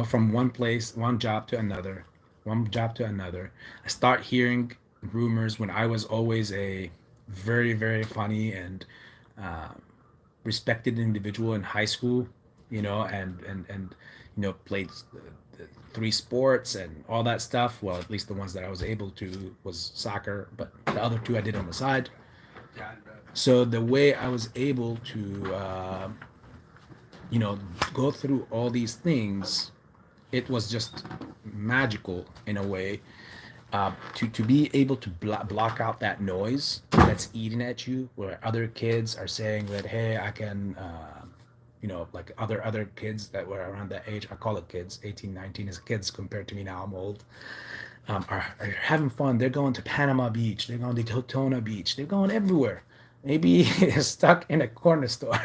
from one place, one job to another, one job to another. I start hearing rumors when I was always a very, very funny and uh, respected individual in high school, and played the three sports and all that stuff. Well, at least the ones that I was able to was soccer, but the other two I did on the side. So the way I was able to, you know, go through all these things, it was just magical in a way. To be able to block out that noise that's eating at you, where other kids are saying that, hey, I can, like other kids that were around that age, I call it kids, 18, 19 is kids compared to me now, I'm old, are having fun. They're going to Panama Beach, they're going to Daytona Beach, they're going everywhere. Maybe stuck in a corner store.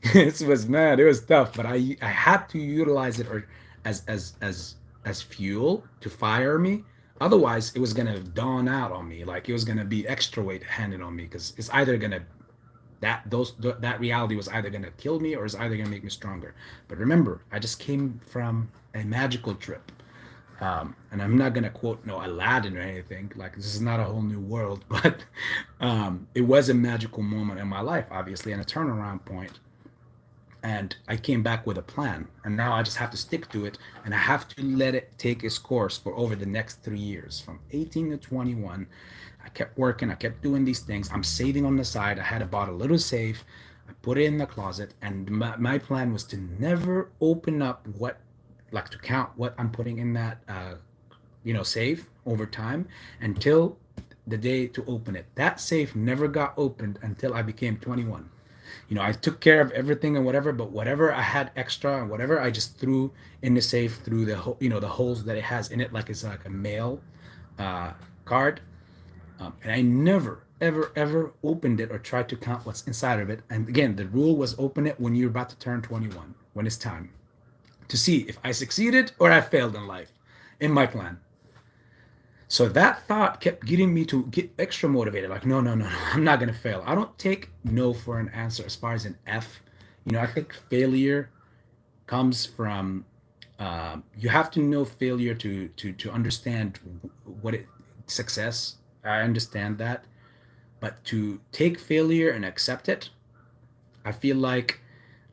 It was mad. It was tough, but I had to utilize it or as fuel to fire me. Otherwise, it was gonna dawn out on me. Like it was gonna be extra weight handed on me because it's either gonna that reality was either gonna kill me or it's either gonna make me stronger. But remember, I just came from a magical trip. And I'm not gonna quote no Aladdin or anything. Like this is not a whole new world, but it was a magical moment in my life, obviously, and a turnaround point. And I came back with a plan, and now I just have to stick to it, and I have to let it take its course for over the next 3 years, from 18 to 21. I kept working, I kept doing these things. I'm saving on the side. I had bought a little safe, I put it in the closet, and my plan was to never open up like to count what I'm putting in that, safe over time until the day to open it. That safe never got opened until I became 21. I took care of everything and whatever, but whatever I had extra and whatever I just threw in the safe through the holes that it has in it, like it's like a mail uh, card. And I never, ever, ever opened it or tried to count what's inside of it. And again, the rule was open it when you're about to turn 21, when it's time to see if I succeeded or I failed in life, in my plan. So that thought kept getting me to get extra motivated. Like, no, no, no, no, I'm not going to fail. I don't take no for an answer as far as an F. I think failure comes from, you have to know failure to understand what success. I understand that. But to take failure and accept it, I feel like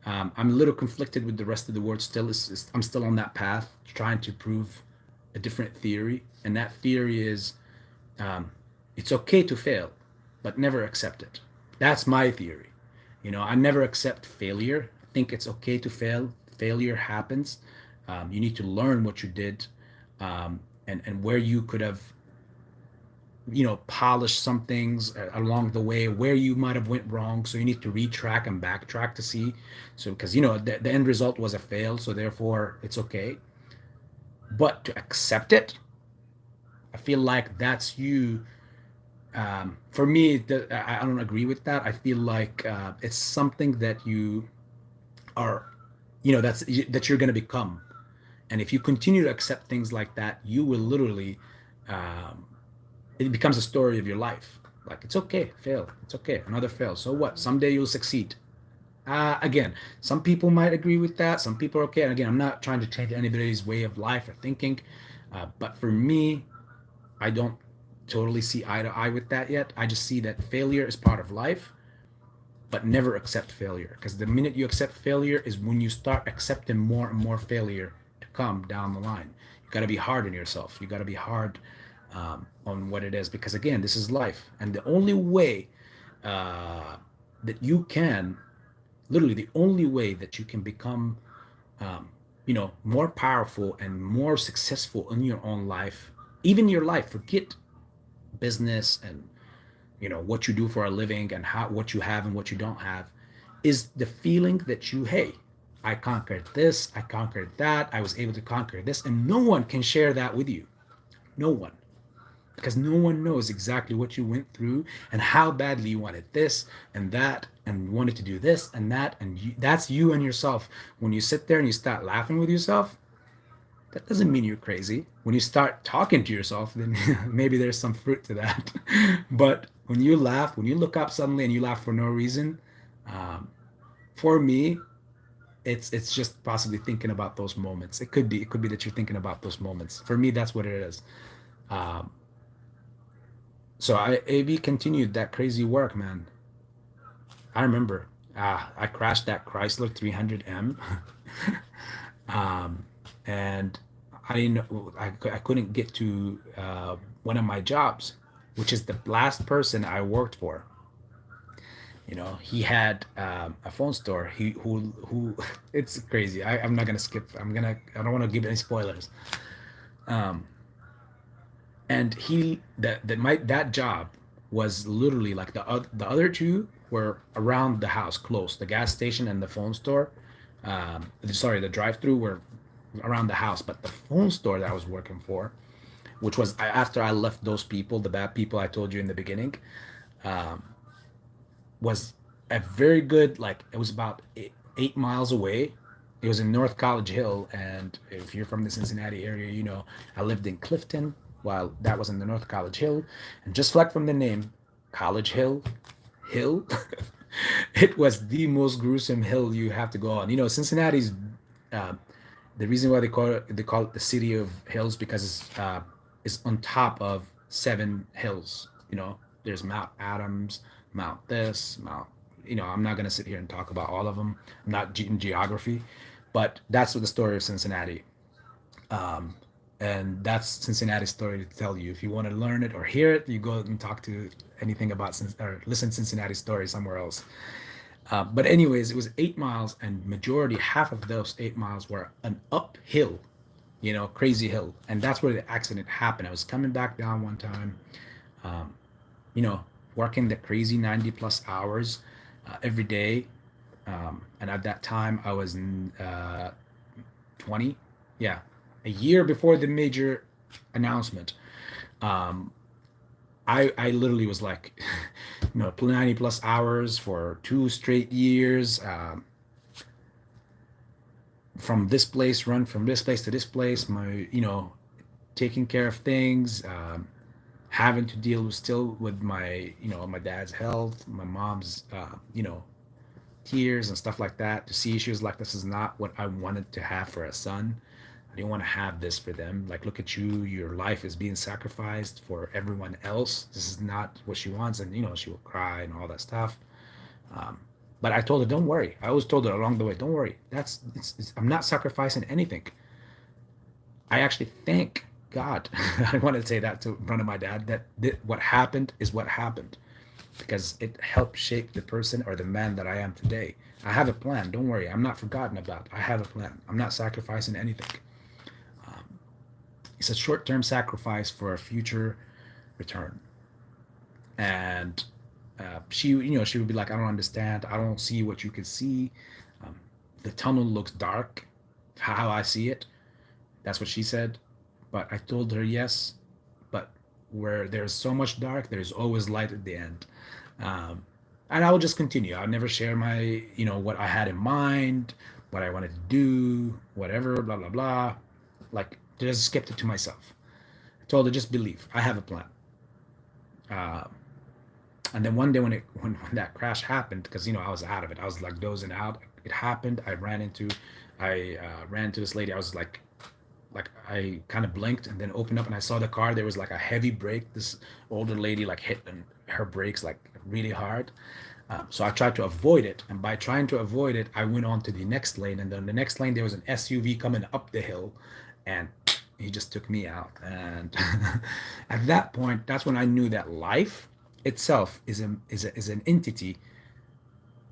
I'm a little conflicted with the rest of the world still. I'm still on that path, trying to prove a different theory. And that theory is um, it's okay to fail, but never accept it. That's my theory. I never accept failure. I think it's okay to fail. Failure happens. You need to learn what you did, and where you could have polish some things along the way where you might have went wrong, so you need to retrack and backtrack to see. So because the end result was a fail, so therefore it's okay. But to accept it, I feel like that's you. For me, I don't agree with that. I feel like it's something that you are, that you're going to become. And if you continue to accept things like that, you will literally um, it becomes a story of your life. Like it's okay, fail. It's okay, another fail. So what? Someday you'll succeed. Again, some people might agree with that. Some people are okay. And again, I'm not trying to change anybody's way of life or thinking, but for me, I don't totally see eye to eye with that yet. I just see that failure is part of life, but never accept failure. Because the minute you accept failure is when you start accepting more and more failure to come down the line. You got to be hard on yourself. You got to be hard on what it is, because again, this is life, and the only way that you can, literally, the only way that you can become, more powerful and more successful in your own life, even your life. Forget business and what you do for a living and how what you have and what you don't have, is the feeling that hey, I conquered this, I conquered that, I was able to conquer this, and no one can share that with you. No one, because no one knows exactly what you went through and how badly you wanted this and that and wanted to do this and that, and that's you and yourself. When you sit there and you start laughing with yourself, that doesn't mean you're crazy. When you start talking to yourself, then maybe there's some fruit to that. But when you laugh, when you look up suddenly and you laugh for no reason, um, for me, it's just possibly thinking about those moments. It could be that you're thinking about those moments. For me, that's what it is. Um, So AB continued that crazy work, man. I remember I crashed that Chrysler 300M. um, and I didn't know, I couldn't get to one of my jobs, which is the last person I worked for. You know, he had a phone store. Who it's crazy. I'm not gonna skip. I don't want to give any spoilers. Um, and he that job was literally like the other two were around the house, close. The gas station and the phone store. Sorry, the drive-through were around the house, but the phone store that I was working for, which was after I left those people, the bad people I told you in the beginning, was a very good, like it was about 8 miles away. It was in North College Hill, and if you're from the Cincinnati area, you know I lived in Clifton while that was in the North College Hill, and just like from the name, College Hill, it was the most gruesome hill you have to go on. You know, Cincinnati's uh, the reason why they call it the city of hills because it's on top of 7 hills. You know, there's Mount Adams, Mount this, Mount. You know, I'm not gonna sit here and talk about all of them. I'm not in geography, but that's what the story of Cincinnati. Um, and that's Cincinnati's story to tell you. If you want to learn it or hear it, you go and talk to anything about or listen to Cincinnati story somewhere else. But anyways, it was 8 miles, and majority half of those 8 miles were an uphill, you know, crazy hill, and that's where the accident happened. I was coming back down one time, um, you know, working the crazy 90 plus hours every day, and at that time I was 20, yeah, a year before the major announcement. Um, I literally was like, you know, 90 plus hours for 2 straight years. From this place, run from this place to this place. My, you know, taking care of things, having to deal with still with my, you know, my dad's health, my mom's, you know, tears and stuff like that. To see issues like this is not what I wanted to have for a son. I didn't want to have this for them. Like, look at you, your life is being sacrificed for everyone else. This is not what she wants. And, you know, she will cry and all that stuff. Um, but I told her, don't worry. I always told her along the way, don't worry. I'm not sacrificing anything. I actually thank God. I wanted to say that to in front of my dad that what happened is what happened because it helped shape the person or the man that I am today. I have a plan. Don't worry. I'm not forgotten about. I have a plan. I'm not sacrificing anything. Um, it's a short-term sacrifice for a future return. And she, you know, she would be like, I don't understand. I don't see what you can see. Um, the tunnel looks dark. How I see it. That's what she said. But I told her yes. But where there's so much dark, there's always light at the end. Um, and I will just continue. I'll never share my, you know, what I had in mind, what I wanted to do, whatever, blah blah blah. Like, just kept it to myself. I told her just believe. I have a plan. Uh, and then one day when that crash happened, because you know I was out of it, I was like dozing out. It happened. I ran to this lady. I was like I kind of blinked and then opened up and I saw the car. There was like a heavy brake. This older lady like hit her brakes like really hard. So I tried to avoid it, and by trying to avoid it, I went on to the next lane, and then the next lane there was an SUV coming up the hill, and he just took me out. And at that point, that's when I knew that life itself is an entity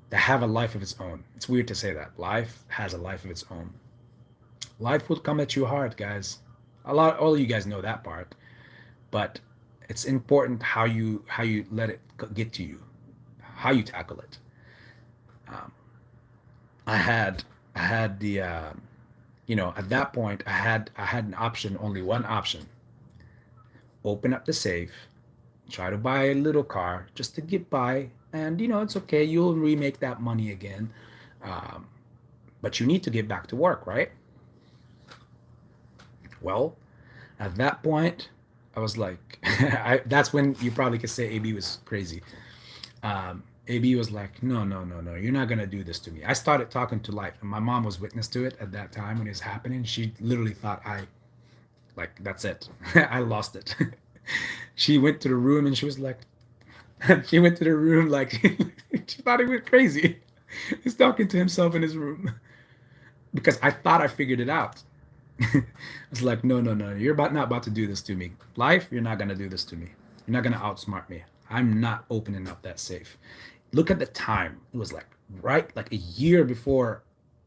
that have a life of its own. It's weird to say that life has a life of its own. Life will come at you hard, guys. All of you guys know that part, but it's important how you let it get to you, how you tackle it. Um, I had the you know, at that point I had an option, only one option: open up the safe, try to buy a little car just to get by, and you know it's okay. You'll remake that money again, um, but you need to get back to work, right? Well, at that point, I was like, that's when you probably could say AB was crazy. AB was like, no, no, no, no, you're not gonna do this to me. I started talking to life, and my mom was witness to it at that time when it was happening. She literally thought I, like, that's it. I lost it. She went to the room and she was like, she went to the room like she thought he went crazy. He's talking to himself in his room because I thought I figured it out. I was like, no, no, no, you're not about to do this to me. Life, you're not gonna do this to me. You're not gonna outsmart me. I'm not opening up that safe. Look at the time. It was like like a year before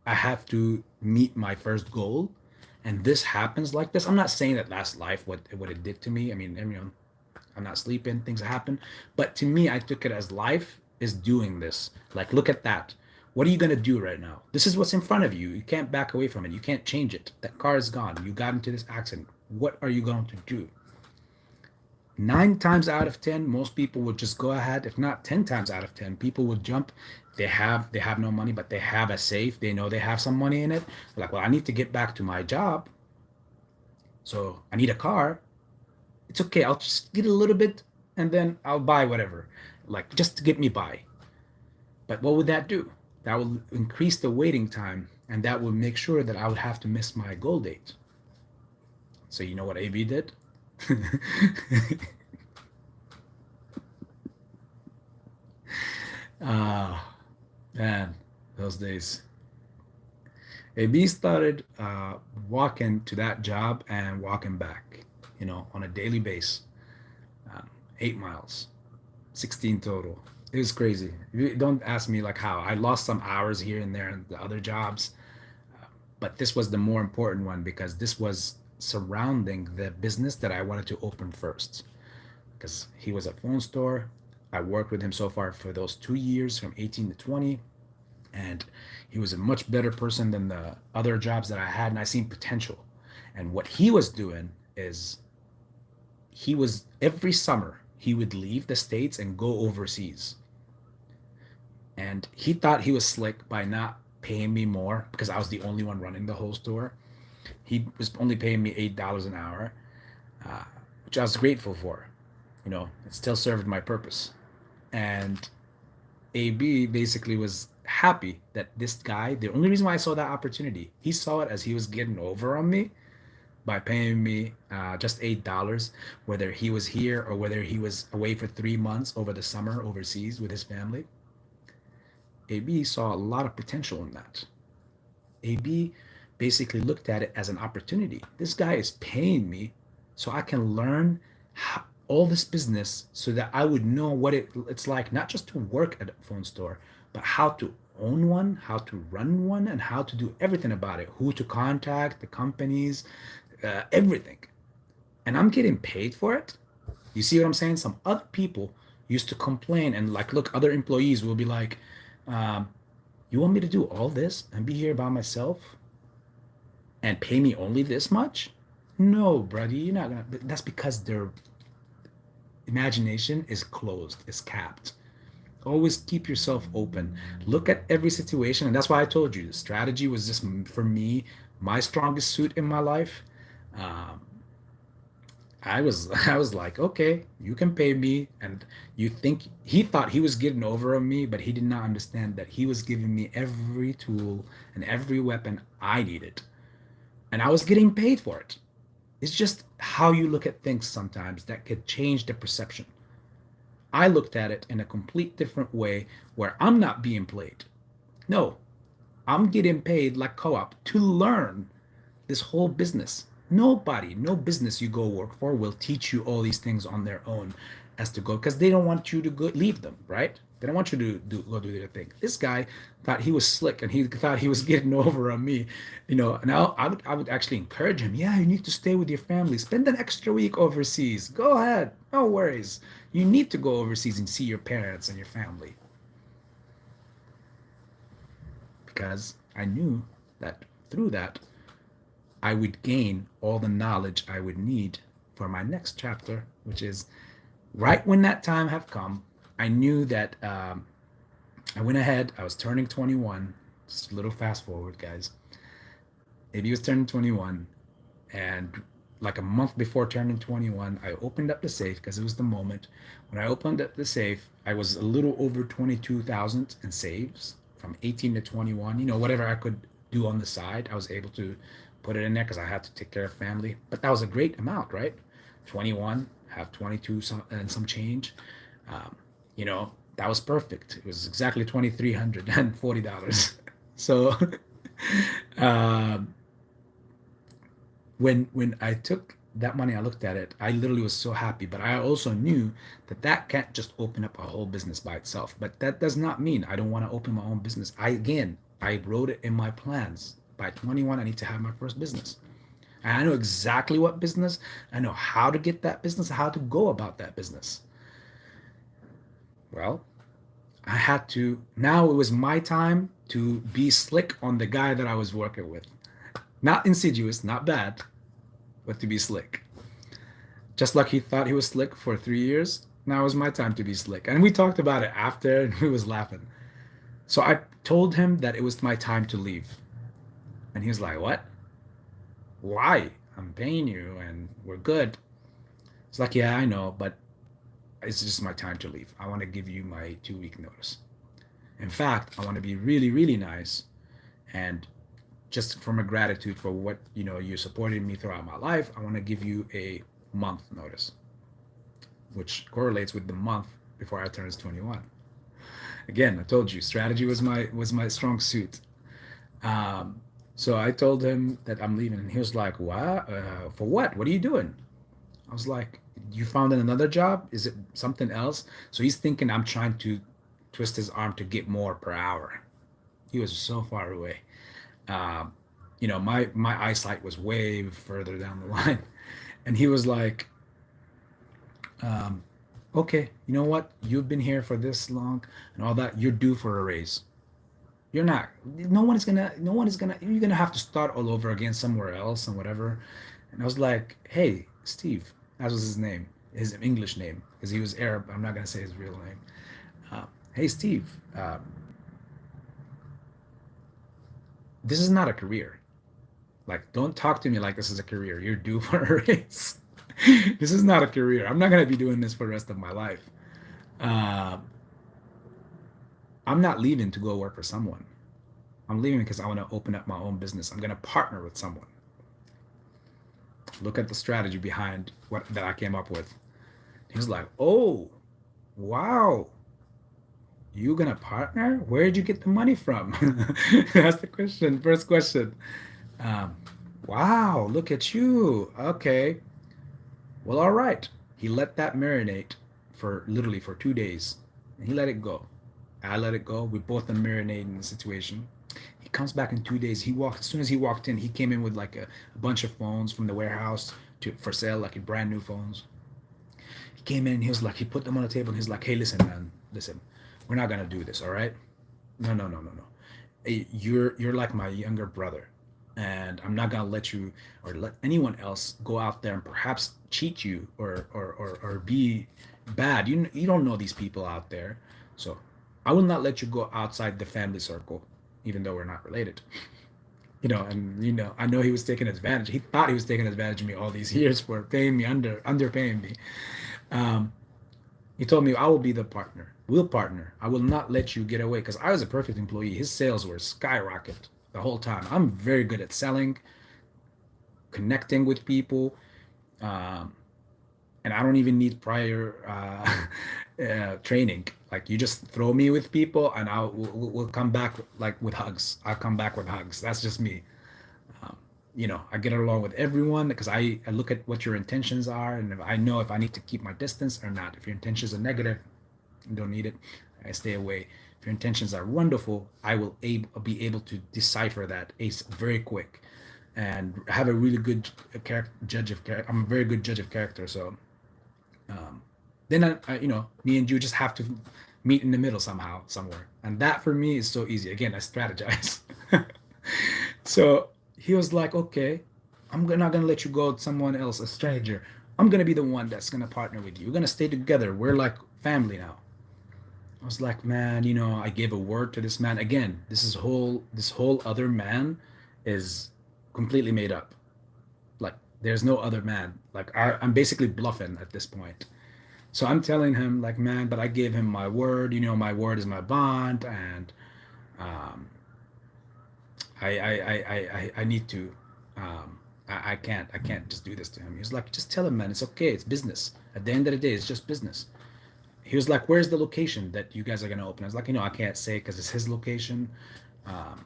I have to meet my first goal, and this happens like this. I'm not saying that last life what it did to me. I mean, I'm not sleeping, things happen. But to me, I took it as life is doing this. Like, look at that. What are you going to do right now? This is what's in front of you. You can't back away from it. You can't change it. That car is gone. You got into this accident. What are you going to do? 9 times out of 10, most people would just go ahead. If not 10 times out of 10, people would jump. They have no money, but they have a safe. They know they have some money in it. They're like, well, I need to get back to my job. So I need a car. It's okay. I'll just get a little bit and then I'll buy whatever, like just to get me by. But what would that do? That will increase the waiting time, and that would make sure that I would have to miss my goal date. So you know what AB did? Ah, man, those days. AB started walking to that job and walking back, on a daily basis, 8 miles, 16 total. It was crazy. Don't ask me like how. I lost some hours here and there in the other jobs, but this was the more important one because this was surrounding the business that I wanted to open first. Because he was a phone store. I worked with him so far for those 2 years from 18 to 20, and he was a much better person than the other jobs that I had, and I seen potential. And what he was doing is he was every summer he would leave the States and go overseas. And he thought he was slick by not paying me more because I was the only one running the whole store. He was only paying me $8 an hour, uh, which I was grateful for. It still served my purpose. And AB basically was happy that this guy, the only reason why I saw that opportunity, he saw it as he was getting over on me by paying me just $8, whether he was here or whether he was away for 3 months over the summer overseas with his family. AB saw a lot of potential in that. AB basically looked at it as an opportunity. This guy is paying me so I can learn all this business so that I would know what it's like, not just to work at a phone store, but how to own one, how to run one, and how to do everything about it, who to contact, the companies, everything. And I'm getting paid for it. You see what I'm saying? Some other people used to complain and like, look, other employees will be like, um, you want me to do all this and be here by myself and pay me only this much? No, buddy, you're not gonna. That's because their imagination is closed, is capped. Always keep yourself open. Look at every situation, and that's why I told you the strategy was just for me my strongest suit in my life. Um, I was like, okay, you can pay me, and you think he thought he was getting over on me, but he did not understand that he was giving me every tool and every weapon I needed, and I was getting paid for it. It's just how you look at things sometimes that could change the perception. I looked at it in a complete different way where I'm not being played. No, I'm getting paid like co-op to learn this whole business. Nobody, no business you go work for will teach you all these things on their own as to go because they don't want you to go leave them, right? They don't want you to go do their thing. This guy thought he was slick and he thought he was getting over on me, And I would actually encourage him. Yeah, you need to stay with your family. Spend an extra week overseas. Go ahead, no worries. You need to go overseas and see your parents and your family because I knew that through that I would gain all the knowledge I would need for my next chapter, which is right when that time have come. I knew that I went ahead. I was turning 21. Just a little fast forward, guys. Maybe he was turning 21, and like a month before turning 21, I opened up the safe because it was the moment. When I opened up the safe, I was a little over 22,000 in saves from 18 to 21. Whatever I could do on the side, I was able to put it in there because I had to take care of family. But that was a great amount, right? 21, have 22 and some change. You know, that was perfect. It was exactly $2,340. So um, when I took that money, I looked at it, I literally was so happy. But I also knew that that can't just open up a whole business by itself. But that does not mean I don't want to open my own business. I wrote it in my plans. By 21, I need to have my first business. And I know exactly what business, I know how to get that business, how to go about that business. Well, I had to, now it was my time to be slick on the guy that I was working with. Not insidious, not bad, but to be slick. Just like he thought he was slick for 3 years, now it was my time to be slick. And we talked about it after, and he was laughing. So I told him that it was my time to leave. And he was like, what? Why? I'm paying you and we're good. It's like, yeah, I know, but it's just my time to leave. I want to give you my 2-week notice. In fact, I want to be really, really nice, and just from a gratitude for what you supported me throughout my life, I want to give you a month notice, which correlates with the month before I turns 21. Again, I told you strategy was my strong suit. So I told him that I'm leaving, and he was like, "What? For what? What are you doing?" I was like, "You found another job? Is it something else?" So he's thinking I'm trying to twist his arm to get more per hour. He was so far away. Um, my eyesight was way further down the line, and he was like, um, "Okay, you know what? You've been here for this long and all that. You're due for a raise. You're not. No one is gonna. No one is gonna. You're gonna have to start all over again somewhere else and whatever." And I was like, "Hey, Steve," that was his name, his English name, because he was Arab. I'm not gonna say his real name. Hey, Steve, this is not a career. Like, don't talk to me like this is a career. You're due for a raise. This is not a career. I'm not gonna be doing this for the rest of my life. Uh, I'm not leaving to go work for someone. I'm leaving because I want to open up my own business. I'm gonna partner with someone. Look at the strategy behind what that I came up with. He was like, "Oh, wow, you gonna partner? Where did you get the money from?" That's the question. First question. Um, wow, look at you. Okay. Well, all right. He let that marinate for literally for 2 days. And he let it go. I let it go. We both are marinating the situation. He comes back in 2 days. He walked as soon as he walked in, he came in with like a bunch of phones from the warehouse to for sale, like brand new phones. He came in and he was like, he put them on the table and he's like, "Hey, listen, man, listen, we're not gonna do this, all right? No, no, no, no, no. Hey, you're like my younger brother, and I'm not gonna let you or let anyone else go out there and perhaps cheat you or be bad. You don't know these people out there, so I will not let you go outside the family circle, even though we're not related." And I know he was taking advantage. He thought he was taking advantage of me all these years for paying me underpaying me. Um, he told me, "I will be the partner. We'll partner. I will not let you get away," because I was a perfect employee. His sales were skyrocket the whole time. I'm very good at selling, connecting with people, um, and I don't even need prior training. Like, you just throw me with people, and we'll come back like with hugs. I'll come back with hugs. That's just me. Um, I get along with everyone because I look at what your intentions are, and if I know if I need to keep my distance or not. If your intentions are negative, you don't need it, I stay away. If your intentions are wonderful, I will be able to decipher that very quick, and have a really good judge of character. I'm a very good judge of character, so um, then me and you just have to meet in the middle somehow, somewhere, and that for me is so easy. Again, I strategize. So he was like, "Okay, not gonna let you go with someone else, a stranger. I'm gonna be the one that's gonna partner with you. We're gonna stay together. We're like family now." I was like, "Man, I gave a word to this man. Again, this whole other man is completely made up. Like, there's no other man. Like, I'm basically bluffing at this point." So I'm telling him, like, "Man, but I gave him my word. My word is my bond, and um, I need to." I can't just do this to him. He was like, just tell him, man, it's okay. It's business. At the end of the day, it's just business. He was like, where's the location that you guys are going to open? I was like, I can't say because it's his location. Um,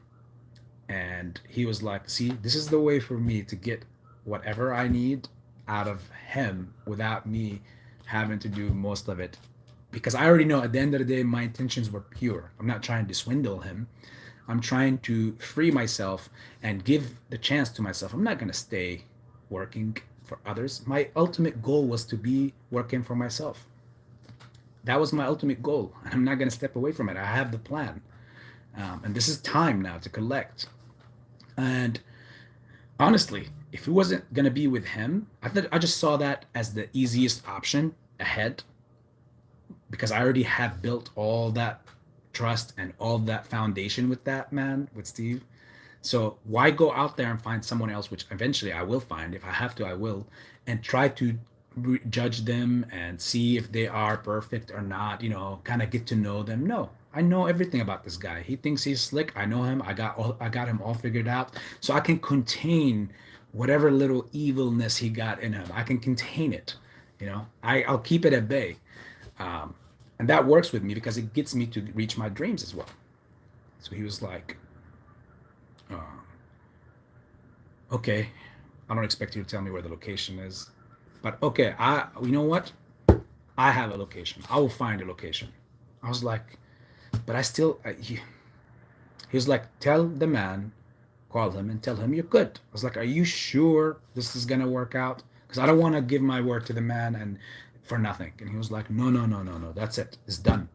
and he was like, see, this is the way for me to get whatever I need out of him without me having to do most of it. Because I already know at the end of the day, my intentions were pure. I'm not trying to swindle him. I'm trying to free myself and give the chance to myself. I'm not going to stay working for others. My ultimate goal was to be working for myself. That was my ultimate goal. And I'm not going to step away from it. I have the plan. And this is time now to collect. And honestly, if it wasn't going to be with him, I just saw that as the easiest option ahead because I already have built all that trust and all that foundation with that man, with Steve. So why go out there and find someone else, which eventually I will find. If I have to, I will, and try to judge them and see if they are perfect or not, kind of get to know them. No, I know everything about this guy. He thinks he's slick. I know him. I got him all figured out. So I can contain whatever little evilness he got in him. I can contain it. I'll keep it at bay. And that works with me because it gets me to reach my dreams as well. So he was like, okay, I don't expect you to tell me where the location is, but okay, you know what? I have a location. I will find a location. I was like, but he was like, tell the man, call him and tell him you're good. I was like, are you sure this is going to work out? Because I don't want to give my word to the man and for nothing. And he was like, no, no, no, no, no. That's it. It's done.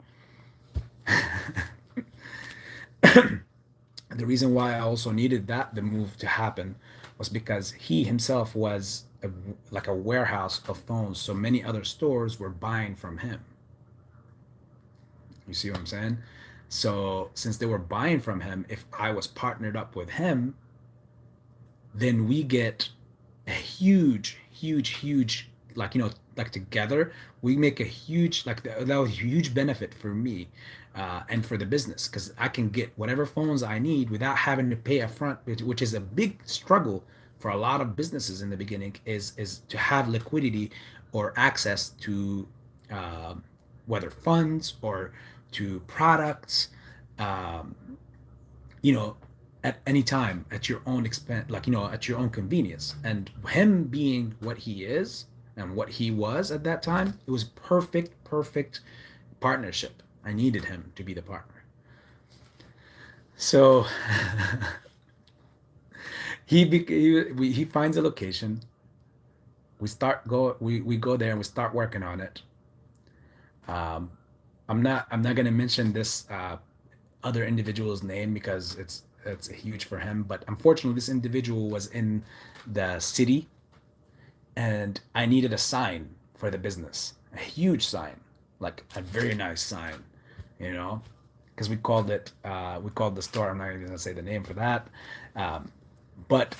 The reason why I also needed the move to happen was because he himself was like a warehouse of phones. So many other stores were buying from him. You see what I'm saying? So since they were buying from him, if I was partnered up with him, then we get a huge, huge, huge, like together, we make a huge, that was a huge benefit for me and for the business because I can get whatever phones I need without having to pay upfront, which is a big struggle for a lot of businesses in the beginning, is to have liquidity or access to whether funds or to products, um, at any time at your own expense, at your own convenience. And him being what he is and what he was at that time, it was perfect partnership. I needed him to be the partner. So he finds a location. We go there and we start working on it. Um, I'm not gonna mention this other individual's name because it's huge for him. But unfortunately, this individual was in the city, and I needed a sign for the business, a huge sign, like a very nice sign, because we called the store. I'm not even gonna say the name for that, but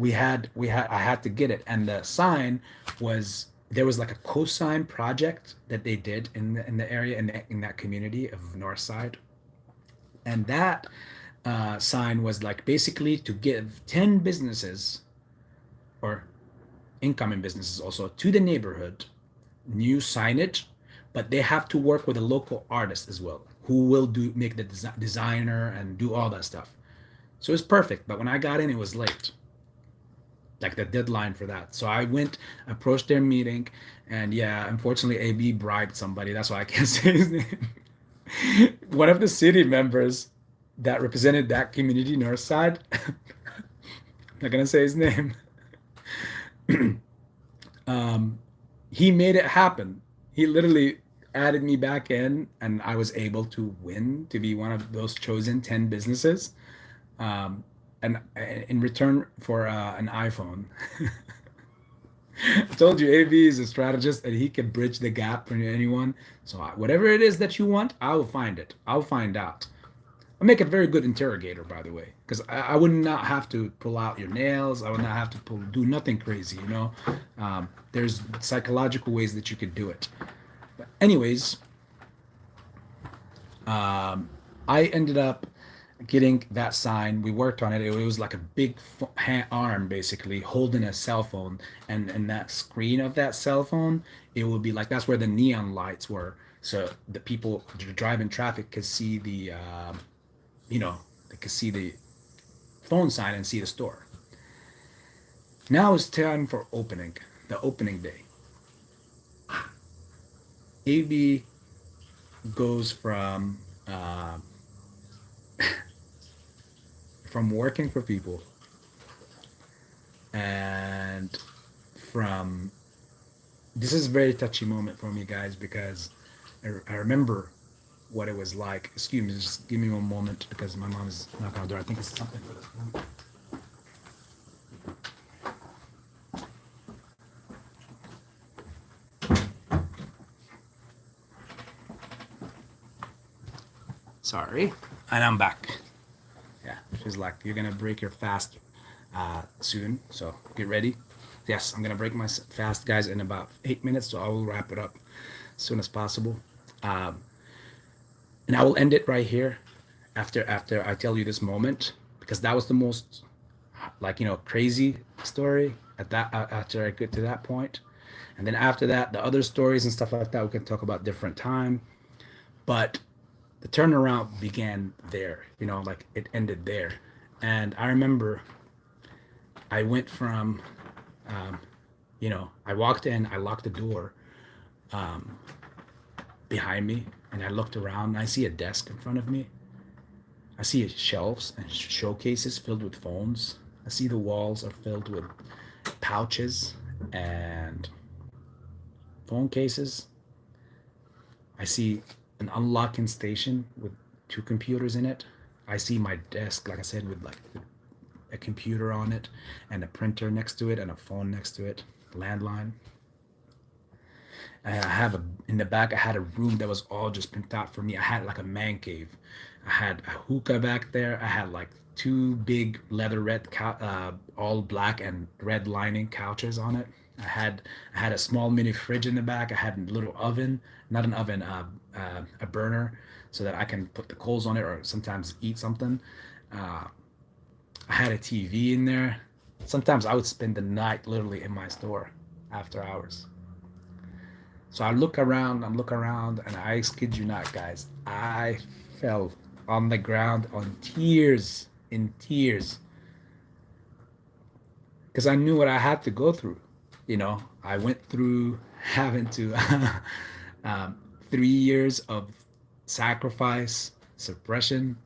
I had to get it, and the sign was there was like a cosign project that they did in the area in that community of Northside, and that sign was like basically to give 10 businesses or incoming businesses also to the neighborhood new signage, but they have to work with a local artist as well who will make the designer and do all that stuff. So it's perfect. But when I got in, it was late, like the deadline for that. So I went, approached their meeting, and yeah, unfortunately, AB bribed somebody. That's why I can't say his name. One of the city members that represented that community, Northside, I'm not gonna say his name. He made it happen. He literally added me back in, and I was able to win to be one of those chosen 10 businesses. Um, and in return for an iPhone. I told you AB is a strategist and he can bridge the gap for anyone. So whatever it is that you want, I will find it. I'll find out. I make a very good interrogator, by the way, because I would not have to pull out your nails. I would not have to do nothing crazy, There's psychological ways that you could do it. But anyways, I ended up getting that sign. We worked on it. It was like a big arm basically holding a cell phone, and that screen of that cell phone, it would be like that's where the neon lights were. So the people driving traffic could see the, they could see the phone sign and see the store. Now it's time for the opening day. AB goes from working for people and from this is a very touchy moment for me, guys, because I remember what it was like. Excuse me, just give me one moment because my mom is knocking on the door. I think it's something for this room. Sorry, and I'm back. Yeah, she's like, you're gonna break your fast soon, so get ready. Yes, I'm gonna break my fast, guys, in about 8 minutes, so I will wrap it up as soon as possible. And I will end it right here after I tell you this moment, because that was the most crazy story at that after I get to that point. And then after that, the other stories and stuff like that we can talk about different time. But the turnaround began there, like it ended there. And I remember I went from I walked in, I locked the door behind me, and I looked around and I see a desk in front of me. I see shelves and showcases filled with phones. I see the walls are filled with pouches and phone cases. I see an unlocking station with 2 computers in it. I see my desk, like I said, with like a computer on it and a printer next to it and a phone next to it, landline. And I have in the back, I had a room that was all just pimped out for me. I had like a man cave. I had a hookah back there. I had like 2 big leatherette, all black and red lining couches on it. I had a small mini fridge in the back. I had a little oven, not an oven, a burner, so that I can put the coals on it or sometimes eat something. I had a TV in there. Sometimes I would spend the night literally in my store after hours. So I'm looking around, and I kid you not, guys, I fell on the ground in tears, because I knew what I had to go through. I went through having to 3 years of sacrifice, suppression,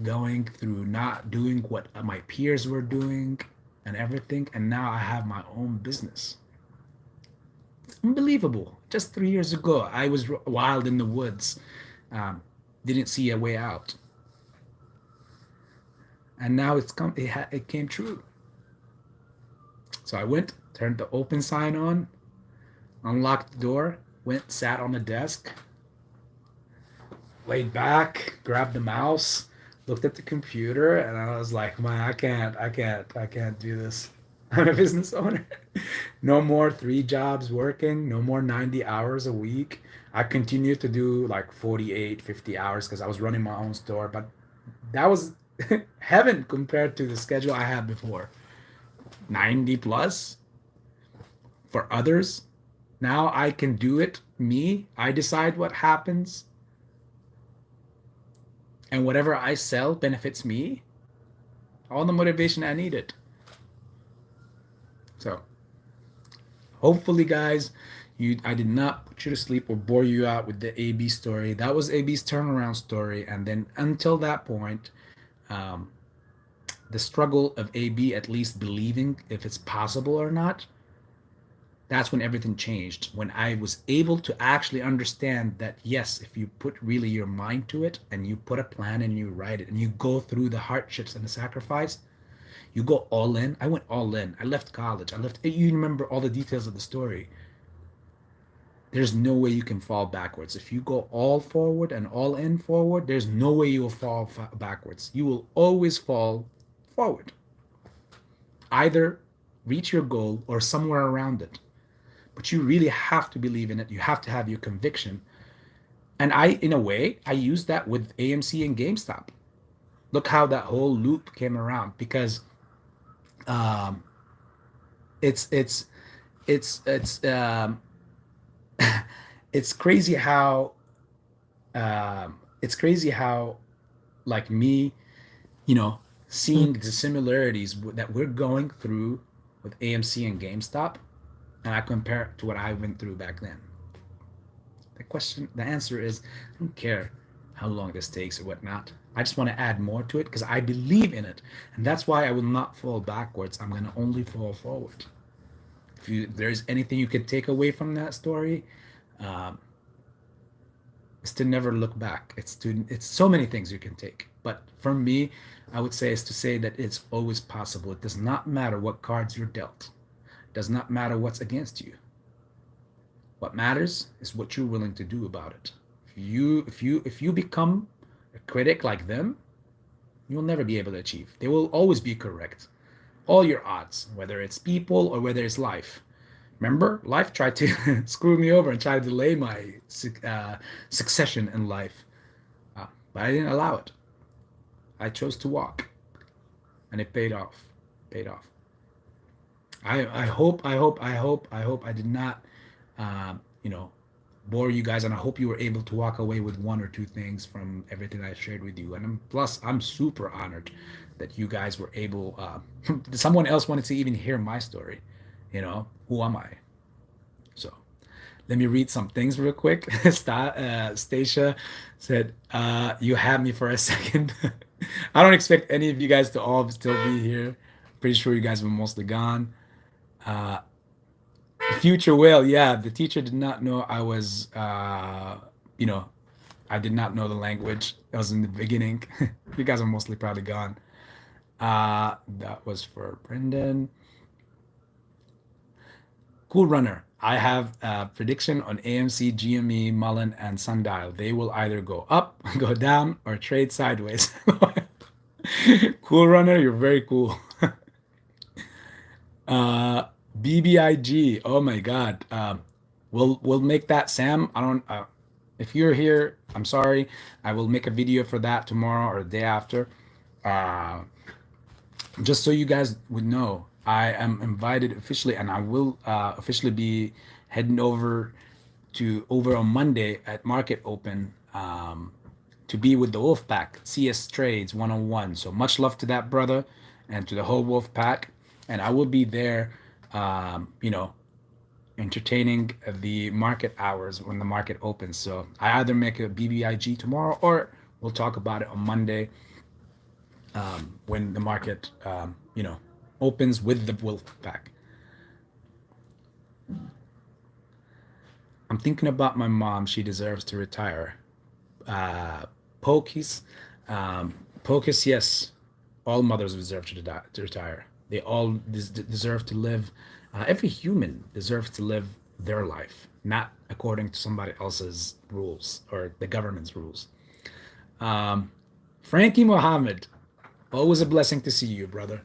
going through not doing what my peers were doing and everything, and now I have my own business. It's unbelievable. Just 3 years ago, I was wild in the woods, didn't see a way out, and now it came true. So I went, turned the open sign on, unlocked the door, went, sat on the desk, laid back, grabbed the mouse, looked at the computer, and I was like, man, I can't do this. I'm a business owner. No more 3 jobs working, no more 90 hours a week. I continued to do like 48, 50 hours because I was running my own store, but that was heaven compared to the schedule I had before. 90 plus for others. Now I can do it, me. I decide what happens. And whatever I sell benefits me. All the motivation I needed. So, hopefully, guys, I did not put you to sleep or bore you out with the AB story. That was AB's turnaround story. And then until that point, the struggle of AB at least believing if it's possible or not, that's when everything changed. When I was able to actually understand that, yes, if you put really your mind to it and you put a plan and you write it and you go through the hardships and the sacrifice, you go all in. I went all in. I left college. You remember all the details of the story. There's no way you can fall backwards. If you go all forward and all in forward, there's no way you will fall backwards. You will always fall forward. Either reach your goal or somewhere around it. But you really have to believe in it. You have to have your conviction. And in a way, I use that with AMC and GameStop. Look how that whole loop came around, because um, it's it's it's it's crazy how it's crazy how, like me, you know, seeing the similarities that we're going through with AMC and GameStop, and I compare it to what I went through back then. The answer is, I don't care how long this takes or whatnot. I just want to add more to it because I believe in it, and that's why I will not fall backwards. I'm gonna only fall forward. If there's anything you could take away from that story, um, is to never look back. It's so many things you can take, but for me, I would say is to say that it's always possible. It does not matter what cards you're dealt. It does not matter what's against you. What matters is what you're willing to do about it. If you become a critic like them, you'll never be able to achieve. They will always be correct. All your odds, whether it's people or whether it's life. Remember, life tried to screw me over and try to delay my succession in life, but I didn't allow it. I chose to walk, and it paid off. Paid off. I hope I did not, you know, bore you guys, and I hope you were able to walk away with one or two things from everything I shared with you. And plus, I'm super honored that you guys were able. Someone else wanted to even hear my story. Who am I? So let me read some things real quick. Stacia said, "You had me for a second." I don't expect any of you guys to all still be here. Pretty sure you guys were mostly gone. Uh, Future will, yeah. The teacher did not know I was, you know, I did not know the language. That was in the beginning. You guys are mostly probably gone. That was for Brendan. Cool Runner. I have a prediction on AMC, GME, Mullen, and Sundial. They will either go up, go down, or trade sideways. Cool Runner, you're very cool. Uh, BBIG. Oh my God. We'll make that, Sam. I don't. If you're here, I'm sorry. I will make a video for that tomorrow or the day after. Uh, just so you guys would know, I am invited officially, and I will officially be heading over on Monday at Market Open, to be with the Wolf Pack CS Trades 101. So much love to that brother and to the whole Wolf Pack, and I will be there, you know, entertaining the market hours when the market opens. So I either make a BBIG tomorrow, or we'll talk about it on Monday, when the market, opens with the Wolf Pack. I'm thinking about my mom. She deserves to retire. Uh, Pokis, um, Pokis, yes. All mothers deserve to retire. They all deserve to live. Every human deserves to live their life, not according to somebody else's rules or the government's rules. Um, Frankie Mohammed, always a blessing to see you, brother.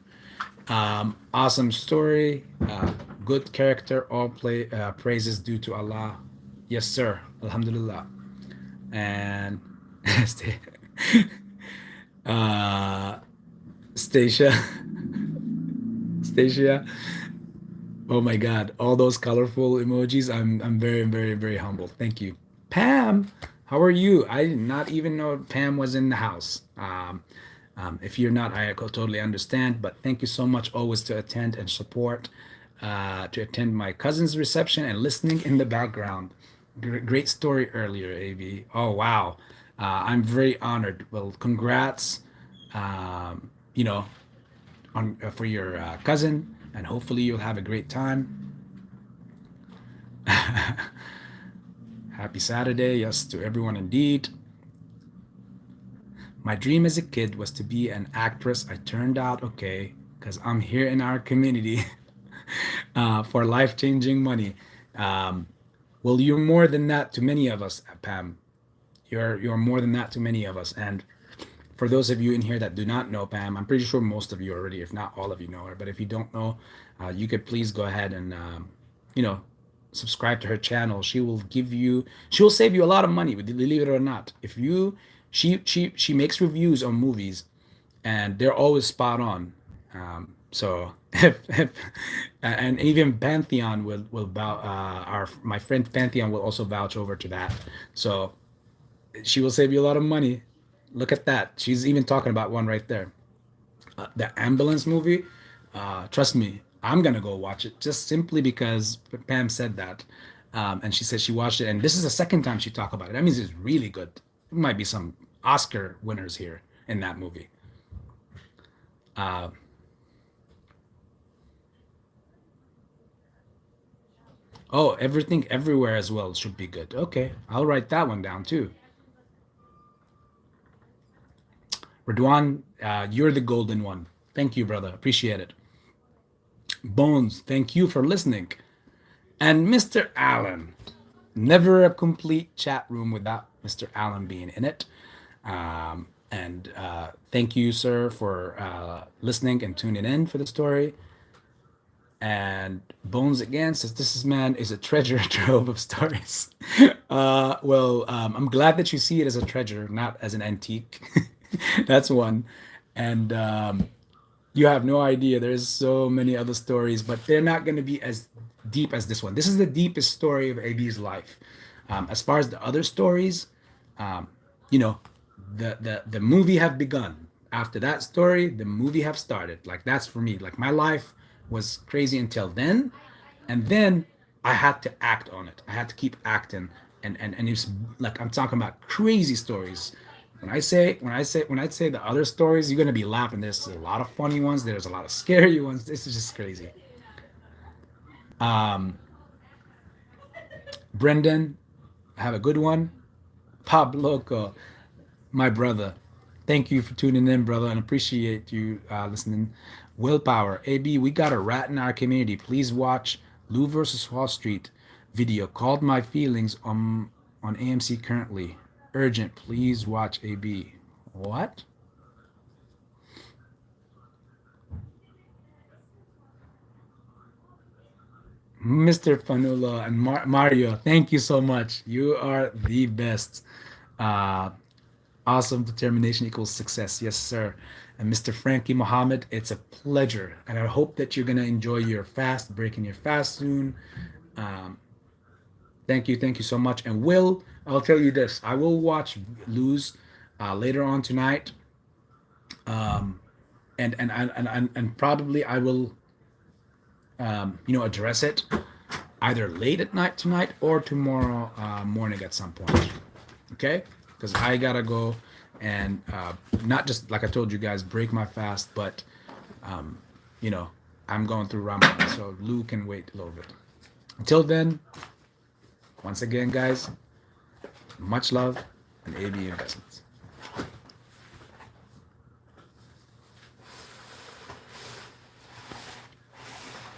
Awesome story, good character. All praises due to Allah. Yes, sir. Alhamdulillah. And uh, Stacia, Stacia. Oh my God, all those colorful emojis. I'm very, very, very humbled. Thank you. Pam, how are you? I did not even know Pam was in the house. If you're not, I totally understand. But thank you so much always to attend and support, to attend my cousin's reception and listening in the background. Great story earlier, AB. Oh wow, I'm very honored. Well, congrats. You know, on for your cousin, and hopefully you'll have a great time. Happy Saturday, yes, to everyone indeed. My dream as a kid was to be an actress. I turned out okay because I'm here in our community, for life-changing money. Um, well, you're more than that to many of us, Pam. You're more than that to many of us. And for those of you in here that do not know Pam, I'm pretty sure most of you already, if not all of you know her. But if you don't know, you could please go ahead and, you know, subscribe to her channel. She will save you a lot of money, believe it or not. If you, she makes reviews on movies, and they're always spot on. So if and even Pantheon will my friend Pantheon will also vouch over to that. So she will save you a lot of money. Look at that. She's even talking about one right there. The ambulance movie. Trust me, I'm gonna go watch it just simply because Pam said that, and she said she watched it, and this is the second time she talked about it. That means it's really good. There might be some Oscar winners here in that movie. Uh, oh, everything everywhere as well should be good. Okay, I'll write that one down too. Radwan, you're the golden one. Thank you, brother. Appreciate it. Bones, thank you for listening. And Mr. Allen, never a complete chat room without Mr. Allen being in it. And thank you, sir, for listening and tuning in for the story. And Bones again says, "This man is a treasure trove of stories." I'm glad that you see it as a treasure, not as an antique. That's one. And you have no idea. There's so many other stories, but they're not going to be as deep as this one. This is the deepest story of AB's life. As far as the other stories, um, you know, the movie have begun. After that story, the movie have started. Like that's for me. Like my life was crazy until then, and then I had to act on it. I had to keep acting, and it's like I'm talking about crazy stories. When I say the other stories, you're gonna be laughing. There's a lot of funny ones. There's a lot of scary ones. This is just crazy. Um, Brendan, have a good one. Pablo, my brother, thank you for tuning in, brother, and appreciate you listening. Willpower, AB, we got a rat in our community. Please watch Lou versus Wall Street video called My Feelings on AMC currently. Urgent, please watch AB. What? Mr. Fanula and Mario, thank you so much. You are the best. Uh, awesome determination equals success. Yes, sir. And Mr. Frankie Mohammed, it's a pleasure. And I hope that you're going to enjoy your fast, breaking your fast soon. Um, thank you. Thank you so much. And I'll tell you this, I will watch Lose later on tonight. Um, and probably I will, address it either late at night tonight or tomorrow morning at some point. Okay? Because I gotta go and not just like I told you guys break my fast, but um, you know I'm going through Ramadan, so Lou can wait a little bit. Until then, once again, guys, much love and AB Investments.